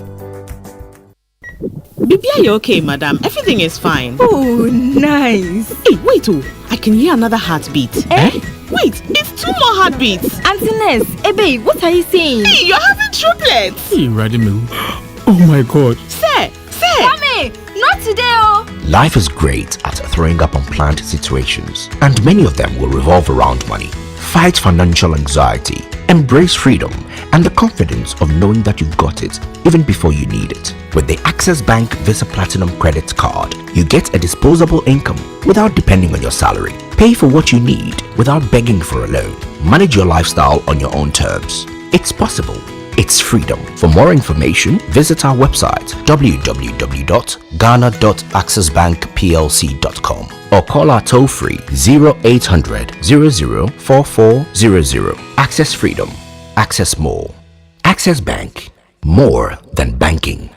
Baby, are you okay, madam? Everything is fine. Oh, nice. Hey, wait, I can hear another heartbeat. Eh? Wait, it's 2 more heartbeats. Auntie Ness, hey babe, what are you saying? Hey, you're having triplets. Hey, Radimu. Oh my God. Sir. Mommy, not today, oh. Life is great at throwing up unplanned situations, and many of them will revolve around money. Fight financial anxiety, embrace freedom, and the confidence of knowing that you've got it even before you need it. With the Access Bank Visa Platinum Credit Card, you get a disposable income without depending on your salary. Pay for what you need without begging for a loan. Manage your lifestyle on your own terms. It's possible. It's freedom. For more information, visit our website www.ghana.accessbankplc.com or call our toll-free 0800 00 4400. Access freedom. Access more. Access Bank. More than banking.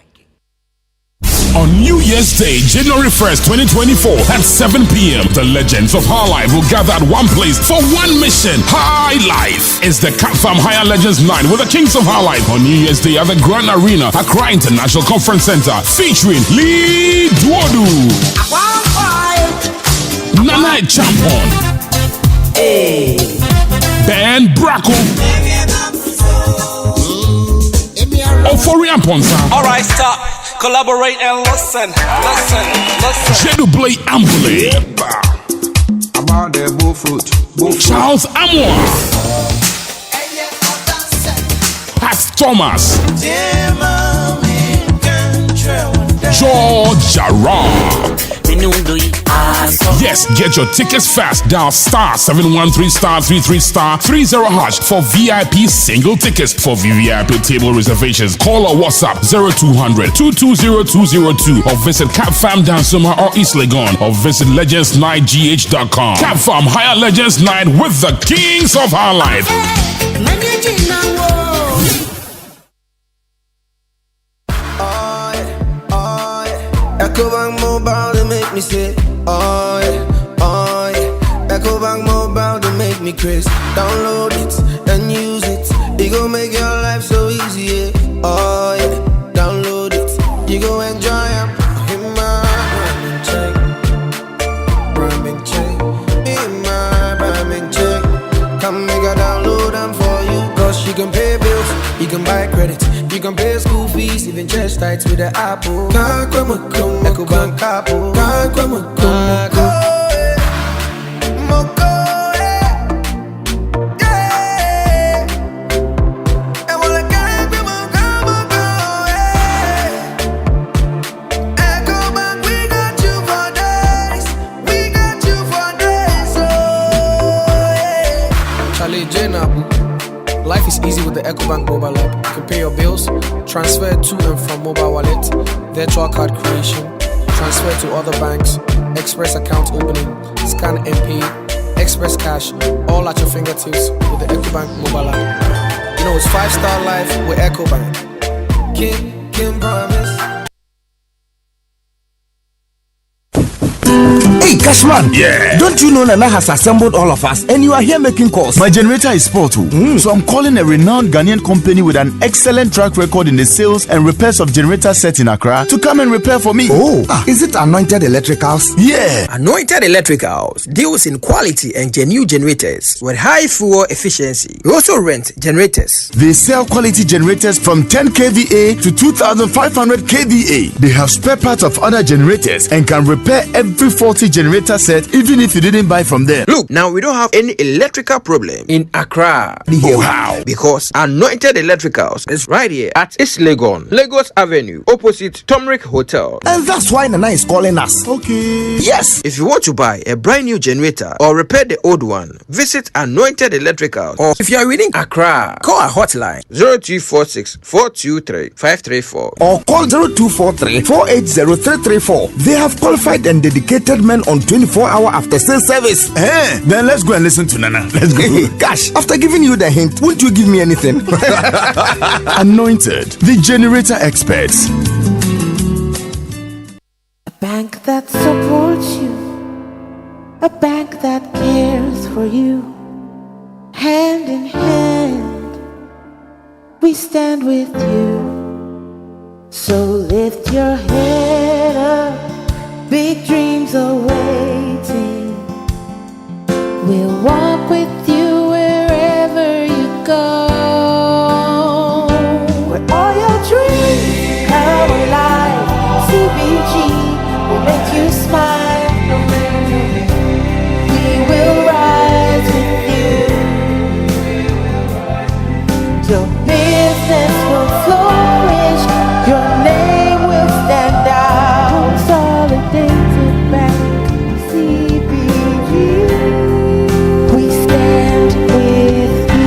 On New Year's Day, January 1st, 2024 at 7 p.m., the legends of High Life will gather at one place for one mission. High Life is the CAPFAM Higher Legends Night with the Kings of High Life on New Year's Day at the Grand Arena, Accra International Conference Center, featuring Lee Duodu, Nana Champon, Ben Bracco, Ofori Amponsa. Alright, stop. Collaborate and listen. Jeduble Ambule, Charles Amour, Pat Thomas, George Jarrah. Yes, get your tickets fast. Dial *713*33*30# for VIP single tickets. For VVIP table reservations, call or WhatsApp 0200-220-202 or visit Capfarm Dansuma or East Legon or visit legendsnightgh.com. Capfarm Higher Legends Night with the Kings of Our Life. EcoBank Mobile, they make me say, oh yeah. EcoBank Mobile, they make me crazy. Download it and use it. It gon' make your life so easy, yeah. Oh yeah. Download it, you go enjoy it. In my rhyming check, in my rhyming check. Come make a download them for you. Cause you can pay bills, you can buy credit, you can pay school fees, even chest tights with the Apple. EcoBank Apple. Life is easy with the EcoBank mobile app. You can pay your bills, transfer to and from mobile wallet, virtual card creation, transfer to other banks, express account opening, scan and pay, express cash, all at your fingertips with the EcoBank mobile app. You know, it's 5-star life with EcoBank. Can promise. Hey, Cashman. Yeah. Don't you know Nana has assembled all of us and you are here making calls? My generator is spoiled too. So I'm calling a renowned Ghanaian company with an excellent track record in the sales and repairs of generator sets in Accra to come and repair for me. Is it Anointed Electricals? Yeah. Anointed Electricals deals in quality and genuine generators with high fuel efficiency. We also rent generators. They sell quality generators from 10 kVA to 2500 kVA. They have spare parts of other generators and can repair every faulty generator set even if you didn't buy from them. Look, now we don't have any electrical problem in Accra. How? Because Anointed Electricals is right here at East Legon, Lagos Avenue, opposite Tomric Hotel. And that's why Nana is calling us. Okay. Yes. If you want to buy a brand new generator or repair the old one, visit Anointed Electricals. Or if you are within Accra, call our hotline 0246 423 534 or call 0243 480 334. They have qualified and dedicated men on 24-hour after sales service. Then let's go and listen to Nana. Let's go. Gosh, after giving you the hint, won't you give me anything? Anointed, the generator experts. A bank that supports you, a bank that cares for you. Hand in hand, we stand with you. So lift your head up, big dreams are waiting. We'll walk with you wherever you go. Where all your dreams come alive. CBG will make you smile. We will rise with you. Your business will flourish. Your name will stand out. Consolidated Bank, CBG. We stand with you.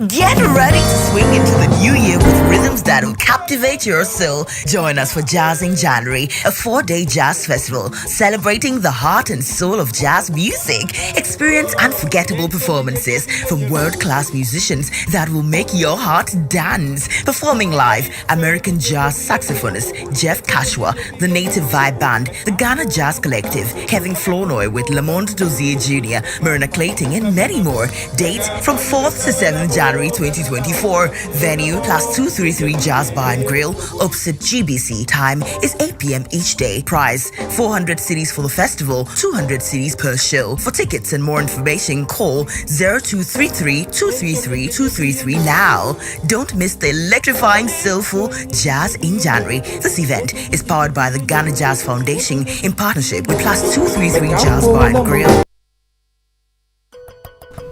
Get ready to swing into the new year with rhythms that will captivate your soul. Join us for Jazz in January, a 4-day jazz festival celebrating the heart and soul of jazz music. Experience unforgettable performances from world-class musicians that will make your heart dance. Performing live, American jazz saxophonist Jeff Kashwa, the Native Vibe Band, the Ghana Jazz Collective, Kevin Flournoy with Lamont Dozier Jr., Myrna Clayton, and many more. Date from 4th to 7th January 2024. Venue, Class 233 Jazz Bar, and Grill, opposite GBC. Time is 8 p.m. each day. Price 400 cedis for the festival, 200 cedis per show. For tickets and more information, call 0233 233 233 now. Don't miss the electrifying soulful Jazz in January. This event is powered by the Ghana Jazz Foundation in partnership with Plus 233 Jazz Bar and Grill.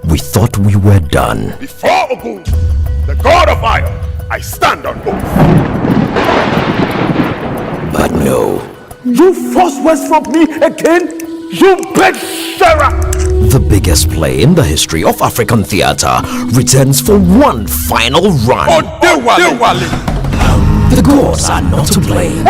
We thought we were done. Before Ogun, the god of fire, I stand on oath. But no, You forced words from me again? You big Sarah! the biggest play in the history of African theatre returns for one final run. The gods are not to blame.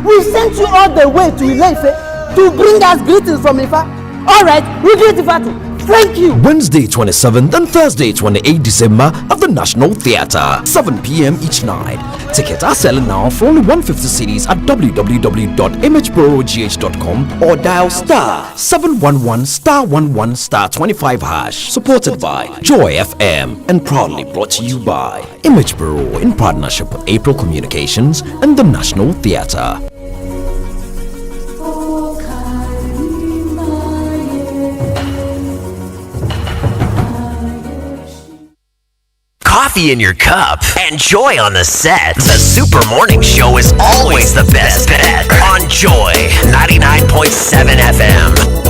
We sent you all the way to Ileife to bring us greetings from Ifa. Alright, we greet Ifa too. Thank you. Wednesday 27th and Thursday 28th December at the National Theatre, 7 p.m. each night. Tickets are selling now for only 150 cedis at www.imageprogh.com or dial star 711 star 11 star 25 hash. Supported by Joy FM and proudly brought to you by Image Bureau in partnership with April Communications and the National Theatre. Coffee in your cup and Joy on the set. The Super Morning Show is always the best bet on Joy 99.7 FM.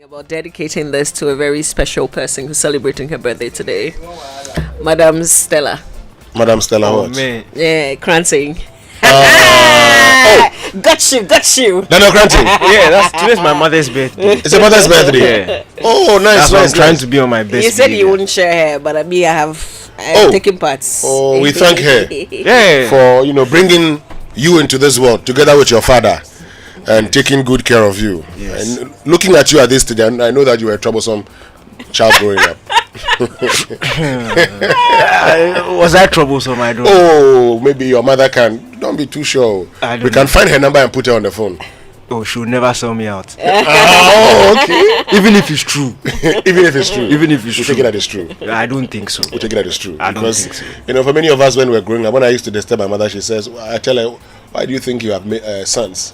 About dedicating this to a very special person who's celebrating her birthday today, Madam Stella. Madam Stella, Oh, what? man. Yeah, Cransing. Got you. No, Granting. Yeah, today's my mother's birthday. It's your mother's birthday. Yeah. Oh, nice. That's why I'm nice, trying nice. to be on my best. You said you behavior. wouldn't share her, but me, I have taken parts. Oh, we thank her Yeah. for bringing you into this world together with your father and taking good care of you. Yes. And looking at you at this stage, I know that you were a troublesome child growing up. Was I troublesome? I don't. Oh, maybe your mother can. Don't be too sure. I don't We can know. find her number and put her on the phone. Oh, she would never sell me out. Oh, okay. Even if it's true. Even if it's true. Even if it's we'll true. take it that it's true. I don't think so. We'll take it that it's true. I don't Because, think so. for many of us when we were growing up, when I used to disturb my mother, she says, I tell her, why do you think you have sons?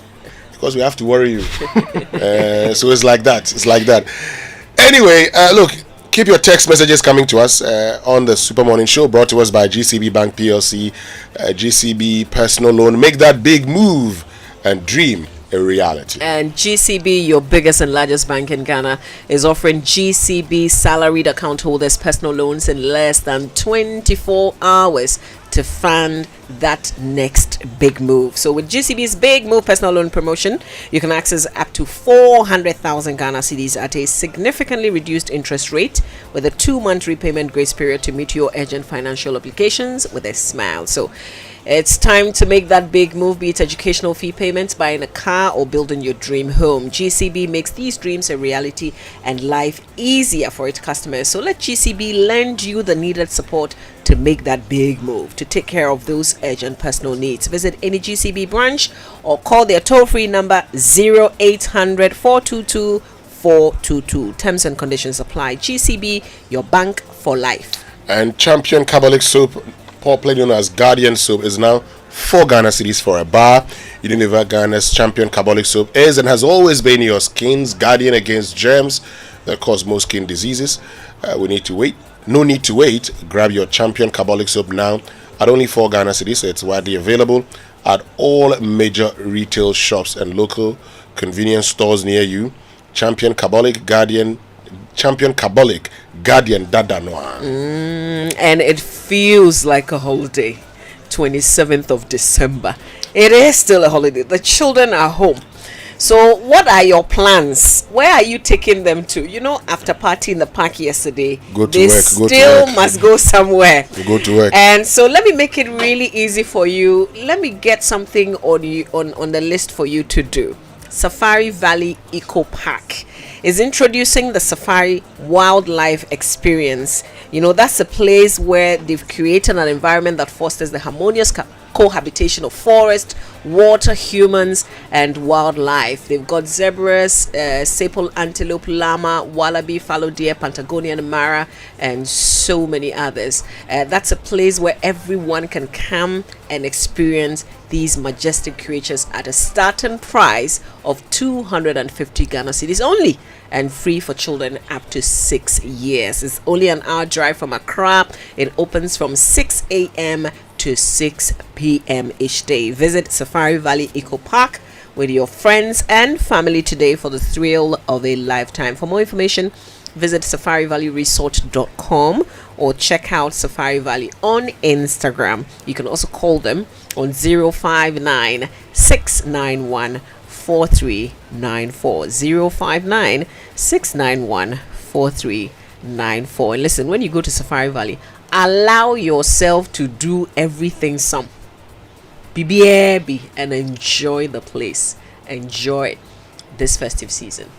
Because we have to worry you. So it's like that. It's like that. Anyway, look, keep your text messages coming to us on the Super Morning Show, brought to us by GCB Bank PLC, GCB Personal Loan. Make that big move and dream a reality. And GCB, your biggest and largest bank in Ghana, is offering GCB salaried account holders personal loans in less than 24 hours to fund that next big move. So with GCB's big move personal loan promotion, you can access up to 400,000 Ghana cedis at a significantly reduced interest rate with a 2-month repayment grace period to meet your urgent financial obligations with a smile. So it's time to make that big move, be it educational fee payments, buying a car, or building your dream home. GCB makes these dreams a reality and life easier for its customers. So let GCB lend you the needed support to make that big move, to take care of those urgent personal needs. Visit any GCB branch or call their toll-free number 0800 422 422. Terms and conditions apply. GCB, your bank for life. And Champion Carbolic Soap, popularly known as Guardian Soap, is now 4 Ghana cedis for a bar. Unilever Ghana's Champion Carbolic Soap is and has always been your skin's guardian against germs that cause most skin diseases. No need to wait. Grab your Champion Carbolic Soap now at only 4 Ghana cedis. It's widely available at all major retail shops and local convenience stores near you. Champion Carbolic Guardian Dada Noir. And it feels like a holiday. 27th of December. It is still a holiday. The children are home. So what are your plans? Where are you taking them to? After party in the park yesterday, they still must go somewhere. Go to work. And so let me make it really easy for you. Let me get something on the list for you to do. Safari Valley Eco Park is introducing the Safari Wildlife Experience. That's a place where they've created an environment that fosters the harmonious cohabitation of forest, water, humans, and wildlife. They've got zebras, sable antelope, llama, wallaby, fallow deer, Patagonian mara, and so many others. That's a place where everyone can come and experience these majestic creatures at a starting price of 250 Ghana cedis only, and free for children up to 6 years. It's only an hour drive from Accra. It opens from 6 a.m. to 6 p.m. each day. Visit Safari Valley Eco Park with your friends and family today for the thrill of a lifetime. For more information, visit safarivalleyresort.com or check out Safari Valley on Instagram. You can also call them on 059 691 4394 059 691 4394. And listen, when you go to Safari Valley, allow yourself to do everything some BBAB and enjoy the place. Enjoy this festive season.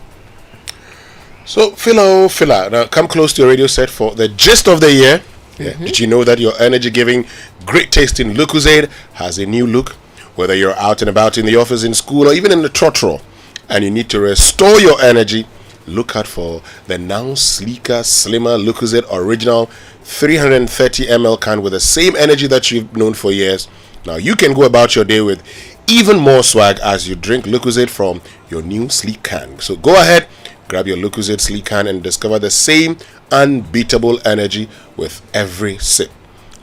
So, Phila, now come close to your radio set for the gist of the year. Yeah. Did you know that your energy-giving, great-tasting Lucozade has a new look? Whether you're out and about in the office, in school, or even in the trotro, and you need to restore your energy, look out for the now sleeker, slimmer Lucozade Original 330 ml can with the same energy that you've known for years. Now you can go about your day with even more swag as you drink Lucozade from your new sleek can. So go ahead, grab your Lucozade sleek can and discover the same unbeatable energy with every sip.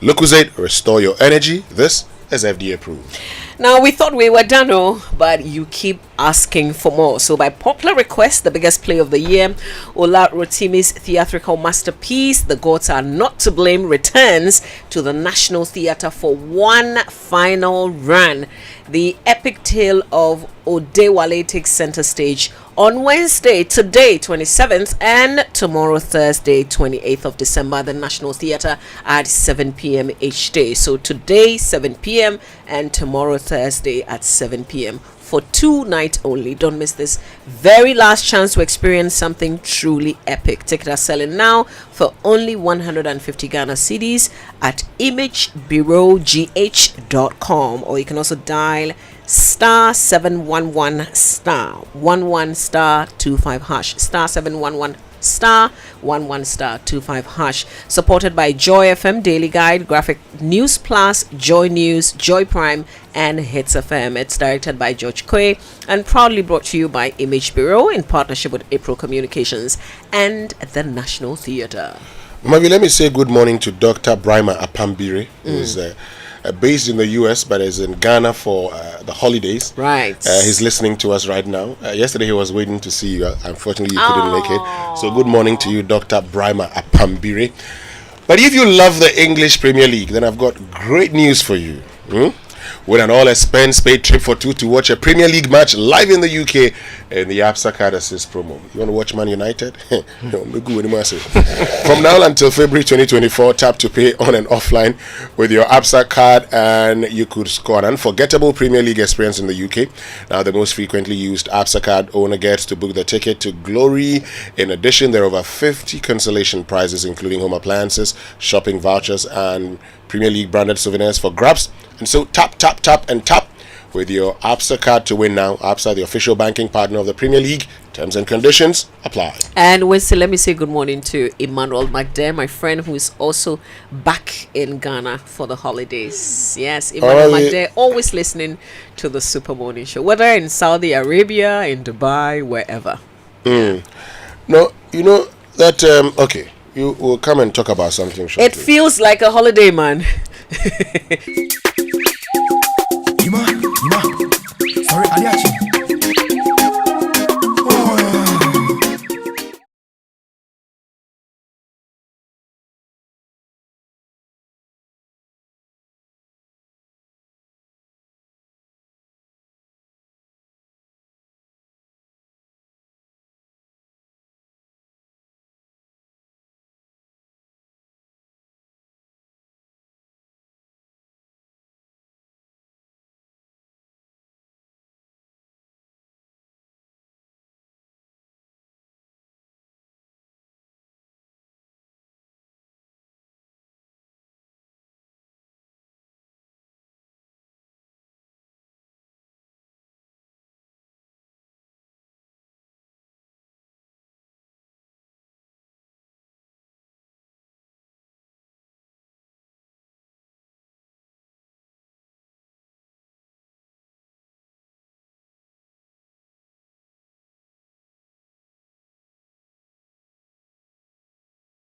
Lucozade, restore your energy. This is FDA approved. Now, we thought we were done, but you keep asking for more. So, by popular request, the biggest play of the year, Ola Rotimi's theatrical masterpiece, The Gods Are Not to Blame, returns to the National Theatre for one final run. The epic tale of Odewale takes center stage on Wednesday, today 27th, and tomorrow Thursday 28th of December at the National Theatre at 7 p.m. each day. So today 7 p.m. and tomorrow Thursday at 7 p.m. for 2 nights only. Don't miss this very last chance to experience something truly epic. Tickets are selling now for only 150 Ghana cedis at imagebureaugh.com, or you can also dial star 711 star 11 star 25 hash, star 711 star 11 star 25 hash. Supported by Joy FM Daily Guide, Graphic News Plus, Joy News, Joy Prime, and Hits FM. It's directed by George Kwe and proudly brought to you by Image Bureau in partnership with April Communications and the National Theatre. Maybe let me say good morning to Dr. Brima Apambire, who is based in the US but is in Ghana for the holidays. Right. He's listening to us right now. Yesterday he was waiting to see you. Unfortunately, you couldn't make it. So good morning to you, Dr. Brima Apambire. But if you love the English Premier League, then I've got great news for you. With an all-expense paid trip for two to watch a Premier League match live in the UK in the Absa Card Assist promo. You want to watch Man United? From now until February 2024, tap to pay on and offline with your Absa card, and you could score an unforgettable Premier League experience in the UK. Now, the most frequently used Absa card owner gets to book the ticket to glory. In addition, there are over 50 consolation prizes, including home appliances, shopping vouchers, and Premier League branded souvenirs for grabs. And so tap with your Absa card to win now. Absa, the official banking partner of the Premier League. Terms and conditions apply. And Wednesday, let me say good morning to Emmanuel McDare, my friend who is also back in Ghana for the holidays. Yes, Emmanuel McDare, always listening to the Super Morning Show, whether in Saudi Arabia, in Dubai, wherever. No, you know that, okay, you will come and talk about something shortly. It feels like a holiday, man. Sorry, Aliachi.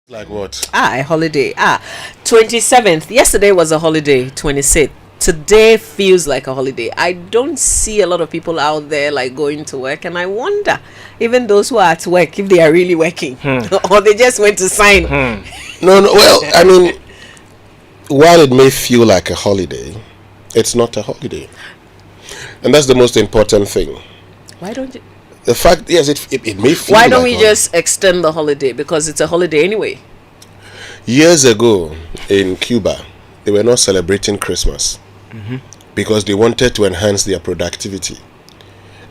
Like what? A holiday. 27th. Yesterday was a holiday. 26th. Today feels like a holiday. I don't see a lot of people out there like going to work, and I wonder, even those who are at work, if they are really working or they just went to sign. No. Well, I mean, while it may feel like a holiday, it's not a holiday, and that's the most important thing. Why don't you? The fact, yes, it may feel. Why don't we just extend the holiday, because it's a holiday anyway? Years ago in Cuba, they were not celebrating Christmas because they wanted to enhance their productivity.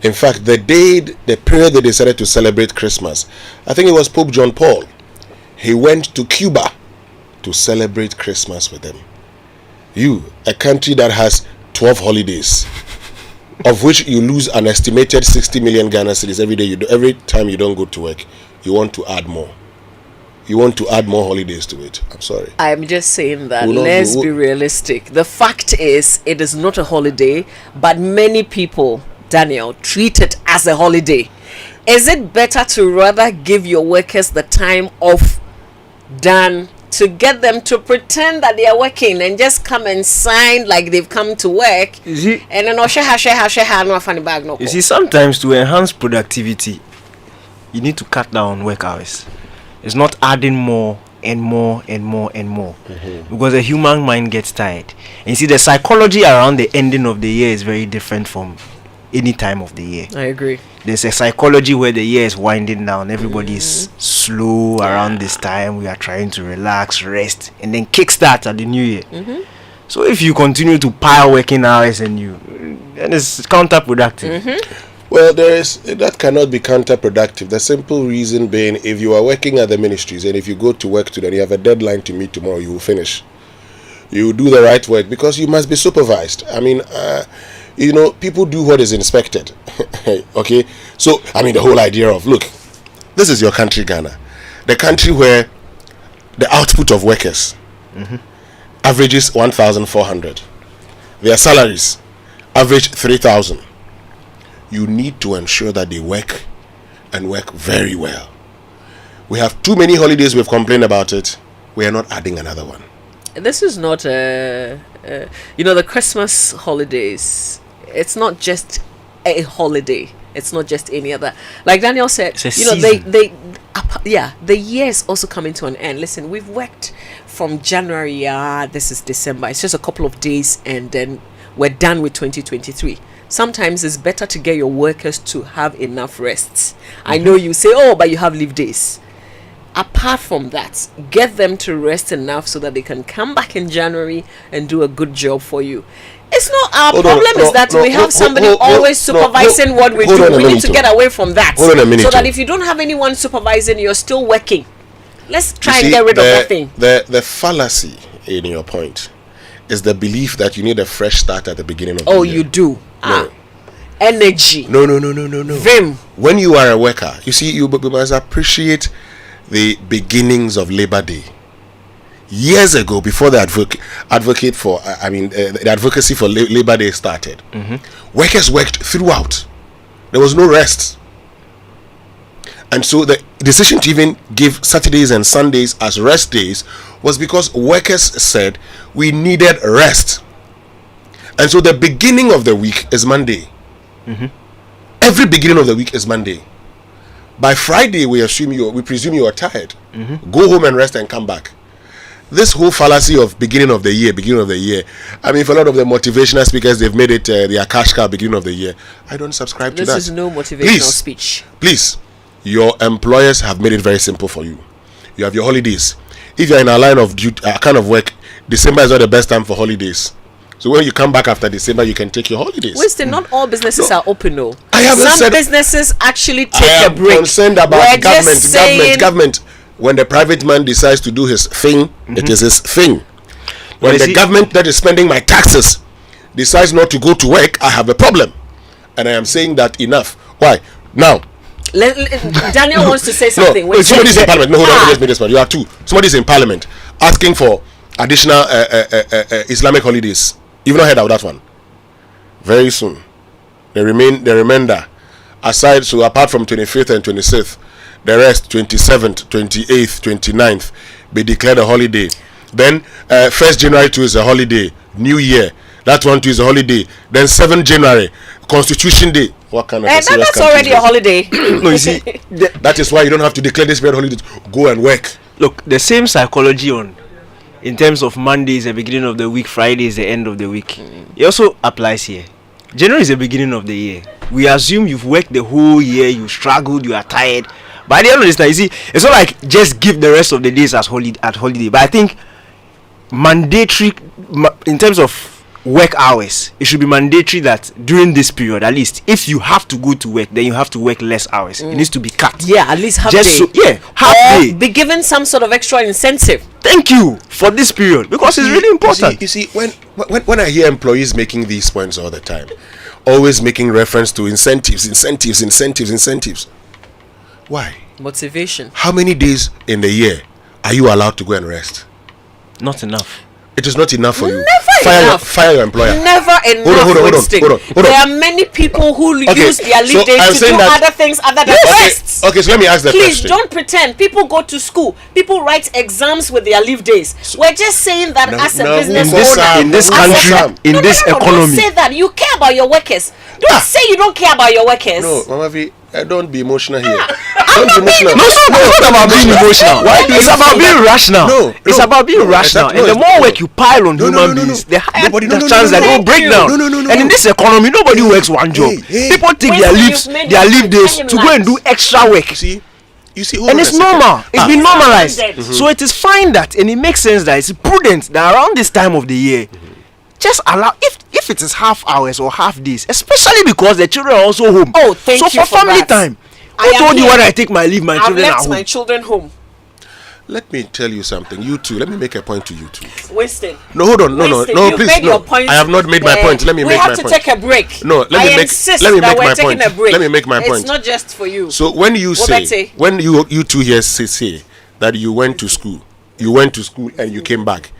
In fact, the period they decided to celebrate Christmas, I think it was Pope John Paul. He went to Cuba to celebrate Christmas with them. A country that has 12 holidays, of which you lose an estimated 60 million Ghana cedis every time you don't go to work. You want to add more. You want to add more holidays to it. I'm sorry. I'm just saying that let's be realistic. The fact is, it is not a holiday, but many people, Daniel, treat it as a holiday. Is it better to rather give your workers the time off than to get them to pretend that they are working and just come and sign like they've come to work. You see, and then no funny bag no. You see, sometimes to enhance productivity, you need to cut down on work hours. It's not adding more and more and more and more, because the human mind gets tired. And you see, the psychology around the ending of the year is very different from any time of the year. I agree. There's a psychology where the year is winding down. Everybody is slow around this time. We are trying to relax, rest, and then kickstart at the new year. So if you continue to pile working hours then it's counterproductive. Well, that cannot be counterproductive. The simple reason being, if you are working at the ministries and if you go to work today and you have a deadline to meet tomorrow, you will finish. You will do the right work because you must be supervised. I mean, people do what is inspected. Okay? So, I mean, the whole idea of, look, this is your country, Ghana. The country where the output of workers averages 1,400. Their salaries average 3,000. You need to ensure that they work and work very well. We have too many holidays. We've complained about it. We are not adding another one. This is not the Christmas holidays. It's not just a holiday. It's not just any other. Like Daniel said, the year is also coming to an end. Listen, we've worked from January. This is December. It's just a couple of days, and then we're done with 2023. Sometimes it's better to get your workers to have enough rests. I know you say, oh, but you have leave days. Apart from that, get them to rest enough so that they can come back in January and do a good job for you. It's not our problem is that we have somebody always supervising what we do. We need to get away from that. Hold on a minute. So that if you don't have anyone supervising, you're still working. Let's try and get rid of that thing. The fallacy in your point is the belief that you need a fresh start at the beginning of the year. Oh, you do? No. Energy. No. Vim. When you are a worker, you see, you must appreciate the beginnings of Labor Day. Years ago, before the advocacy for Labor Day started, workers worked throughout. There was no rest. And so the decision to even give Saturdays and Sundays as rest days was because workers said we needed rest. And so the beginning of the week is Monday. Every beginning of the week is Monday. By Friday, we presume you are tired. Go home and rest and come back. This whole fallacy of beginning of the year. I mean, for a lot of the motivational speakers, they've made it their cash cow beginning of the year. I don't subscribe to that. This is no motivational speech. Please, your employers have made it very simple for you. You have your holidays. If you're in a line of kind of work, December is not the best time for holidays. So when you come back after December, you can take your holidays. Winston, not all businesses are open, though. Some businesses actually take a break. I am concerned about government. When the private man decides to do his thing, it is his thing. When the government that is spending my taxes decides not to go to work, I have a problem. And I am saying that enough. Why? Now, Daniel wants to say something. Somebody's in parliament. No, hold on, let me just make this one. You are two. Somebody's in parliament asking for additional Islamic holidays. You've not heard of that one. Very soon, the remainder, aside, so apart from 25th and 26th, the rest 27th, 28th, 29th be declared a holiday. Then 1st January 2 is a holiday. New Year, that one too is a holiday. Then 7th January, Constitution Day. What kind of that's already a holiday. No, you see, that is why you don't have to declare this period holiday. Go and work. Look, the same psychology in terms of Monday is the beginning of the week, Friday is the end of the week. It also applies here. January is the beginning of the year. We assume you've worked the whole year, you struggled, you are tired. But at the end of this time, you see, it's not like just give the rest of the days as holiday. But I think mandatory in terms of work hours, it should be mandatory that during this period, at least, if you have to go to work, then you have to work less hours. It needs to be cut. Yeah, at least half day. Half day. Be given some sort of extra incentive. Thank you for this period, because it's really important. You see, when I hear employees making these points all the time, always making reference to incentives. Why? Motivation. How many days in the year are you allowed to go and rest? Not enough. It is not enough for you. Never enough. Fire your employer. Never enough. Hold on. There are many people who use their leave days to do other things other than rest. Okay, so let me ask the question. Please don't pretend. People go to school. People write exams with their leave days. We're just saying that as a business owner, in this country, in this economy. Don't say that. You care about your workers. Don't say you don't care about your workers. No, Mama V, don't be emotional here. Don't be emotional. No, it's not about being emotional. It's about being rational. No, it's about being rational. And the more work you pile on human beings, the higher the chance that they will break down. And in this economy, nobody works one job. People take their leave days to go and do extra work. You see, and it's normal. It's been normalized. So it is fine that, and it makes sense that it's prudent that around this time of the year, just allow if it is half hours or half days, especially because the children are also home. Oh, thank you for family that. Time. Who told you when I take my leave, my children are home? I've left my children home. Let me tell you something. You two, let me make a point to you two. Winston. No, hold on. No, please, no. I have not made my point. Let me make my point. We have to take a break. No, let me make my point. Let me make my point. It's not just for you. So when you say, when you two here say that you went to school and you came back.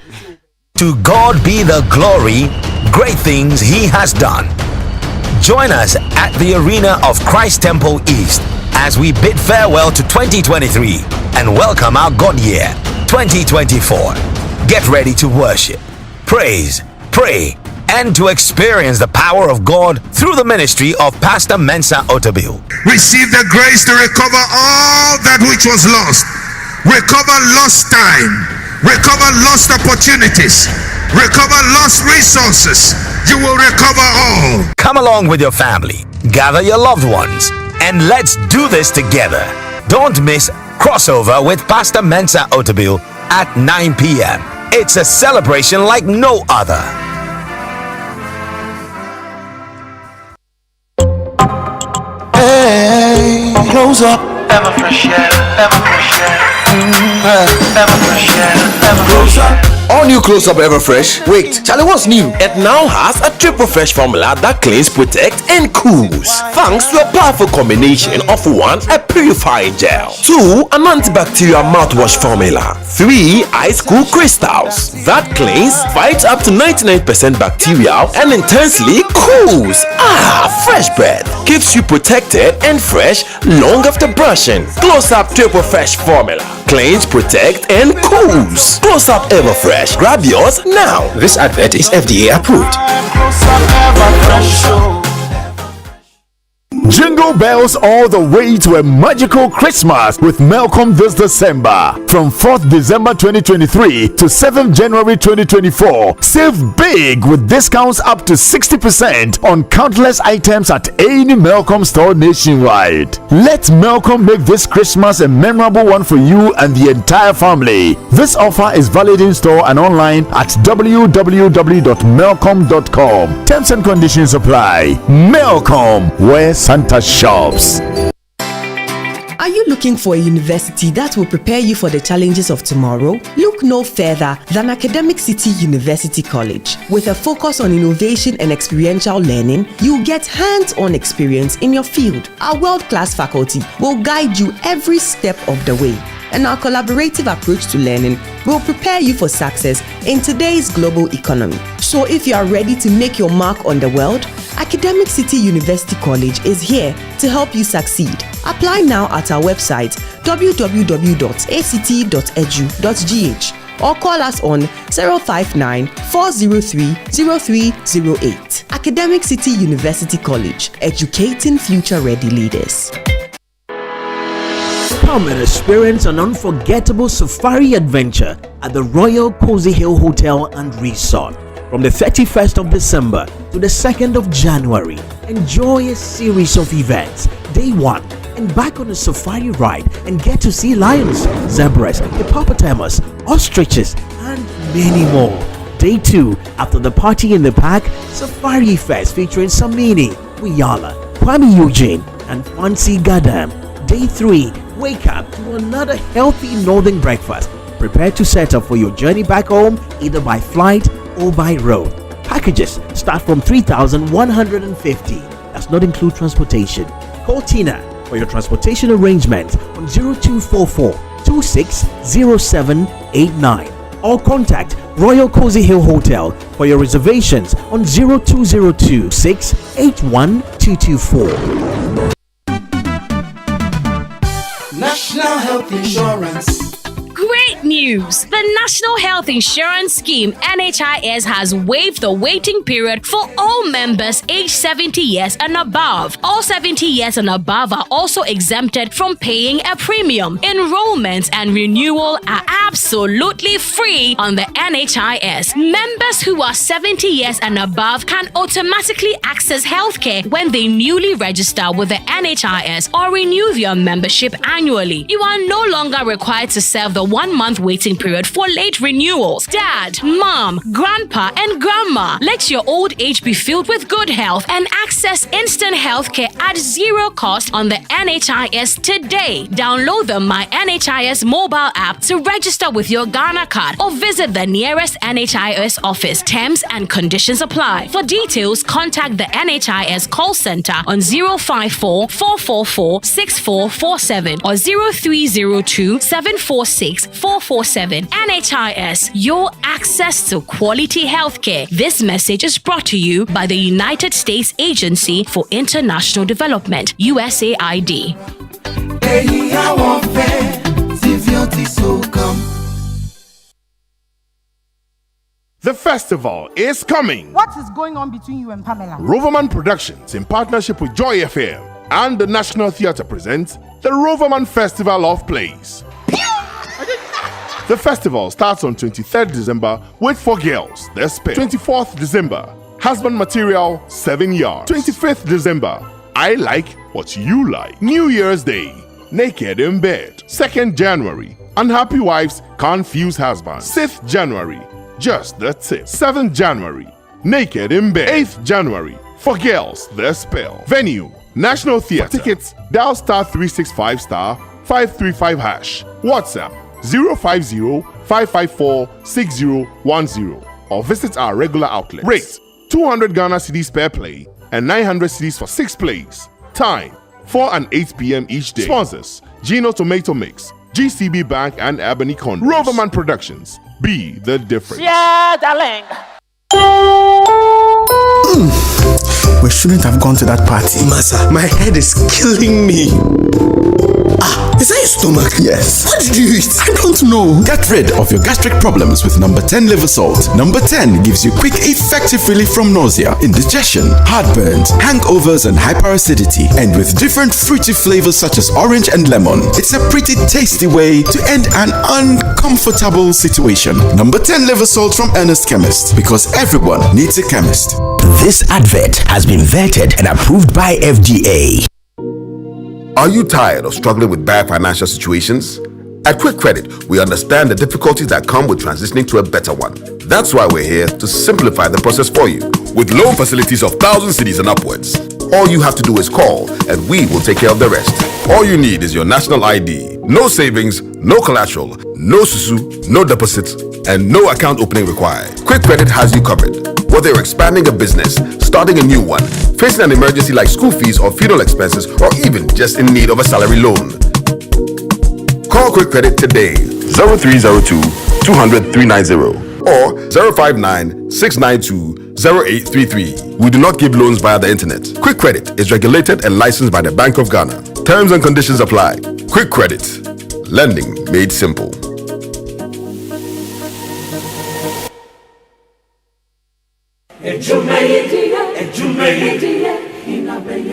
To God be the glory, great things He has done. Join us at the arena of Christ Temple East as we bid farewell to 2023 and welcome our God year 2024. Get ready to worship, praise, pray, and to experience the power of God through the ministry of Pastor Mensa Otabil. Receive the grace to recover all that which was lost. Recover lost time. Recover lost opportunities. Recover lost resources. You will recover all. Come along with your family. Gather your loved ones. And let's do this together. Don't miss Crossover with Pastor Mensa Otabil at 9 p.m. It's a celebration like no other. Hey, close up. Ever fresh air, ever fresh air. Ever fresh air, ever fresh air. All new Close Up Everfresh. Wait, Charlie, what's new? It now has a triple fresh formula that cleans, protects, and cools. Thanks to a powerful combination of 1, a purifying gel, 2, an antibacterial mouthwash formula, 3, ice cool crystals that cleans, fights up to 99% bacteria, and intensely cools. Fresh breath keeps you protected and fresh long after brushing. Close Up Triple Fresh formula cleans, protects, and cools. Close Up Everfresh. Grab yours now. This advert is FDA approved. Jingle bells all the way to a magical Christmas with Melcom this December. From 4th December 2023 to 7th January 2024. Save big with discounts up to 60% on countless items at any Melcom store nationwide. Let Melcom make this Christmas a memorable one for you and the entire family. This offer is valid in store and online at www.melcom.com. Terms and conditions apply. Melcom, where Santa shops. Are you looking for a university that will prepare you for the challenges of tomorrow? Look no further than Academic City University College. With a focus on innovation and experiential learning, you'll get hands-on experience in your field. Our world-class faculty will guide you every step of the way. And our collaborative approach to learning will prepare you for success in today's global economy. So if you are ready to make your mark on the world, Academic City University College is here to help you succeed. Apply now at our website www.act.edu.gh or call us on 059-403-0308. Academic City University College, educating future-ready leaders. Come and experience an unforgettable safari adventure at the Royal Cozy Hill Hotel and Resort. From the 31st of December to the 2nd of January, enjoy a series of events. Day 1, embark on a safari ride and get to see lions, zebras, hippopotamus, ostriches, and many more. Day 2, after the party in the park, Safari Fest featuring Samini, Wiyala, Kwame Eugene, and Fancy Gadam. Day 3, wake up to another healthy northern breakfast. Prepare to set up for your journey back home either by flight or by road. Packages start from 3,150. Does not include transportation. Call Tina for your transportation arrangements on 0244 260789 or contact Royal Cozy Hill Hotel. For your reservations on 0202 681 224. National Health Insurance. Great news! The National Health Insurance Scheme NHIS has waived the waiting period for all members aged 70 years and above. All 70 years and above are also exempted from paying a premium. Enrollment and renewal are absolutely free on the NHIS. Members who are 70 years and above can automatically access healthcare when they newly register with the NHIS or renew their membership annually. You are no longer required to serve the 1-month waiting period for late renewals. Dad, mom, grandpa, and grandma, let your old age be filled with good health and access instant healthcare at zero cost on the NHIS today. Download the My NHIS mobile app to register with your Ghana card or visit the nearest NHIS office. Terms and conditions apply. For details, contact the NHIS call center on 054 444 6447 or 0302 746 447. NHIS, your access to quality healthcare. This message is brought to you by the United States Agency for International Development, USAID. The festival is coming. What is going on between you and Pamela? Roverman Productions, in partnership with Joy FM and the National Theatre, presents the Roverman Festival of Plays. The festival starts on 23rd December with 4 Girls, The Spell. 24th December, Husband Material, 7 Yards. 25th December, I Like What You Like. New Year's Day, Naked in Bed. 2nd January, Unhappy Wives Confuse Husbands. 6th January, Just the Tip. 7th January, Naked in Bed. 8th January, 4 Girls, The Spell. Venue, National Theatre. For tickets, dial *365*535#. WhatsApp 050-554-6010 or visit our regular outlets. Rate 200 Ghana cedis per play and 900 cedis for 6 plays. Time 4 and 8 p.m. each day. Sponsors Gino Tomato Mix, GCB Bank and Ebony Condos. Roverman Productions. Be the difference. Yeah, darling. We shouldn't have gone to that party. Masa, my head is killing me. Is that your stomach? Yes. What did you eat? I don't know. Get rid of your gastric problems with number 10 liver salt. Number 10 gives you quick, effective relief from nausea, indigestion, heartburns, hangovers, and hyperacidity. And with different fruity flavors such as orange and lemon, it's a pretty tasty way to end an uncomfortable situation. Number 10 liver salt from Ernest Chemist, because everyone needs a chemist. This advert has been vetted and approved by FDA. Are you tired of struggling with bad financial situations? At Quick Credit, we understand the difficulties that come with transitioning to a better one. That's why we're here to simplify the process for you. With loan facilities of 1,000 cedis and upwards, all you have to do is call and we will take care of the rest. All you need is your national ID. No savings, no collateral, no susu, no deposits, and no account opening required. Quick Credit has you covered. Whether you're expanding a business, starting a new one, facing an emergency like school fees or funeral expenses, or even just in need of a salary loan. Call Quick Credit today, 0302-200-390 or 059-692-0833. We do not give loans via the internet. Quick Credit is regulated and licensed by the Bank of Ghana. Terms and conditions apply. Quick Credit. Lending made simple.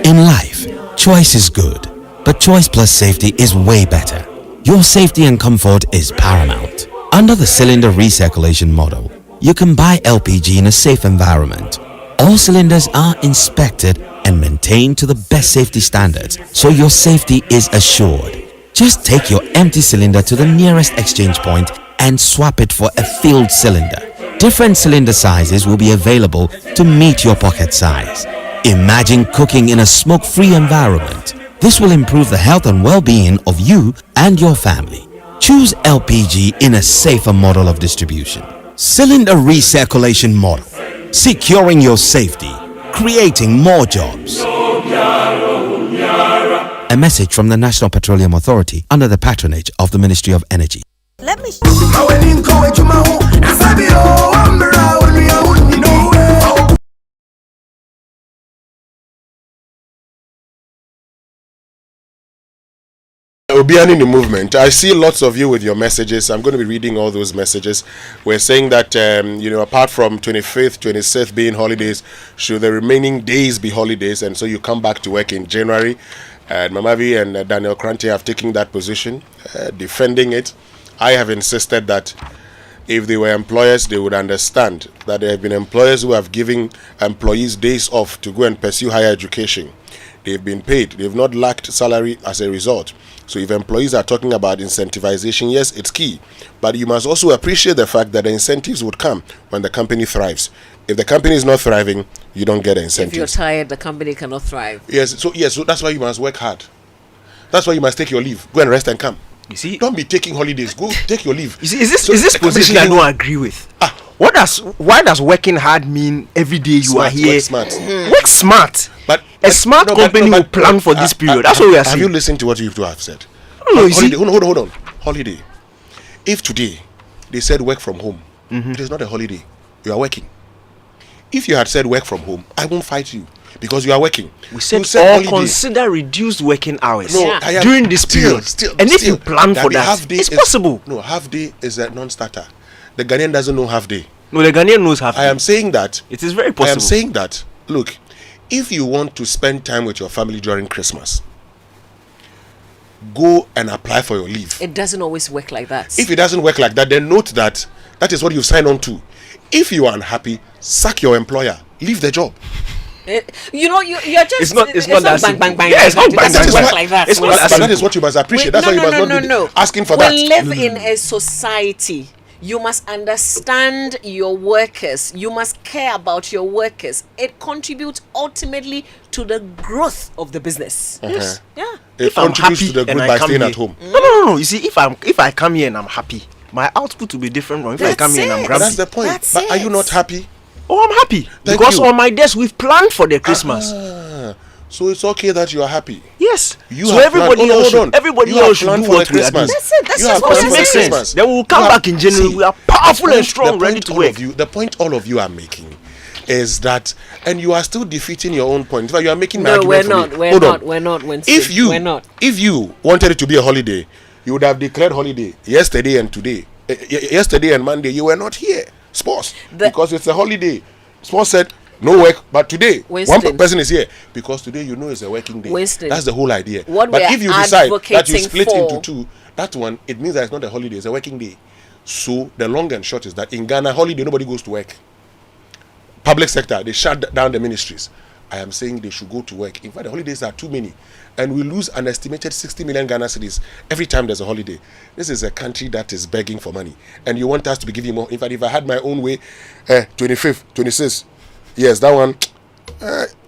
In life, choice is good, but choice plus safety is way better. Your safety and comfort is paramount. Under the cylinder recirculation model, you can buy LPG in a safe environment. All cylinders are inspected and maintained to the best safety standards, so your safety is assured. Just take your empty cylinder to the nearest exchange point and swap it for a filled cylinder. Different cylinder sizes will be available to meet your pocket size. Imagine cooking in a smoke-free environment. This will improve the health and well-being of you and your family. Choose LPG in a safer model of distribution. Cylinder recirculation model. Securing your safety. Creating more jobs. A message from the National Petroleum Authority under the patronage of the Ministry of Energy. Let me Obiani in the movement. I see lots of you with your messages. I'm going to be reading all those messages. We're saying that, apart from 25th, 26th being holidays, should the remaining days be holidays? And so you come back to work in January. And Mamavi and Daniel Krante have taken that position, defending it. I have insisted that if they were employers, they would understand that there have been employers who have given employees days off to go and pursue higher education. They've been paid. They've not lacked salary as a result. So if employees are talking about incentivization, yes, it's key. But you must also appreciate the fact that the incentives would come when the company thrives. If the company is not thriving, you don't get incentives. If you're tired, the company cannot thrive. Yes, so that's why you must work hard. That's why you must take your leave. Go and rest and come. You see, don't be taking holidays. Go take your leave. You see, is this position I don't agree with? Why does working hard mean every day you smart, are here? Work smart. Work smart. But a smart company will plan for this period. That's what we are saying. Have you listened to what you have said? No, holiday. Hold on. Holiday. If today they said work from home, it is not a holiday. You are working. If you had said work from home, I won't fight you because you are working. We said consider reduced working hours during this period. If you plan for that, it's possible. No, half day is a non-starter. The Ghanaian doesn't know half day. No, the Ghanaian knows half day. I am saying that it is very possible. I am saying that, look, if you want to spend time with your family during Christmas, go and apply for your leave. It doesn't always work like that. If it doesn't work like that, then note that that is what you signed on to. If you are unhappy, sack your employer. Leave the job. You're just. It's not that bang, bang, bang. Yeah, it's not bang, doesn't bang, work bang. like that. It's not But that is what you must appreciate. That's why you must not be asking for that. We live in a society. You must understand your workers. You must care about your workers. It contributes ultimately to the growth of the business. Yes. Yeah. It contributes to the growth by staying at home. No. You see, if I come here and I'm happy, my output will be different from if I come here and I'm grumpy. That's the point. But are you not happy? Oh, I'm happy. Because on my desk we've planned for the Christmas. So it's okay that you are happy. Yes. Everybody else should do what we are doing. That's it. That's just what makes sense. Then we'll come back in January. We are powerful and strong, ready to work. The point all of you are making is that, and you are still defeating your own point. In fact, you are making my argument for me. We're not. If you wanted it to be a holiday, you would have declared holiday yesterday and today. Yesterday and Monday, you were not here. Sports. Because it's a holiday. Sports said, no work, but today one person is here because today you know it's a working day. That's the whole idea. But if you decide that you split into two, that one, it means that it's not a holiday, it's a working day. So the long and short is that in Ghana, holiday, nobody goes to work. Public sector, they shut down the ministries. I am saying they should go to work. In fact, the holidays are too many. And we lose an estimated 60 million Ghana cedis every time there's a holiday. This is a country that is begging for money. And you want us to be giving more. In fact, if I had my own way, 25th, 26th, yes, that one,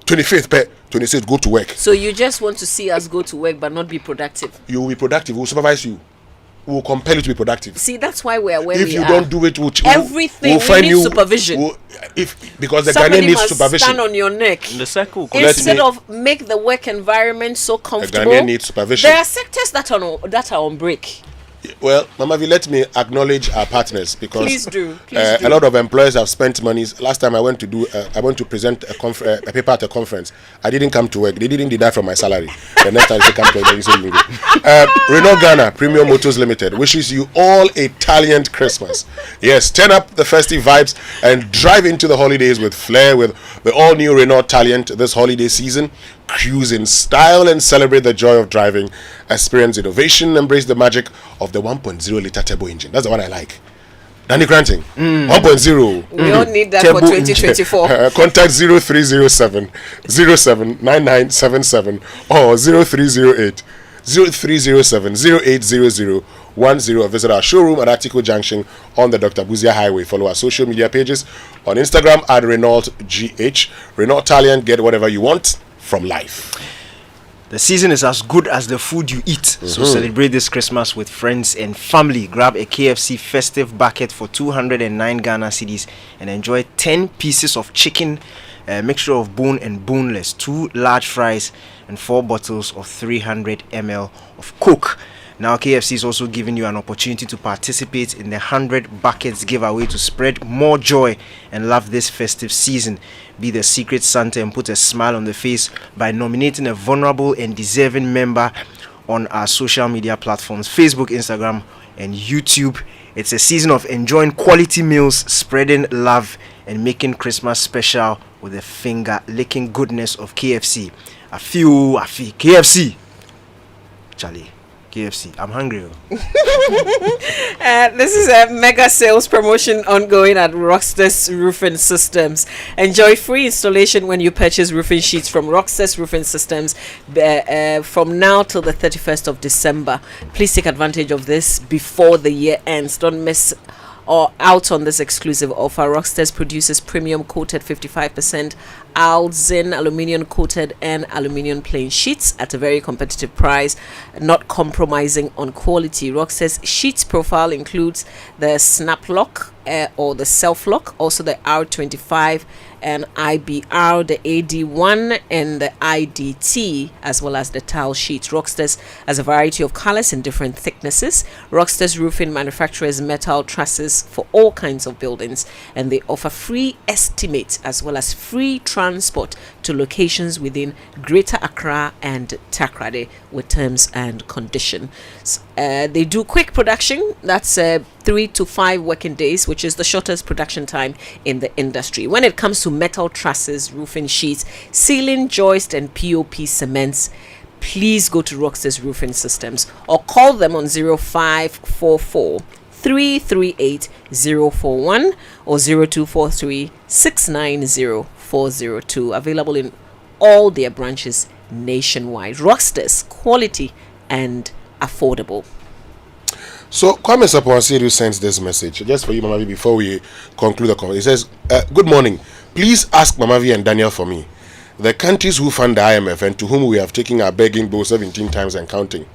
25th, 26th, go to work. So you just want to see us go to work but not be productive? You will be productive. We'll supervise you. We'll compel you to be productive. See, that's why we are where we are. If you don't do it, everything we'll find we need supervision. Because the Ghanaian needs supervision. Stand on your neck. In the circle. Instead of make the work environment so comfortable. The Ghanaian needs supervision. There are sectors that are on break. Well, Mama V, let me acknowledge our partners because please do. A lot of employers have spent money. Last time I went to present a paper at a conference. I didn't come to work. They didn't deduct from my salary. The next time they come to work, they say you can go. Renault Ghana Premium Motors Limited wishes you all a Taliant Christmas. Yes, turn up the festive vibes and drive into the holidays with flair with the all-new Renault Taliant this holiday season. Cruise in style and celebrate the joy of driving. Experience innovation, embrace the magic of the 1.0 liter turbo engine. That's the one I like. Danny Granting, 1.0. We all need that turbo for 2024. Contact 0307 079977 or 0308 0307 080010. Visit our showroom at Atiko Junction on the Dr. Buzia Highway. Follow our social media pages on Instagram at Renault GH. Renault Taliant, get whatever you want from life. The season is as good as the food you eat. So celebrate this Christmas with friends and family. Grab a KFC festive bucket for 209 Ghana cedis and enjoy 10 pieces of chicken, a mixture of bone and boneless, 2 large fries, and 4 bottles of 300 ml of Coke. Now KFC is also giving you an opportunity to participate in the 100 buckets giveaway to spread more joy and love this festive season. Be the secret Santa and put a smile on the face by nominating a vulnerable and deserving member on our social media platforms, Facebook, Instagram, and YouTube. It's a season of enjoying quality meals, spreading love, and making Christmas special with the finger-licking goodness of KFC. I feel KFC. Charlie, KFC. I'm hungry. This is a mega sales promotion ongoing at Rocksters Roofing Systems. Enjoy free installation when you purchase roofing sheets from Rocksters Roofing Systems from now till the 31st of December. Please take advantage of this before the year ends. Don't miss or out on this exclusive offer. Rocksters produces premium coated 55% Alzin aluminium coated and aluminium plain sheets at a very competitive price, not compromising on quality. Rocksters sheets profile includes the snap lock or the self lock, also the R25 and IBR, the AD1 and the IDT, as well as the tile sheets. Rocksters has a variety of colors and different thicknesses. Rocksters Roofing manufactures metal trusses for all kinds of buildings, and they offer free estimates as well as free transport to locations within Greater Accra and Takrady with terms and conditions. They do quick production, that's 3 to 5 working days, which is the shortest production time in the industry. When it comes to metal trusses, roofing sheets, ceiling joist and POP cements, please go to Rocksters Roofing Systems or call them on 0544 338 041 or 0243 690 402. Available in all their branches nationwide. Rocksters, quality and affordable. So Kwame Sapon sends this message just for you, Mama V, before we conclude the conversation. He says, good morning. Please ask Mama V and Daniel for me. The countries who fund the IMF and to whom we have taken our begging bowl 17 times and counting,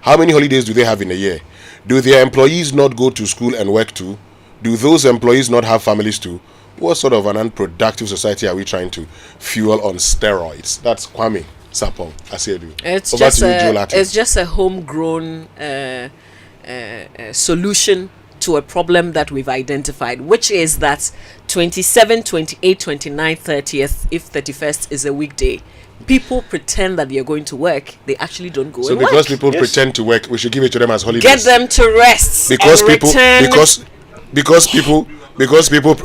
how many holidays do they have in a year? Do their employees not go to school and work too? Do those employees not have families too? What sort of an unproductive society are we trying to fuel on steroids? That's Kwame Sapon Asiedu. It's just a homegrown solution to a problem that we've identified, which is that 27, 28, 29, 30th, if 31st is a weekday, people pretend that they're going to work. They actually don't go. So because people pretend to work, we should give it to them as holidays. Get them to rest. Because people, because people.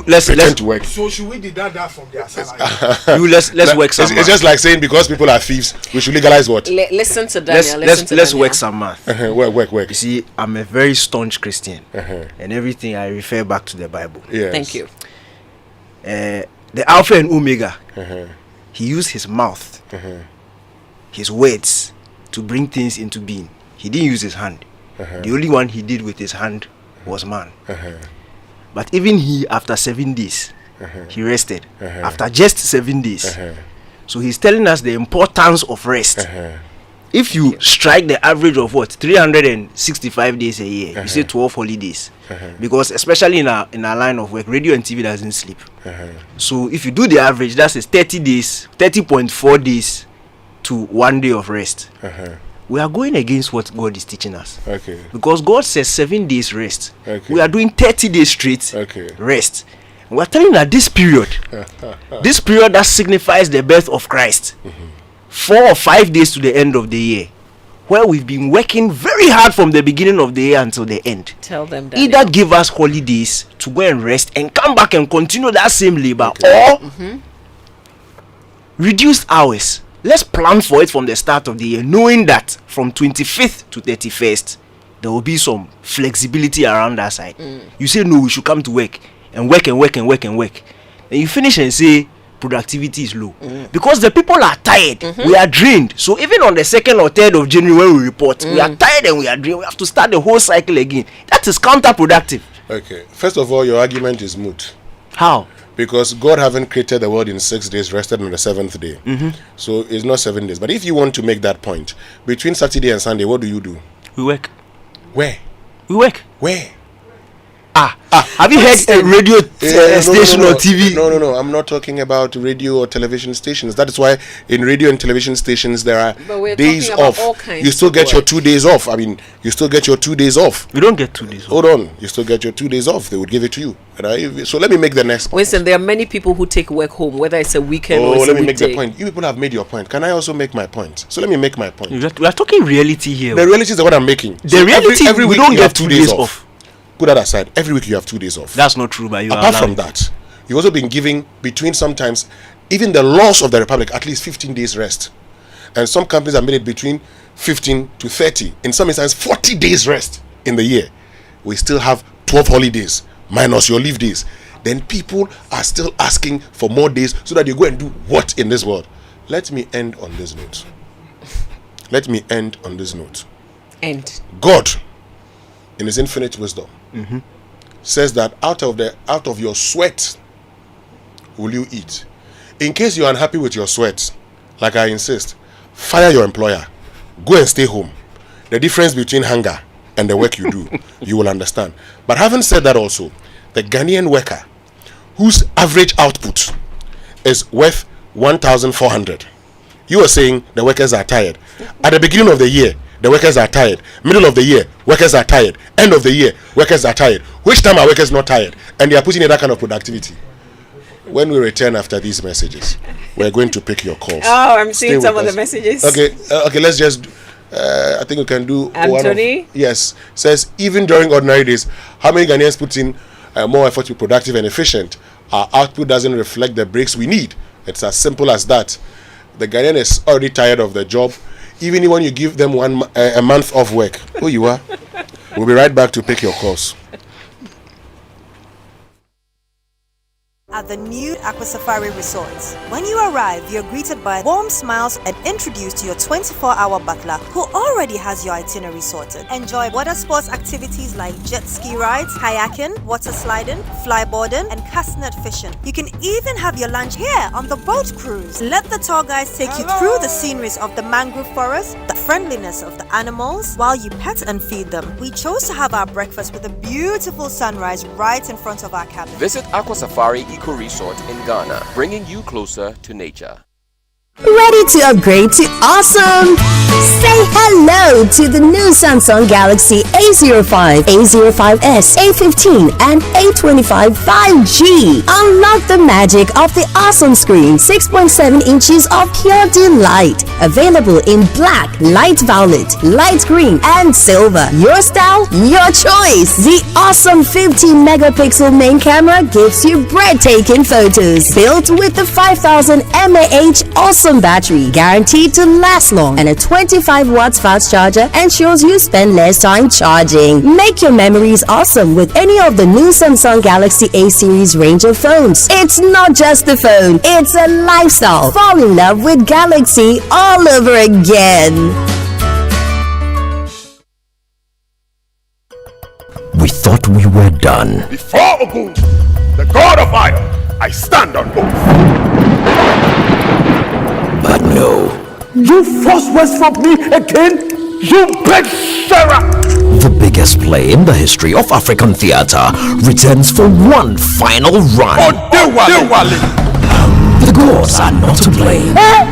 Let's to work. So should we deduct that from their salary? let's work some math. It's just like saying because people are thieves, we should legalize what? Listen to Daniel. Let's work some math. Work. You see, I'm a very staunch Christian, and everything I refer back to the Bible. Yes. Thank you. The Alpha and Omega. He used his mouth, his words, to bring things into being. He didn't use his hand. The only one he did with his hand was man. But even he, after 7 days, he rested. After just 7 days. So he's telling us the importance of rest. If you strike the average of 365 days a year, you say 12 holidays. Because especially in our line of work, radio and TV doesn't sleep. So if you do the average, that's 30 days, 30.4 days to 1 day of rest. We are going against what God is teaching us. Because God says 7 days rest. We are doing 30 days straight rest. We are telling that this period that signifies the birth of Christ, 4 or 5 days to the end of the year, where we've been working very hard from the beginning of the year until the end. Tell them that. Either give us holidays to go and rest and come back and continue that same labor, or reduced hours. Let's plan for it from the start of the year, knowing that from 25th to 31st, there will be some flexibility around that side. You say, no, we should come to work and work and work and work and work. And you finish and say, productivity is low. Because the people are tired. We are drained. So even on the 2nd or 3rd of January when we report, we are tired and we are drained. We have to start the whole cycle again. That is counterproductive. Okay. First of all, your argument is moot. How? Because God haven't created the world in 6 days, rested on the 7th day. So it's not 7 days. But if you want to make that point, between Saturday and Sunday, what do you do? We work. Where? We work. Where? Have you heard a radio station or TV? No. I'm not talking about radio or television stations. That is why in radio and television stations there are days off. You still get your 2 days off. I mean, you still get your 2 days off. We don't get 2 days off. Hold on. You still get your 2 days off. They would give it to you. So let me make the next point. Winston, there are many people who take work home, whether it's a weekend or it's a let me weekday. make the point. You people have made your point. Can I also make my point? So let me make my point. We are talking reality here. The reality is what I'm making. The reality every week we don't get 2 days off. Put that aside. Every week you have 2 days off. That's not true, but you apart from that, you've also been giving between sometimes even the laws of the republic at least 15 days rest, and some companies have made it between 15 to 30. In some instances, 40 days rest in the year. We still have 12 holidays minus your leave days. Then people are still asking for more days so that you go and do what in this world? Let me end on this note. End. God, in His infinite wisdom, says that out of your sweat will you eat. In case you're unhappy with your sweat, like I insist, fire your employer. Go and stay home. The difference between hunger and the work you do, you will understand. But having said that also, the Ghanaian worker whose average output is worth 1,400. You are saying the workers are tired. At the beginning of the year, the workers are tired. Middle of the year, workers are tired. End of the year, workers are tired. Which time are workers not tired? And they are putting in that kind of productivity. When we return after these messages, we're going to pick your calls. Oh, I'm seeing some of the messages. Okay, let's just I think we can do Anthony. Yes, says even during ordinary days, how many Ghanaians put in more effort to be productive and efficient? Our output doesn't reflect the breaks we need. It's as simple as that. The Ghanaian is already tired of the job. Even when you give them a month off work. Who you are? We'll be right back to pick your calls. At the new Aqua Safari Resort. When you arrive, you're greeted by warm smiles and introduced to your 24-hour butler who already has your itinerary sorted. Enjoy water sports activities like jet ski rides, kayaking, water sliding, flyboarding, and castnet fishing. You can even have your lunch here on the boat cruise. Let the tour guides take you through the sceneries of the mangrove forest, the friendliness of the animals, while you pet and feed them. We chose to have our breakfast with a beautiful sunrise right in front of our cabin. Visit Aqua Safari Eco Resort in Ghana, bringing you closer to nature. Ready to upgrade to awesome? Say hello to the new Samsung Galaxy A05, A05s, A15, and A25 5G. Unlock the magic of the awesome screen, 6.7 inches of pure delight. Available in black, light violet, light green, and silver. Your style, your choice. The awesome 15 megapixel main camera gives you breathtaking photos. Built with the 5000 mAh awesome battery, guaranteed to last long, and a 25 watts fast charger ensures you spend less time charging. Make your memories awesome with any of the new Samsung Galaxy A series range of phones. It's not just a phone, it's a lifestyle. Fall in love with Galaxy all over again. We thought we were done. Before Ogun, the god of fire, I stand on oath. But no. You forced West from me again? You big Sarah! The biggest play in the history of African theatre returns for one final run. The gods are not to blame. Hey!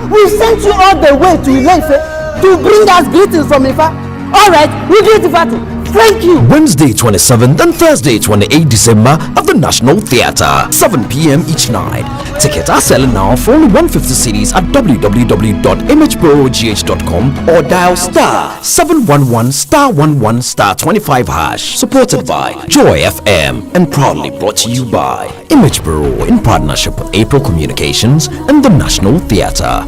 We sent you all the way to Ileife to bring us greetings from Ifa. Alright, we greet Ifa too. Thank you. Wednesday 27th and Thursday 28th December at the National Theatre, 7 p.m. each night. Tickets are selling now for only 150 cedis at www.imageprogh.com or dial *711*11*25#. Supported by Joy FM and proudly brought to you by Image Bureau in partnership with April Communications and the National Theatre.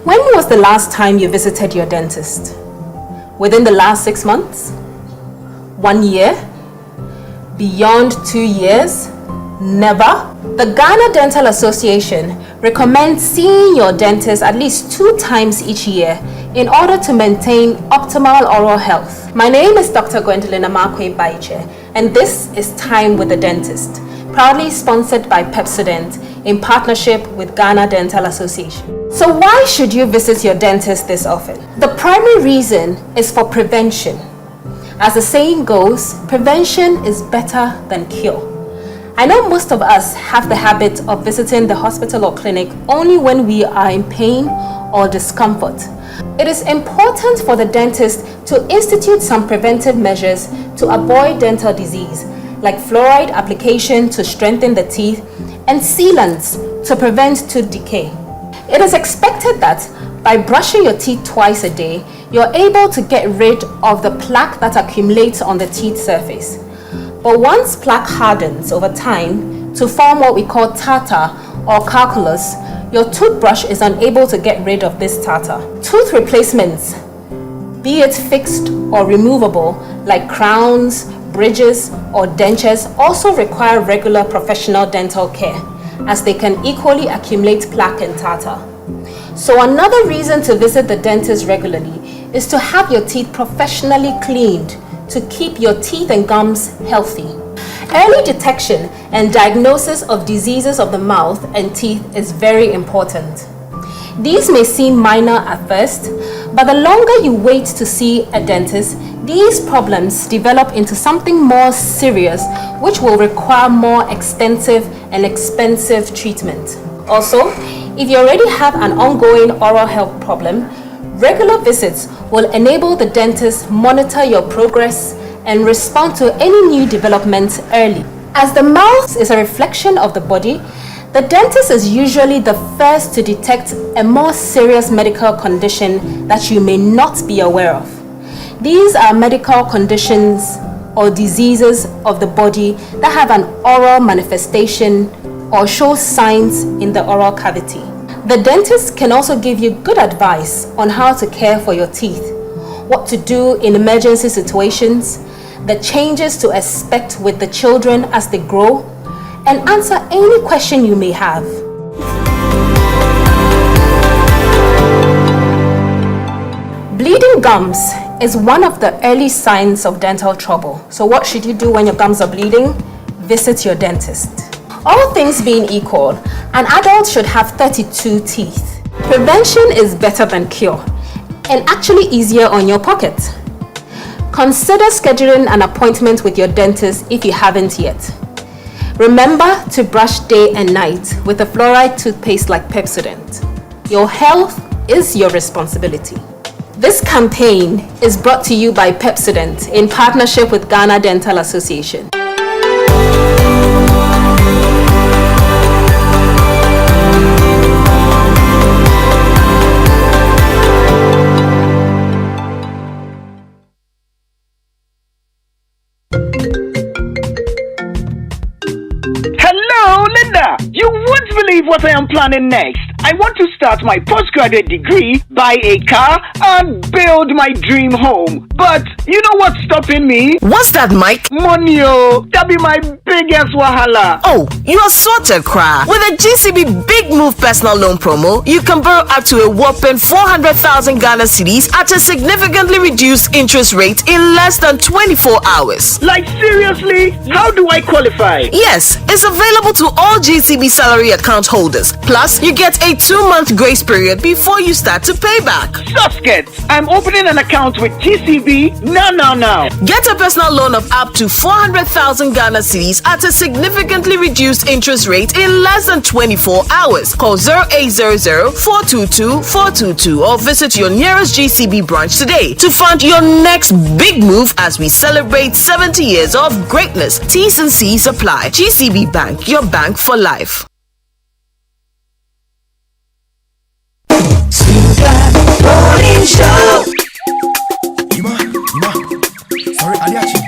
When was the last time you visited your dentist? Within the last 6 months? 1 year? Beyond 2 years? Never? The Ghana Dental Association recommend seeing your dentist at least 2 times each year in order to maintain optimal oral health. My name is Dr. Gwendolyn Amakwe Baiche, and this is Time with the Dentist, proudly sponsored by Pepsodent in partnership with Ghana Dental Association. So why should you visit your dentist this often? The primary reason is for prevention. As the saying goes, prevention is better than cure. I know most of us have the habit of visiting the hospital or clinic only when we are in pain or discomfort. It is important for the dentist to institute some preventive measures to avoid dental disease, like fluoride application to strengthen the teeth and sealants to prevent tooth decay. It is expected that by brushing your teeth twice a day, you're able to get rid of the plaque that accumulates on the teeth surface. But once plaque hardens over time to form what we call tartar or calculus, your toothbrush is unable to get rid of this tartar. Tooth replacements, be it fixed or removable, like crowns, bridges, or dentures, also require regular professional dental care, as they can equally accumulate plaque and tartar. So another reason to visit the dentist regularly is to have your teeth professionally cleaned to keep your teeth and gums healthy. Early detection and diagnosis of diseases of the mouth and teeth is very important. These may seem minor at first, but the longer you wait to see a dentist, these problems develop into something more serious, which will require more extensive and expensive treatment. Also, if you already have an ongoing oral health problem, regular visits will enable the dentist monitor your progress and respond to any new developments early. As the mouth is a reflection of the body, the dentist is usually the first to detect a more serious medical condition that you may not be aware of. These are medical conditions or diseases of the body that have an oral manifestation or show signs in the oral cavity. The dentist can also give you good advice on how to care for your teeth, what to do in emergency situations, the changes to expect with the children as they grow, and answer any question you may have. Bleeding gums is one of the early signs of dental trouble. So what should you do when your gums are bleeding? Visit your dentist. All things being equal, an adult should have 32 teeth. Prevention is better than cure, and actually easier on your pocket. Consider scheduling an appointment with your dentist if you haven't yet. Remember to brush day and night with a fluoride toothpaste like Pepsodent. Your health is your responsibility. This campaign is brought to you by Pepsodent in partnership with Ghana Dental Association. Hello, Linda! You won't believe what I am planning next. I want to start my postgraduate degree, buy a car, and build my dream home. But you know what's stopping me? What's that, Mike? Money, oh. That be my biggest wahala. Oh, you are sorted, Kra. With a GCB Big Move personal loan promo, you can borrow up to a whopping 400,000 Ghana cedis at a significantly reduced interest rate in less than 24 hours. Like seriously? How do I qualify? Yes, it's available to all GCB salary account holders. Plus, you get a 2-month grace period before you start to pay back. Susket! I'm opening an account with GCB now. Get a personal loan of up to 400,000 Ghana cedis at a significantly reduced interest rate in less than 24 hours. Call 0800-422-422 or visit your nearest GCB branch today to fund your next big move as we celebrate 70 years of greatness. T's and C's apply. GCB Bank, your bank for life. Morning Show. Sorry, Aliachi.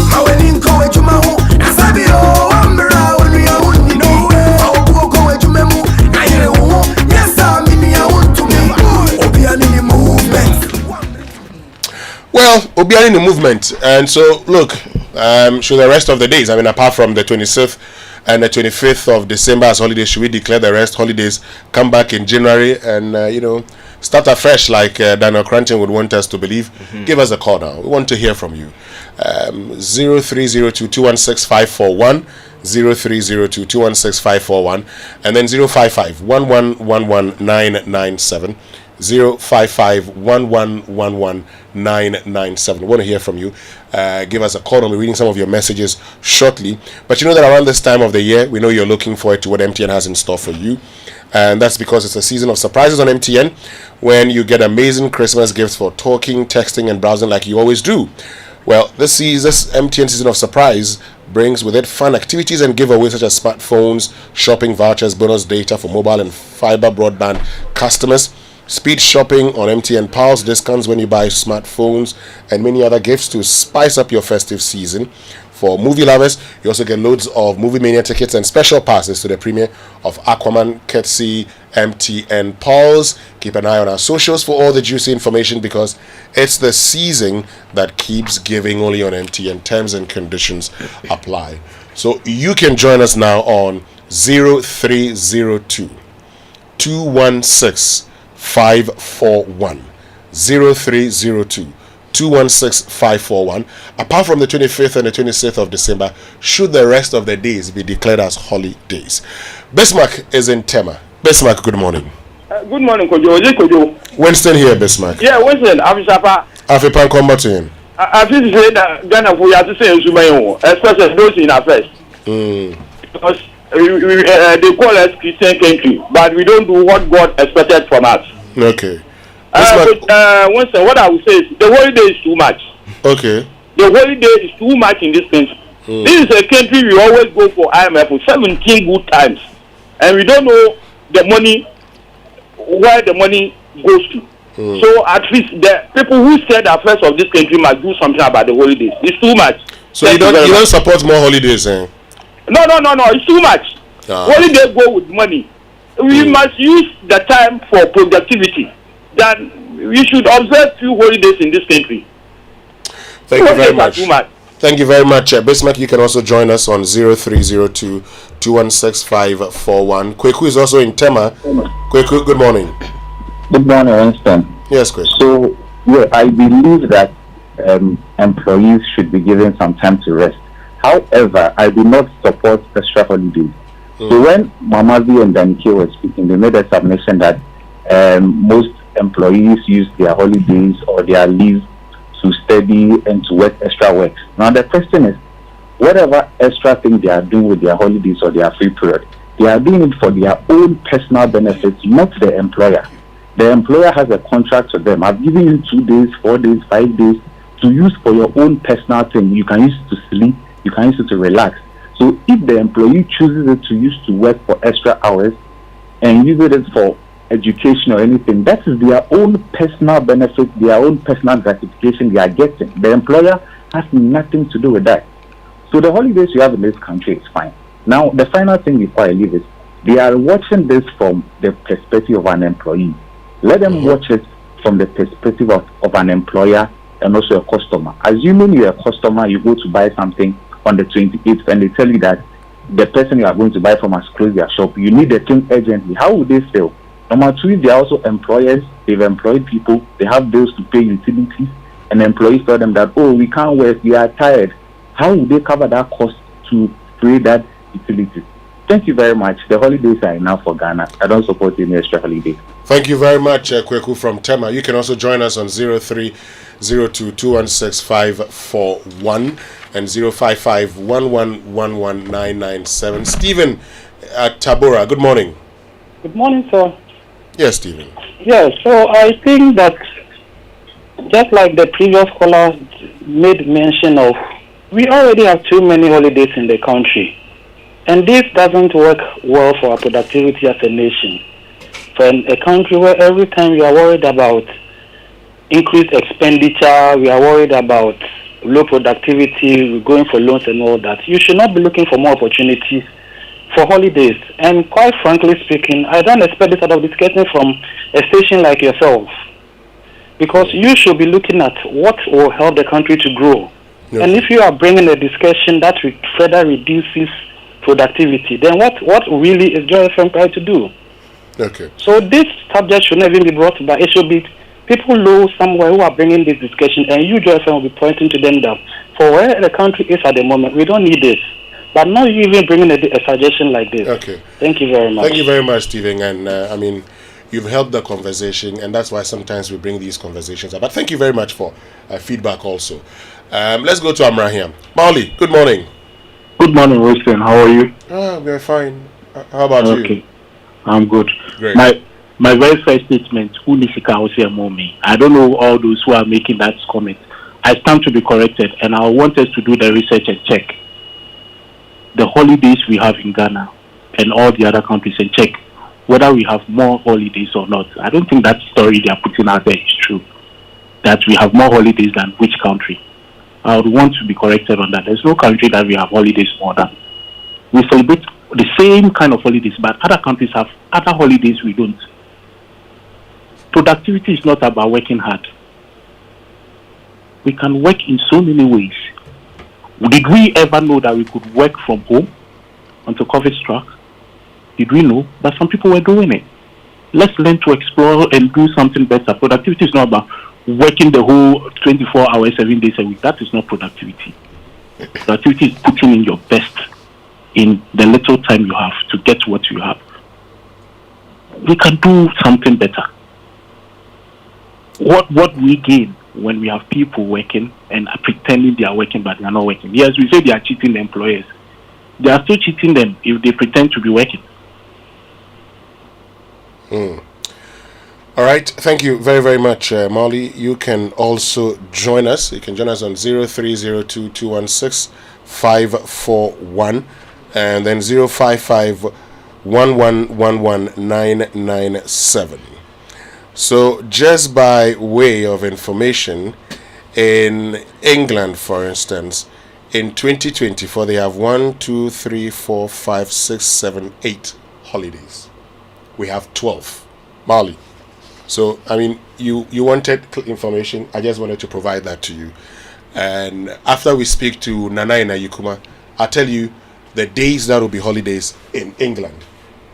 How Obiani in the movement. And so, look, should the rest of the days, I mean, apart from the 26th and the 25th of December as holidays, should we declare the rest holidays, come back in January and, start afresh like Daniel Cranton would want us to believe? Give us a call now. We want to hear from you. 0302-216-541, 0302-216-541, and then 055-1111-997. 055-1111-997. We want to hear from you. Give us a call. I'll be reading some of your messages shortly. But you know that around this time of the year, we know you're looking forward to what MTN has in store for you. And that's because it's a season of surprises on MTN, when you get amazing Christmas gifts for talking, texting, and browsing like you always do. Well, this MTN season of surprise brings with it fun activities and giveaways such as smartphones, shopping vouchers, bonus data for mobile and fiber broadband customers, speed shopping on MTN Pulse, discounts when you buy smartphones, and many other gifts to spice up your festive season. For movie lovers, you also get loads of Movie Mania tickets and special passes to the premiere of Aquaman, courtesy MTN Pulse. Keep an eye on our socials for all the juicy information, because it's the season that keeps giving, only on MTN. Terms and conditions apply. So you can join us now on 0302 216 541, 0302 216 541. Apart from the 25th and the 26th of December, should the rest of the days be declared as holidays? Bismarck is in Tema. Bismarck, good morning. Good morning, Kojo. Winston here, Bismarck. Yeah, Winston, Afipan combating. I feel to say that Ghana, we have to say, especially those in affairs. Because they call us Christian country, but we don't do what God expected from us. Okay. Winston, what I would say is the holiday is too much. Okay. The holiday is too much in this country. This is a country we always go for IMF for 17 good times, and we don't know the money, where the money goes to. So at least the people who said the affairs of this country must do something about the holidays. It's too much. So you don't support more holidays, eh? No, it's too much. Holiday go with money. We must use the time for productivity. Then we should observe few holidays in this country. Thank you very much. Thank you very much. Bismarck, you can also join us on 0302 216 541. Kweku is also in Tema. Kweku, good morning. Good morning, Winston. Yes, Kweku. So, I believe that employees should be given some time to rest. However, I do not support extra holidays. So when Mamazi and Danike were speaking, they made a submission that most employees use their holidays or their leave to study and to work extra work. Now the question is, whatever extra thing they are doing with their holidays or their free period, they are doing it for their own personal benefits, not the employer. The employer has a contract with them. I've given you 2 days, 4 days, 5 days to use for your own personal thing. You can use it to sleep, you can use it to relax. So if the employee chooses it to use to work for extra hours and uses it for education or anything, that is their own personal benefit, their own personal gratification they are getting. The employer has nothing to do with that. So the holidays you have in this country is fine. Now, the final thing before I leave is, they are watching this from the perspective of an employee. Let them watch it from the perspective of an employer and also a customer. Assuming you're a customer, you go to buy something on the 28th and they tell you that the person you are going to buy from has closed their shop. You need the thing urgently. How would they feel? Number two, they are also employers. They've employed people. They have bills to pay, utilities, and employees tell them that, oh, we can't work, we are tired. How would they cover that cost to pay that utilities? Thank you very much. The holidays are enough for Ghana. I don't support any extra holidays. Thank you very much, Kweku from Tema. You can also join us on 0302 216 541 and 055 1111997. Stephen at Tabora, good morning. Good morning, sir. Yes, Stephen. Yes, so I think that just like the previous caller made mention of, we already have too many holidays in the country. And this doesn't work well for our productivity as a nation. For a country where every time we are worried about increased expenditure, we are worried about low productivity, we're going for loans and all that, you should not be looking for more opportunities for holidays. And quite frankly speaking, I don't expect this out of discussing from a station like yourself. because you should be looking at what will help the country to grow. Okay. And if you are bringing a discussion that further reduces productivity, then what really is Joy FM trying to do? Okay. So this subject should not even be brought by. It should be people low somewhere who are bringing this discussion, and you, Joy FM, will be pointing to them down. For where the country is at the moment, we don't need this. But not you even bringing a suggestion like this. Okay. Thank you very much. Thank you very much, Stephen. And I mean, you've helped the conversation, and that's why sometimes we bring these conversations up. But thank you very much for feedback also. Let's go to Amrahiam. Mauli, good morning. Good morning, Winston. How are you? We're fine. How about you? Okay. I'm good. Great. My very first statement, I don't know all those who are making that comment. I stand to be corrected, and I want us to do the research and check the holidays we have in Ghana and all the other countries and check whether we have more holidays or not. I don't think that story they are putting out there is true, that we have more holidays than which country. I would want to be corrected on that. There's no country that we have holidays more than. We celebrate the same kind of holidays, but other countries have other holidays we don't. Productivity is not about working hard. We can work in so many ways. Did we ever know that we could work from home until COVID struck? Did we know? But some people were doing it. Let's learn to explore and do something better. Productivity is not about working the whole 24 hours, 7 days a week. That is not productivity. Productivity is putting in your best in the little time you have to get what you have. We can do something better. What we gain when we have people working and pretending they are working but they are not working. Yes, we say they are cheating the employers. They are still cheating them if they pretend to be working. All right. Thank you very, very much, Molly. You can also join us. You can join us on 0302-216-541 and then 055-1111-997. So just by way of information, in England, for instance, in 2024, they have 1, 2, 3, 4, 5, 6, 7, 8 holidays. We have 12. Mali. So, I mean, you wanted information. I just wanted to provide that to you. And after we speak to Nanaina Yukuma, I'll tell you the days that will be holidays in England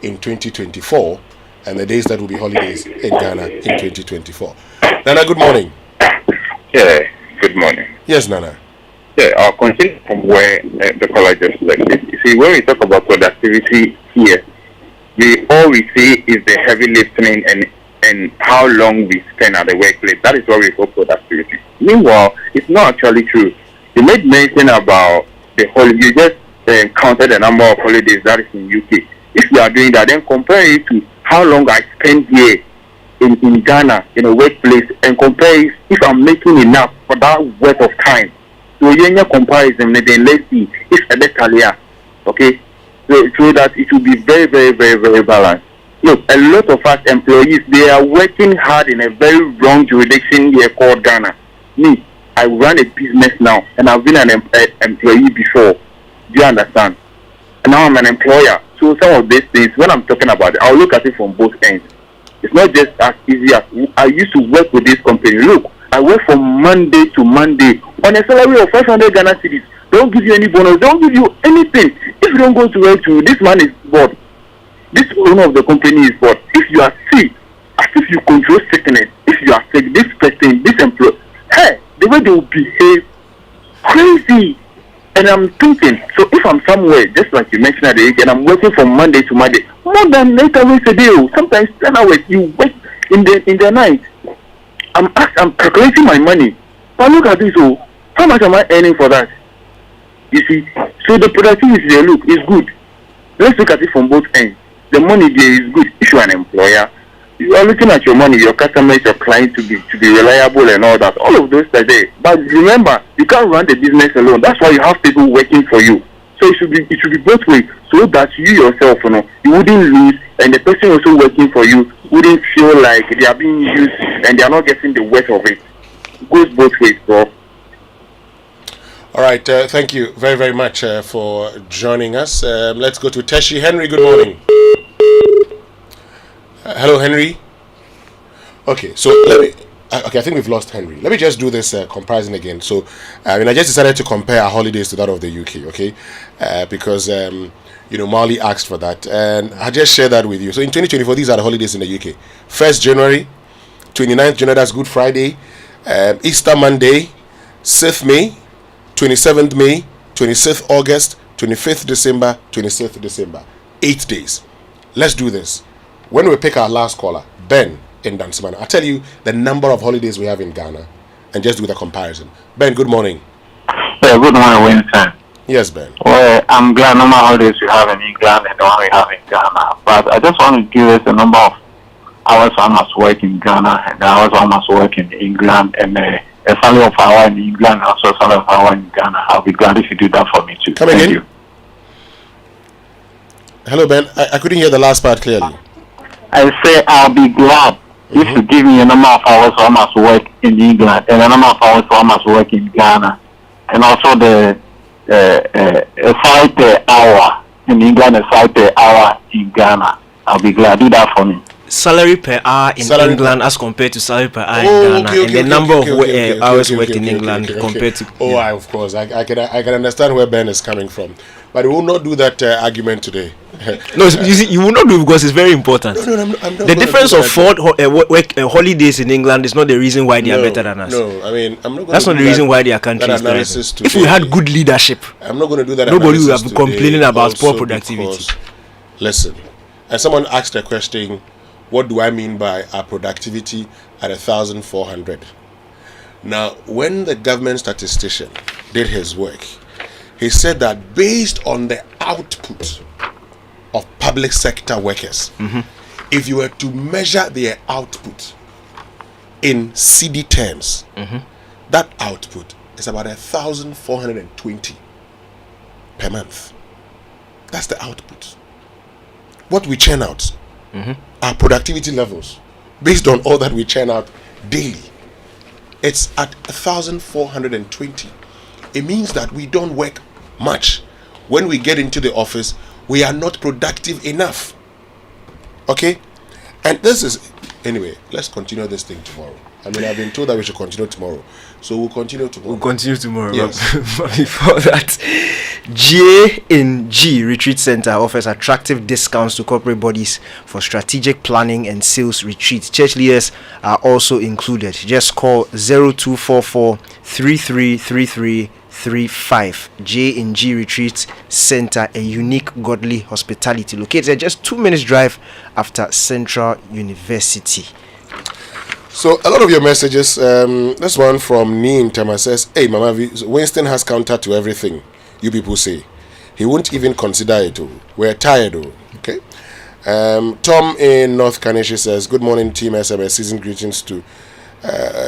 in 2024 and the days that will be holidays in Ghana in 2024. Nana, good morning. Yeah, good morning. Yes, Nana. Yeah, I'll continue from where the caller just left it. You see, when we talk about productivity here, all we see is the heavy lifting and how long we spend at the workplace. That is what we call productivity. Meanwhile, it's not actually true. You made mention about the holiday. You just counted the number of holidays that is in UK. If you are doing that, then compare it to how long I spend here in Ghana in a workplace and compare it if I'm making enough for that worth of time. So in your comparison, then let's see if a better, okay? So that it will be very, very, very, very balanced. Look, a lot of us employees, they are working hard in a very wrong jurisdiction here called Ghana. Me, I run a business now, and I've been an employee before. Do you understand? And now I'm an employer. So some of these things, when I'm talking about it, I'll look at it from both ends. It's not just as easy as I used to work with this company. Look, I work from Monday to Monday on a salary of 500 Ghana cedis. Don't give you any bonus. Don't give you anything. If you don't go to work, this man is bored. This owner of the company is bored. If you are sick, as if you control sickness. If you are sick, this person, this employee, hey, the way they will behave, crazy. And I'm thinking, so if I'm somewhere, just like you mentioned at the age, and I'm working from Monday to Monday, more than 8 hours a day, sometimes 10 hours, you work in the night. I'm calculating my money. But look at this, how much am I earning for that? You see, so the productivity there, look, is good. Let's look at it from both ends. The money there is good. If you're an employer, you are looking at your money, your customers, your clients to be reliable and all that. All of those are there. But remember, you can't run the business alone. That's why you have people working for you. So it should be both ways, so that you yourself, you wouldn't lose, and the person also working for you wouldn't feel like they are being used and they are not getting the worth of it. It goes both ways, bro. All right, thank you very, very much for joining us. Let's go to Teshi. Henry, good morning. Hello, Henry. Okay, so Okay, I think we've lost Henry. Let me just do this comparison again. So, I just decided to compare our holidays to that of the UK, okay? Because, Marley asked for that. And I just share that with you. So, in 2024, these are the holidays in the UK. 1st January, 29th January, that's Good Friday, Easter Monday, 6th May, 27th May, 26th August, 25th December, 26th December. 8 days. Let's do this. When we pick our last caller, Ben in Dansimana, I'll tell you the number of holidays we have in Ghana and just do the comparison. Ben, good morning. Yeah, good morning, Winston. Yes, Ben. Well, I'm glad no matter holidays we have in England and the one we have in Ghana. But I just want to give us the number of hours I must work in Ghana and the hours I must work in England and a salary of hour in England and also a salary of hour in Ghana. I'll be glad if you do that for me too. Come Thank again? you. Hello, Ben. I couldn't hear the last part clearly. I say I'll be glad if you give me a number of hours I must work in England and a number of hours I must work in Ghana, and also the a salary per hour in England, a salary per hour in Ghana. I'll be glad. Do that for me. Salary per hour in England as compared to salary per hour in Ghana, and the number of hours worked in England compared to. Of course, I can understand where Ben is coming from, but we will not do that argument today. No, you see, you will not do it because it's very important. No, I'm not the difference of 4 holidays in England is not the reason why they are better than us. No, I mean, I'm not. That's not the reason why their country is better. If we had good leadership, I'm not going to do that. Nobody would have been complaining about poor productivity. Listen, and someone asked a question. What do I mean by our productivity at 1,400? Now, when the government statistician did his work, he said that based on the output of public sector workers, if you were to measure their output in CD terms, that output is about 1,420 per month. That's the output. What we churn out, our productivity levels, based on all that we churn out daily, it's at 1,420. It means that we don't work much. When we get into the office, we are not productive enough. Okay? And this is, anyway, let's continue this thing tomorrow. I mean, I've been told that we should continue tomorrow. So we'll continue tomorrow. We'll continue tomorrow. Yes. But before that, J&G Retreat Center offers attractive discounts to corporate bodies for strategic planning and sales retreats. Church leaders are also included. Just call 0244 333335. J&G Retreat Center, a unique godly hospitality located at just 2 minutes drive after Central University. So a lot of your messages, this one from Nin Tema says, hey Mama V, Winston has counter to everything you people say. He won't even consider it. We're tired. Okay. Tom in North Kaneshi says, good morning team SMS, season greetings to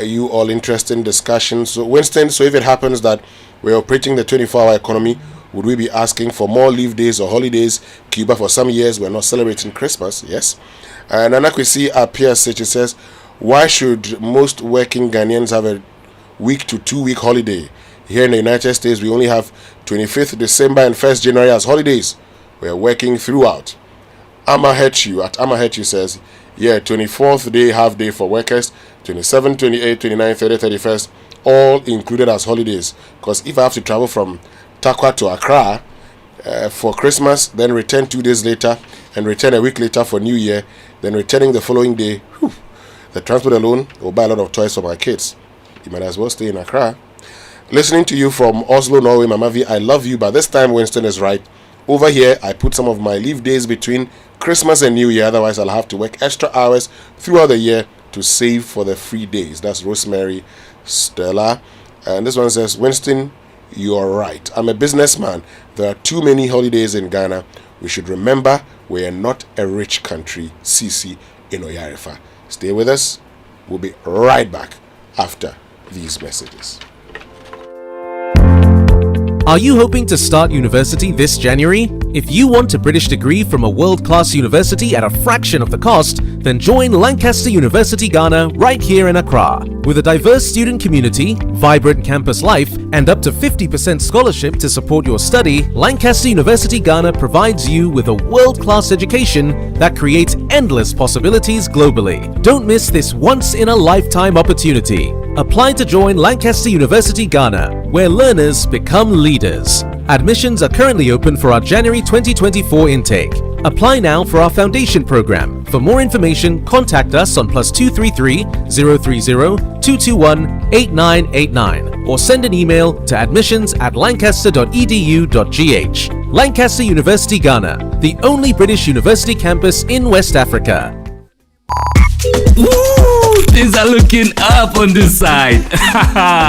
you all. Interesting discussion. So Winston, so if it happens that we're operating the 24-hour economy, would we be asking for more leave days or holidays? Cuba, for some years we're not celebrating Christmas. Yes. And Anakwisi appears, she says, why should most working Ghanaians have a week to 2 week holiday? Here in the United States, we only have 25th December and 1st January as holidays. We are working throughout. Amahechu says, yeah, 24th day, half day for workers, 27, 28, 29, 30, 31st, all included as holidays. Because if I have to travel from Takwa to Accra for Christmas, then return 2 days later, and return a week later for New Year, then returning the following day, the transport alone will buy a lot of toys for my kids. You might as well stay in Accra. Listening to you from Oslo, Norway, Mama V, I love you, but this time Winston is right. Over here, I put some of my leave days between Christmas and New Year, otherwise I'll have to work extra hours throughout the year to save for the free days. That's Rosemary Stella. And this one says, Winston, you are right. I'm a businessman. There are too many holidays in Ghana. We should remember we are not a rich country. CC in Oyarifa. Stay with us. We'll be right back after these messages. Are you hoping to start university this January? If you want a British degree from a world-class university at a fraction of the cost, then join Lancaster University Ghana right here in Accra. With a diverse student community, vibrant campus life, and up to 50% scholarship to support your study, Lancaster University Ghana provides you with a world-class education that creates endless possibilities globally. Don't miss this once-in-a-lifetime opportunity. Apply to join Lancaster University Ghana, where learners become leaders. Admissions are currently open for our January 2024 intake. Apply now for our foundation program. For more information, contact us on +233 030 221 8989 or send an email to admissions@lancaster.edu.gh. Lancaster University Ghana, the only British university campus in West Africa. Things are looking up on this side.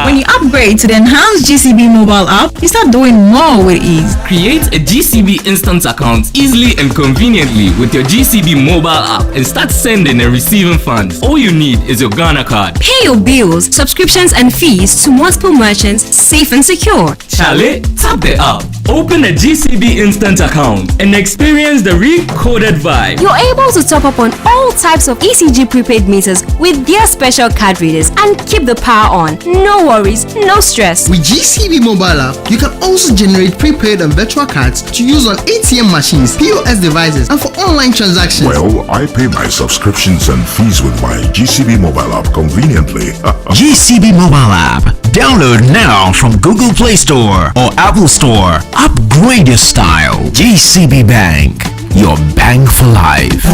When you upgrade to the enhanced GCB mobile app, you start doing more with ease. Create a GCB instant account easily and conveniently with your GCB mobile app and start sending and receiving funds. All you need is your Ghana card. Pay your bills, subscriptions and fees to multiple merchants safe and secure. Charlie, tap the app, open a GCB instant account and experience the recoded vibe. You're able to top up on all types of ECG prepaid meters with their special card readers and keep the power on. No worries, no stress. With GCB mobile app, you can also generate prepaid and virtual cards to use on ATM machines, POS devices, and for online transactions. Well, I pay my subscriptions and fees with my GCB mobile app conveniently. GCB mobile app. Download now from Google Play Store or Apple Store. Upgrade your style. GCB Bank. Your bank for life.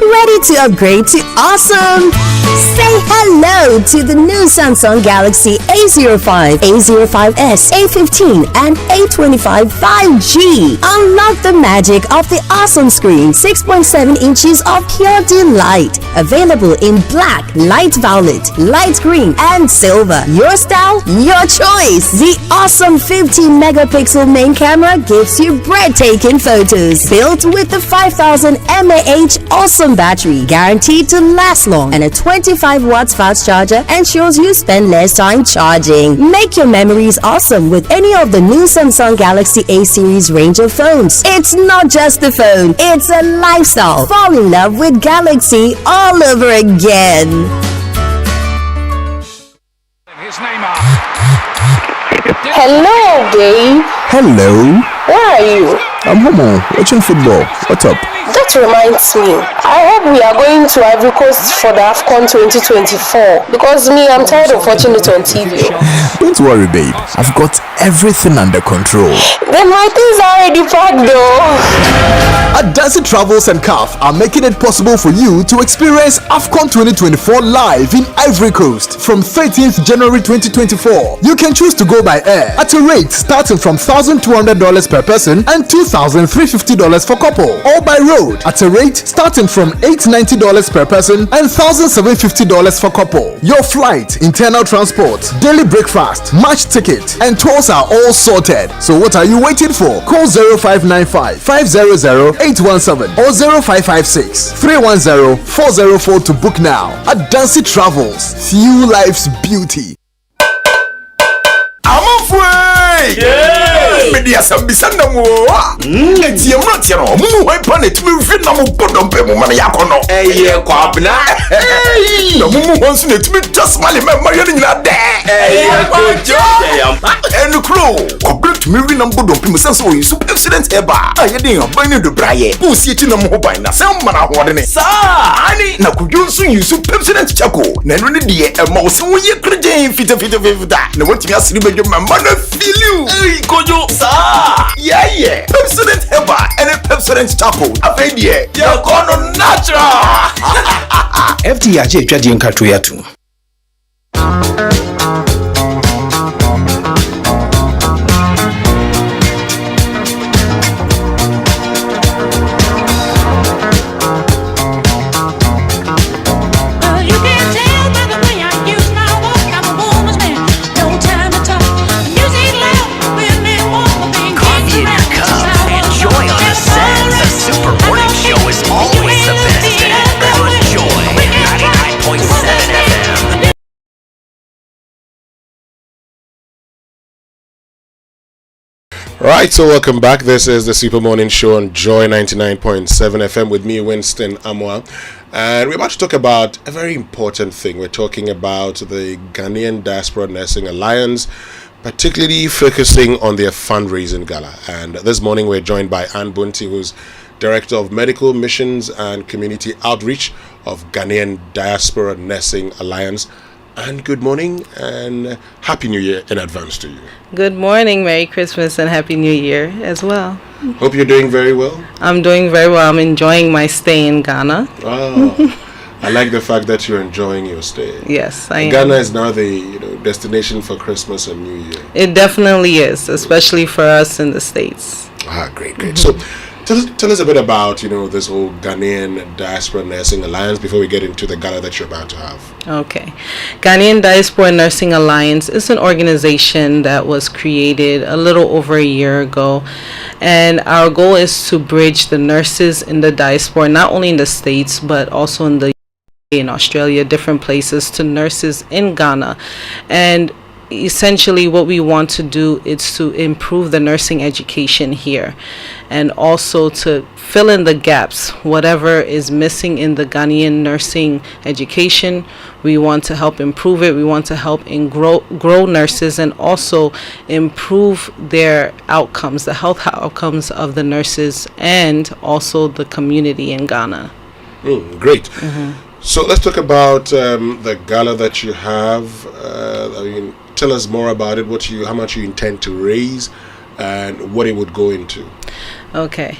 Ready to upgrade to awesome? Say hello to the new Samsung Galaxy A05, A05s, A15, and A25 5G. Unlock the magic of the awesome screen, 6.7 inches of pure delight. Available in black, light violet, light green, and silver. Your style, your choice. The awesome 15 megapixel main camera gives you breathtaking photos. Built with the 5000 mAh awesome battery, guaranteed to last long, and a 25 watts fast charger ensures you spend less time charging. Make your memories awesome with any of the new Samsung Galaxy A series range of phones. It's not just a phone, it's a lifestyle. Fall in love with Galaxy all over again. Hello, babe. Hello. Where are you? I'm home watching football. What's up? That reminds me. I hope we are going to Ivory Coast for the AFCON 2024 because I'm tired of watching it on TV. Don't worry, babe. I've got everything under control. Then my things are already packed though. Adansi Travels and CAF are making it possible for you to experience AFCON 2024 live in Ivory Coast from 13th January 2024. You can choose to go by air at a rate starting from $1,200 per person and $2,350 for couple, or by road at a rate starting from $890 per person and $1,750 for couple. Your flight, internal transport, daily breakfast, match ticket, and tours are all sorted. So what are you waiting for? Call 0595 500 817 or 0556 310 404 to book now. Adansi Travels, fuel life's beauty. I'm afraid. Yeah. Media sambisanda mo. Eti emrati no. Mu we planet mi fi na mo bodom pe mo mana yakono. Eye kwabna. Na mu honsu na timi just mali me ma yeni nyina de. Eye kojo. Enu kro. Kwabna timi wi na bodom pe mo sense o super accident eba. Aye den aban ni do braye. Bu si eti na mo ban na sem mana hode ne. Sa ani na kudunsu yi super accident chako. Na no ne de e ma o se wo ye krejen fita. Na wotimi asiri be Mama feel you. Hey, Kojo, sir. Yeah. Pepsodent Heba and a Pepsodent Chapo. I've heard you're gonna natural. FTIJ Jadi Nkatuyatu. Right, so welcome back. This is the Super Morning Show on Joy 99.7 FM with me, Winston Amwa. And we're about to talk about a very important thing. We're talking about the Ghanaian Diaspora Nursing Alliance, particularly focusing on their fundraising gala. And this morning we're joined by Ann Bunty, who's Director of Medical Missions and Community Outreach of Ghanaian Diaspora Nursing Alliance. And good morning and Happy New Year in advance to you. Good morning, Merry Christmas and Happy New Year as well. Hope you're doing very well. I'm doing very well. I'm enjoying my stay in Ghana. Oh, I like the fact that you're enjoying your stay. Yes, I am. Ghana is now the destination for Christmas and New Year. It definitely is, especially for us in the States. Great. So tell us a bit about, this whole Ghanaian Diaspora Nursing Alliance before we get into the gala that you're about to have. Okay. Ghanaian Diaspora Nursing Alliance is an organization that was created a little over a year ago. And our goal is to bridge the nurses in the diaspora, not only in the States, but also in Australia, different places, to nurses in Ghana. And essentially what we want to do is to improve the nursing education here and also to fill in the gaps, whatever is missing in the Ghanaian nursing education. We want to help improve it. We want to help grow nurses and also improve their outcomes, the health outcomes of the nurses and also the community in Ghana. Great. So let's talk about the gala that you have. Tell us more about it. How much you intend to raise, and what it would go into. Okay,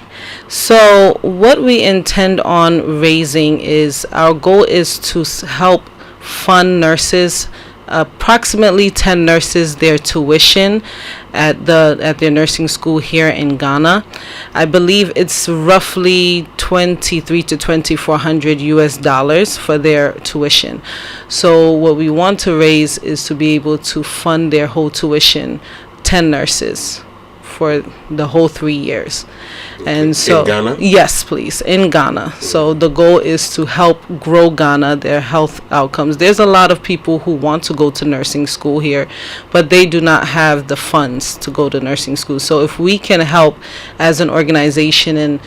so what we intend on raising is, our goal is to help fund nurses, approximately 10 nurses, their tuition at their nursing school here in Ghana. I believe it's roughly $2,300 to $2,400 US for their tuition. So what we want to raise is to be able to fund their whole tuition, 10 nurses for the whole 3 years. And so in Ghana? Yes, please, in Ghana. So the goal is to help grow Ghana, their health outcomes. There's a lot of people who want to go to nursing school here, but they do not have the funds to go to nursing school. So if we can help as an organization, and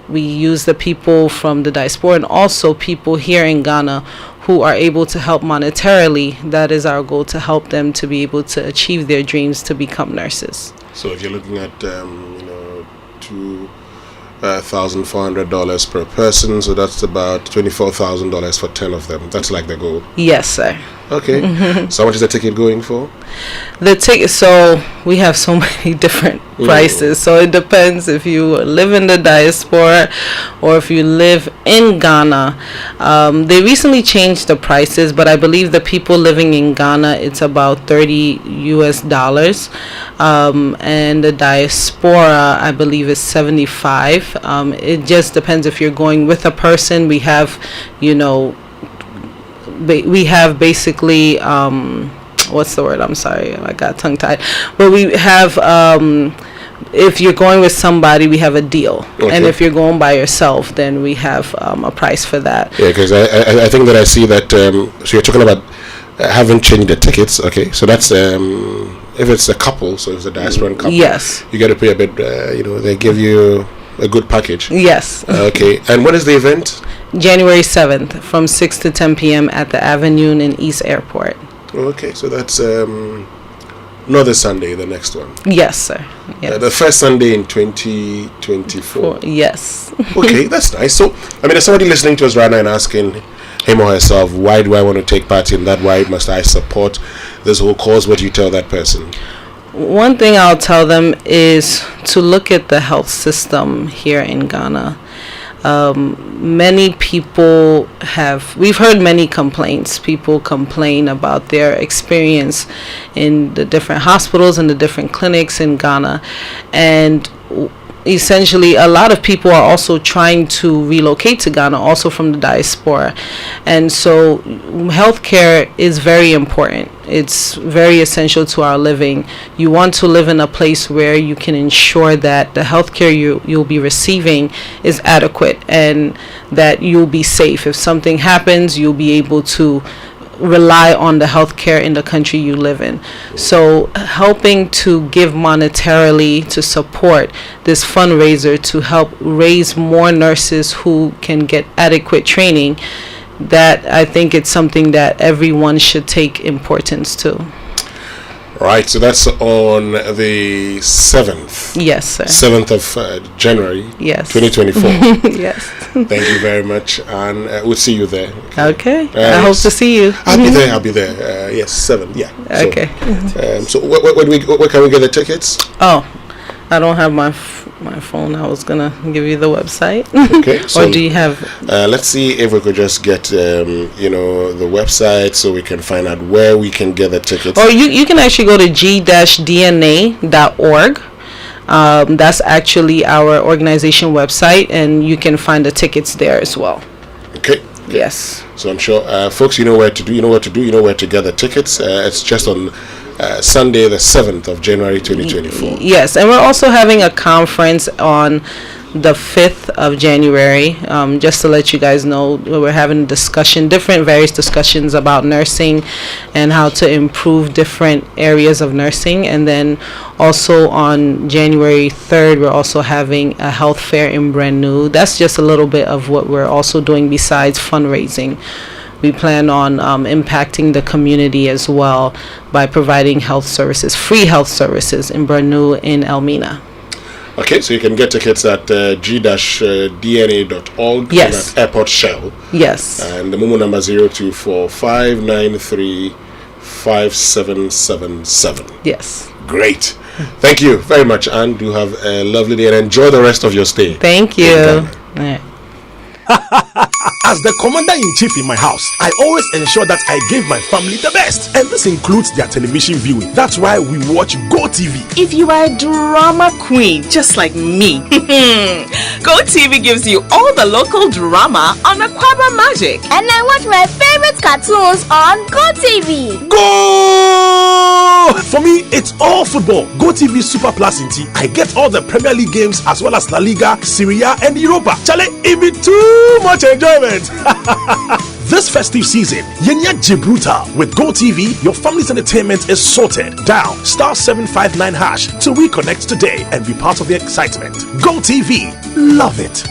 we use the people from the diaspora and also people here in Ghana who are able to help monetarily, that is our goal, to help them to be able to achieve their dreams to become nurses. So if you're looking at $2,400 per person, so that's about $24,000 for 10 of them. That's like the goal. Yes, sir. Okay. So how much is the ticket going for? The ticket, so we have so many different prices. So it depends if you live in the diaspora or if you live in Ghana. They recently changed the prices, but I believe the people living in Ghana, it's about $30 US. And the diaspora, I believe, is $75. It just depends if you're going with a person. We have, basically, what's the word? I'm sorry, I got tongue tied. But we have, if you're going with somebody, we have a deal. Okay. And if you're going by yourself, then we have a price for that. Yeah, because I think that I see that, so you're talking about haven't changed the tickets. Okay, so that's if it's a couple, so if it's a diaspora couple, yes, you got to pay a bit. They give you a good package. Yes. Okay, and when is the event? January 7th from 6 to 10 p.m. at the Avenue in East Airport. Okay, so that's not this Sunday, the next one. Yes, sir. Yes. The first Sunday in 2024. Yes. Okay, that's nice. So, there's somebody listening to us right now and asking him or herself, why do I want to take part in that? Why must I support this whole cause? What do you tell that person? One thing I'll tell them is to look at the health system here in Ghana. Many people we've heard many complaints. People complain about their experience in the different hospitals and the different clinics in Ghana. And essentially, a lot of people are also trying to relocate to Ghana, also from the diaspora. And so healthcare is very important. It's very essential to our living. You want to live in a place where you can ensure that the healthcare you'll be receiving is adequate and that you'll be safe. If something happens, you'll be able to rely on the healthcare in the country you live in. So helping to give monetarily to support this fundraiser to help raise more nurses who can get adequate training, that I think it's something that everyone should take importance to. Right, so that's on the 7th. Yes, sir. 7th of January. Yes. 2024. Yes. Thank you very much, and we'll see you there. Okay. I hope to see you. I'll be there. Yes, 7. Yeah. Okay. So where can we get the tickets? Oh, I don't have my phone. I was gonna give you the website. Okay. So, or do you have? Let's see if we could just get the website so we can find out where we can get the tickets. Or you can actually go to g-dna.org. That's actually our organization website, and you can find the tickets there as well. Okay. Yes. So I'm sure, folks, you know where to get the tickets. It's just on Sunday, the 7th of January 2024. Yes, and we're also having a conference on the 5th of January. Just to let you guys know, we're having various discussions about nursing and how to improve different areas of nursing. And then also on January 3rd, we're also having a health fair in Brand New. That's just a little bit of what we're also doing besides fundraising. We plan on impacting the community as well by providing health services, free health services in Brand New in Elmina. Okay, so you can get tickets at g-dna.org. Yes. At Airport Shell. Yes. And the Momo number 0245935777. Yes. Great. Thank you very much, and do have a lovely day and enjoy the rest of your stay. Thank you. As the commander-in-chief in my house, I always ensure that I give my family the best, and this includes their television viewing. That's why we watch GoTV. If you are a drama queen just like me, GoTV gives you all the local drama on Aquaba Magic. And I watch my favorite cartoons on GoTV. Go! For me, it's all football. GoTV Super Plus in T. I get all the Premier League games as well as La Liga, Serie A, and Europa. Chale, it be too much enjoyment. This festive season, Yenya Gibraltar with GoTV, your family's entertainment is sorted. Dial *759# to reconnect today and be part of the excitement. GoTV, love it.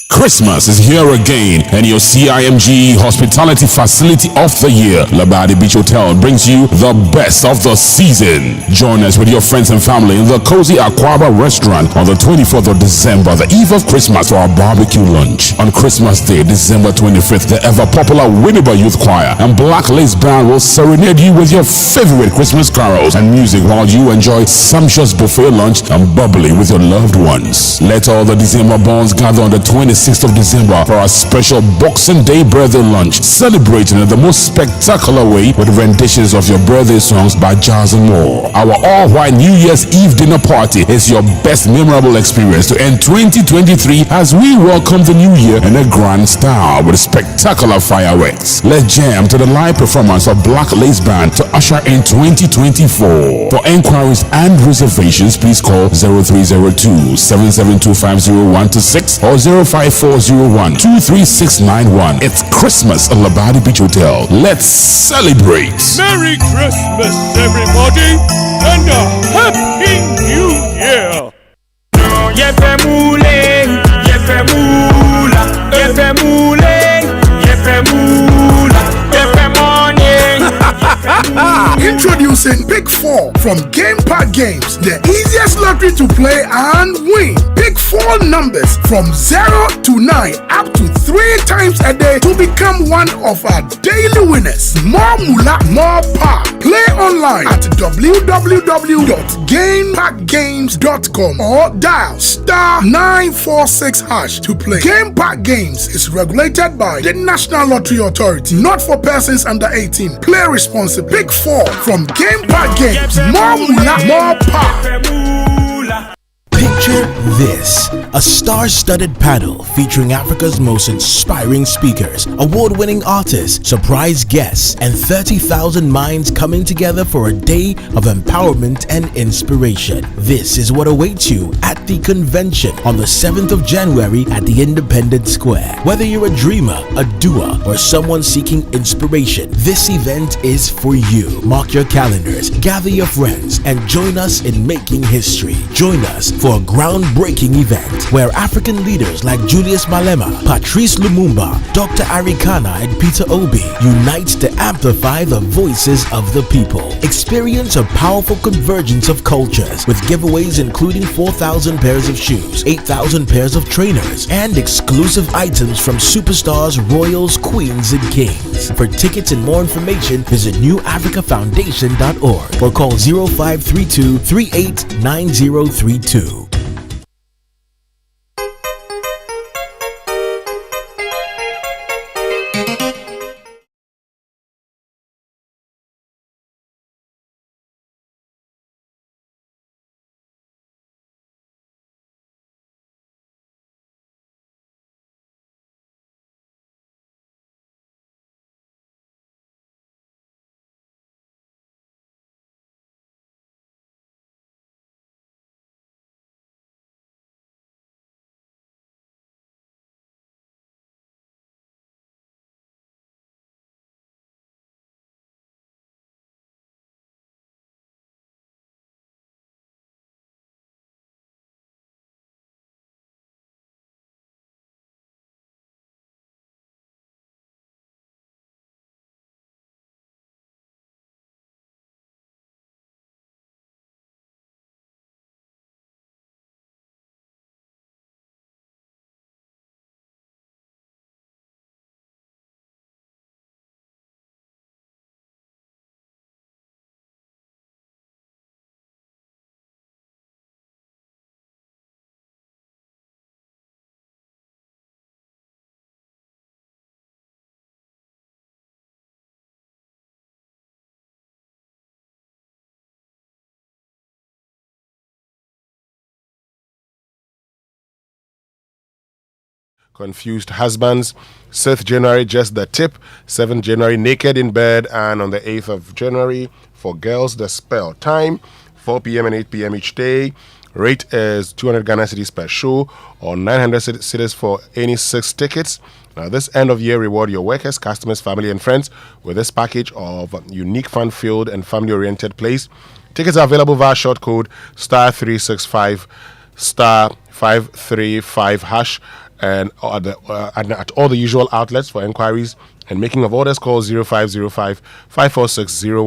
Christmas is here again, and your CIMG Hospitality Facility of the Year, Labadi Beach Hotel, brings you the best of the season. Join us with your friends and family in the cozy Aquaba restaurant on the 24th of December, the eve of Christmas, for our barbecue lunch. On Christmas Day, December 25th, the ever-popular Winneba Youth Choir and Black Lace Band will serenade you with your favorite Christmas carols and music while you enjoy sumptuous buffet lunch and bubbly with your loved ones. Let all the December bonds gather on the 26th of December for our special Boxing Day birthday lunch, celebrating in the most spectacular way with renditions of your birthday songs by Jazz and more. Our all-white New Year's Eve dinner party is your best memorable experience to end 2023 as we welcome the new year in a grand style with spectacular fireworks. Let's jam to the live performance of Black Lace Band to usher in 2024. For enquiries and reservations, please call 0302-772-5016 or 05401-23691. It's Christmas at Labadi Beach Hotel. Let's celebrate. Merry Christmas, everybody, and a Happy New Year. Introducing Pick 4 from Game Park Games, the easiest lottery to play and win. Pick 4 numbers from 0 to 9 up to 3 times a day to become one of our daily winners. More moolah, more power. Play online at www.gameparkgames.com or dial *946# to play. Game Park Games is regulated by the National Lottery Authority, not for persons under 18. Play responsibly. Pick 4 from Game Park Games. More moolah, more power. Picture this, a star-studded panel featuring Africa's most inspiring speakers, award-winning artists, surprise guests, and 30,000 minds coming together for a day of empowerment and inspiration. This is what awaits you at Shakti Convention on the 7th of January at the Independence Square. Whether you're a dreamer, a doer, or someone seeking inspiration, this event is for you. Mark your calendars, gather your friends, and join us in making history. Join us for a groundbreaking event where African leaders like Julius Malema, Patrice Lumumba, Dr. Arikana, and Peter Obi unite to amplify the voices of the people. Experience a powerful convergence of cultures with giveaways including 4,000 pairs of shoes, 8,000 pairs of trainers, and exclusive items from superstars, royals, queens, and kings. For tickets and more information, visit newafricafoundation.org or call 0532 389032. Confused husbands. 6th January, just the tip. 7th January, naked in bed. And on the 8th of January, for girls, the spell. Time, 4 p.m. and 8 p.m. each day. Rate is 200 Ghana cedis per show or 900 cedis for any 6 tickets. Now, this end of year, reward your workers, customers, family, and friends with this package of unique, fun-filled, and family-oriented plays. Tickets are available via short code *365 *535# and at all the usual outlets. For inquiries and making of orders, call 0505 546 010 or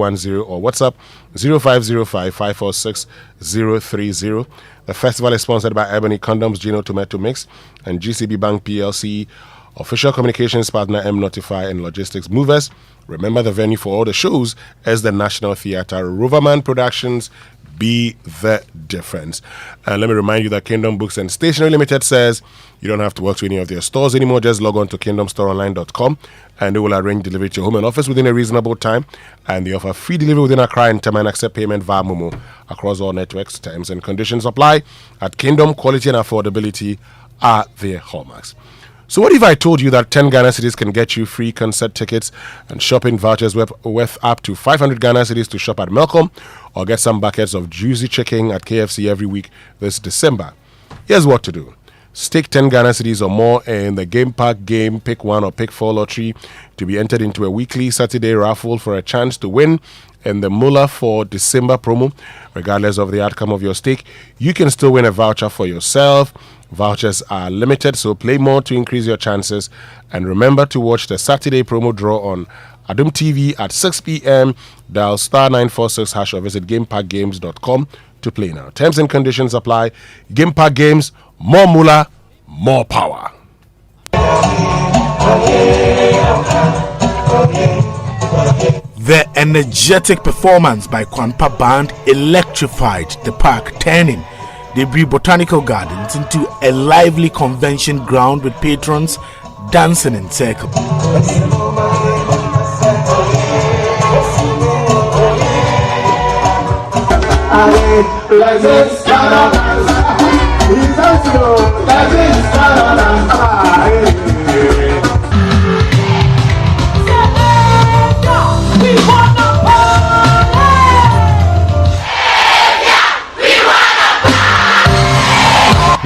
WhatsApp 0505 546 030. The festival is sponsored by Ebony Condoms, Gino Tomato Mix, and GCB Bank PLC. Official communications partner M Notify and Logistics Movers. Remember, the venue for all the shows is the National Theatre. Roverman Productions. Be the difference. And let me remind you that Kingdom Books and Stationery Limited says you don't have to walk to any of their stores anymore. Just log on to kingdomstoreonline.com and they will arrange delivery to your home and office within a reasonable time. And they offer free delivery within Accra and time and accept payment via Momo across all networks. Terms and conditions apply. At Kingdom, quality and affordability are their hallmarks. So what if I told you that 10 Ghana cedis can get you free concert tickets and shopping vouchers worth up to 500 Ghana cedis to shop at Malcolm, or get some buckets of juicy chicken at KFC every week this December? Here's what to do. Stake 10 Ghana cedis or more in the Game Park Game Pick 1 or Pick 4 lottery to be entered into a weekly Saturday raffle for a chance to win in the Muller for December promo. Regardless of the outcome of your stake, you can still win a voucher for yourself. Vouchers are limited, so play more to increase your chances. And remember to watch the Saturday promo draw on Adum TV at 6 p.m. Dial *946# or visit GameParkGames.com to play now. Terms and conditions apply. Game Park Games, more moolah, more power. The energetic performance by Kwanpa Band electrified the park, turning Debris Botanical Gardens into a lively convention ground with patrons dancing in circles.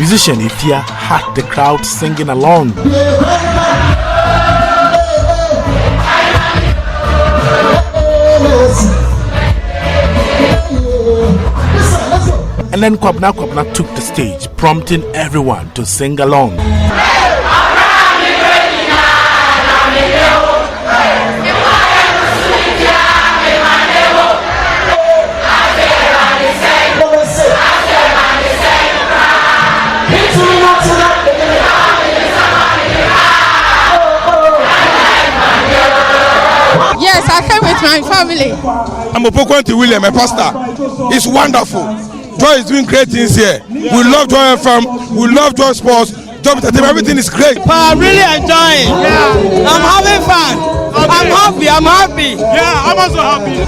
Musician Ithia had the crowd singing along. And then Kwabna took the stage, prompting everyone to sing along. Yes, I came with my family. I'm Opokwenti William, a pastor. It's wonderful. Joy is doing great things here. We love Joy FM. We love Joy Sports. Joy Entertainment. Everything is great. I'm really enjoying. Yeah. I'm having fun. Okay. I'm happy. Yeah, I'm also happy.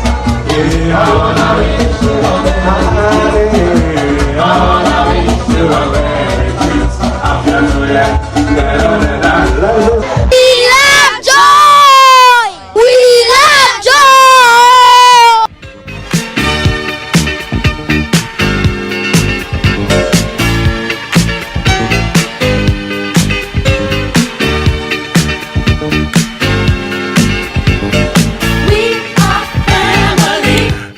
We love joy! We love joy!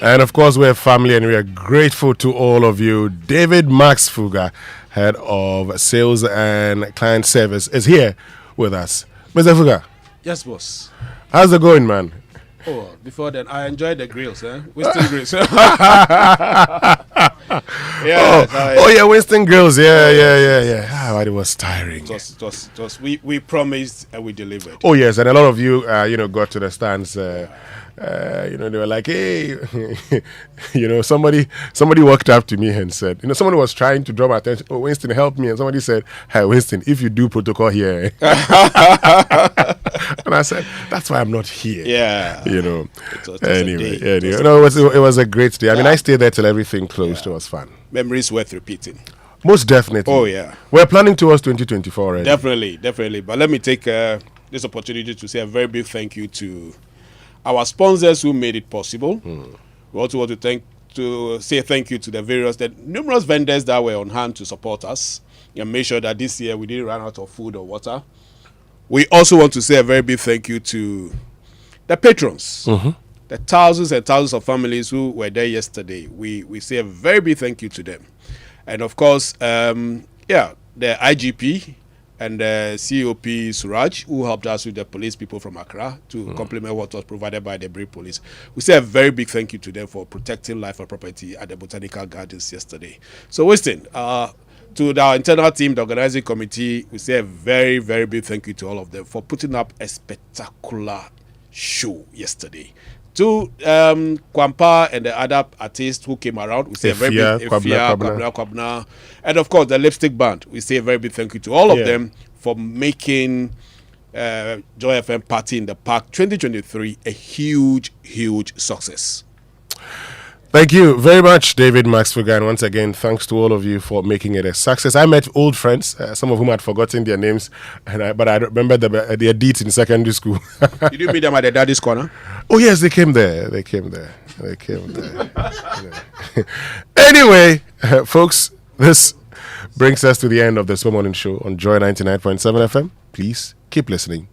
And of course, we're family and we are grateful to all of you. David Max Fuga, head of sales and client service, is here with us. Mr. Fuga. Yes, boss. How's it going, man? Oh, before then, I enjoyed the grills, Winston grills. Yeah, Winston grills. Yeah. But it was tiring. It was. We promised and we delivered. Oh, yes. And a lot of you, got to the stands. They were like, hey, somebody walked up to me and said, somebody was trying to draw my attention. Oh, Winston, help me. And somebody said, hey, Winston, if you do protocol here. And I said, that's why I'm not here. Yeah. Anyway, it was a great day. I mean, I stayed there till everything closed. It was fun. Memories worth repeating. Most definitely. Oh, yeah. We're planning towards 2024 already. Definitely. But let me take this opportunity to say a very big thank you to our sponsors who made it possible. We also want to say thank you to the numerous vendors that were on hand to support us and make sure that this year we didn't run out of food or water. We also want to say a very big thank you to the patrons, the thousands and thousands of families who were there yesterday. We say a very big thank you to them. And of course, the IGP and COP Suraj, who helped us with the police people from Accra to complement what was provided by the Brave Police. We say a very big thank you to them for protecting life and property at the Botanical Gardens yesterday. So, Winston, to our internal team, the organizing committee, we say a very, very big thank you to all of them for putting up a spectacular show yesterday. To Kwampa and the other artists who came around, we say a very big Kwabna. And of course, the Lipstick Band, we say a very big thank you to all of them for making Joy FM Party in the Park 2023 a huge, huge success. Thank you very much, David Max Fuga, and once again, thanks to all of you for making it a success. I met old friends, some of whom had forgotten their names, but I remember their deeds in secondary school. Did you meet them at the Daddy's Corner? Oh, yes, they came there. Anyway, folks, this brings us to the end of the Small Morning Show on Joy 99.7 FM. Please keep listening.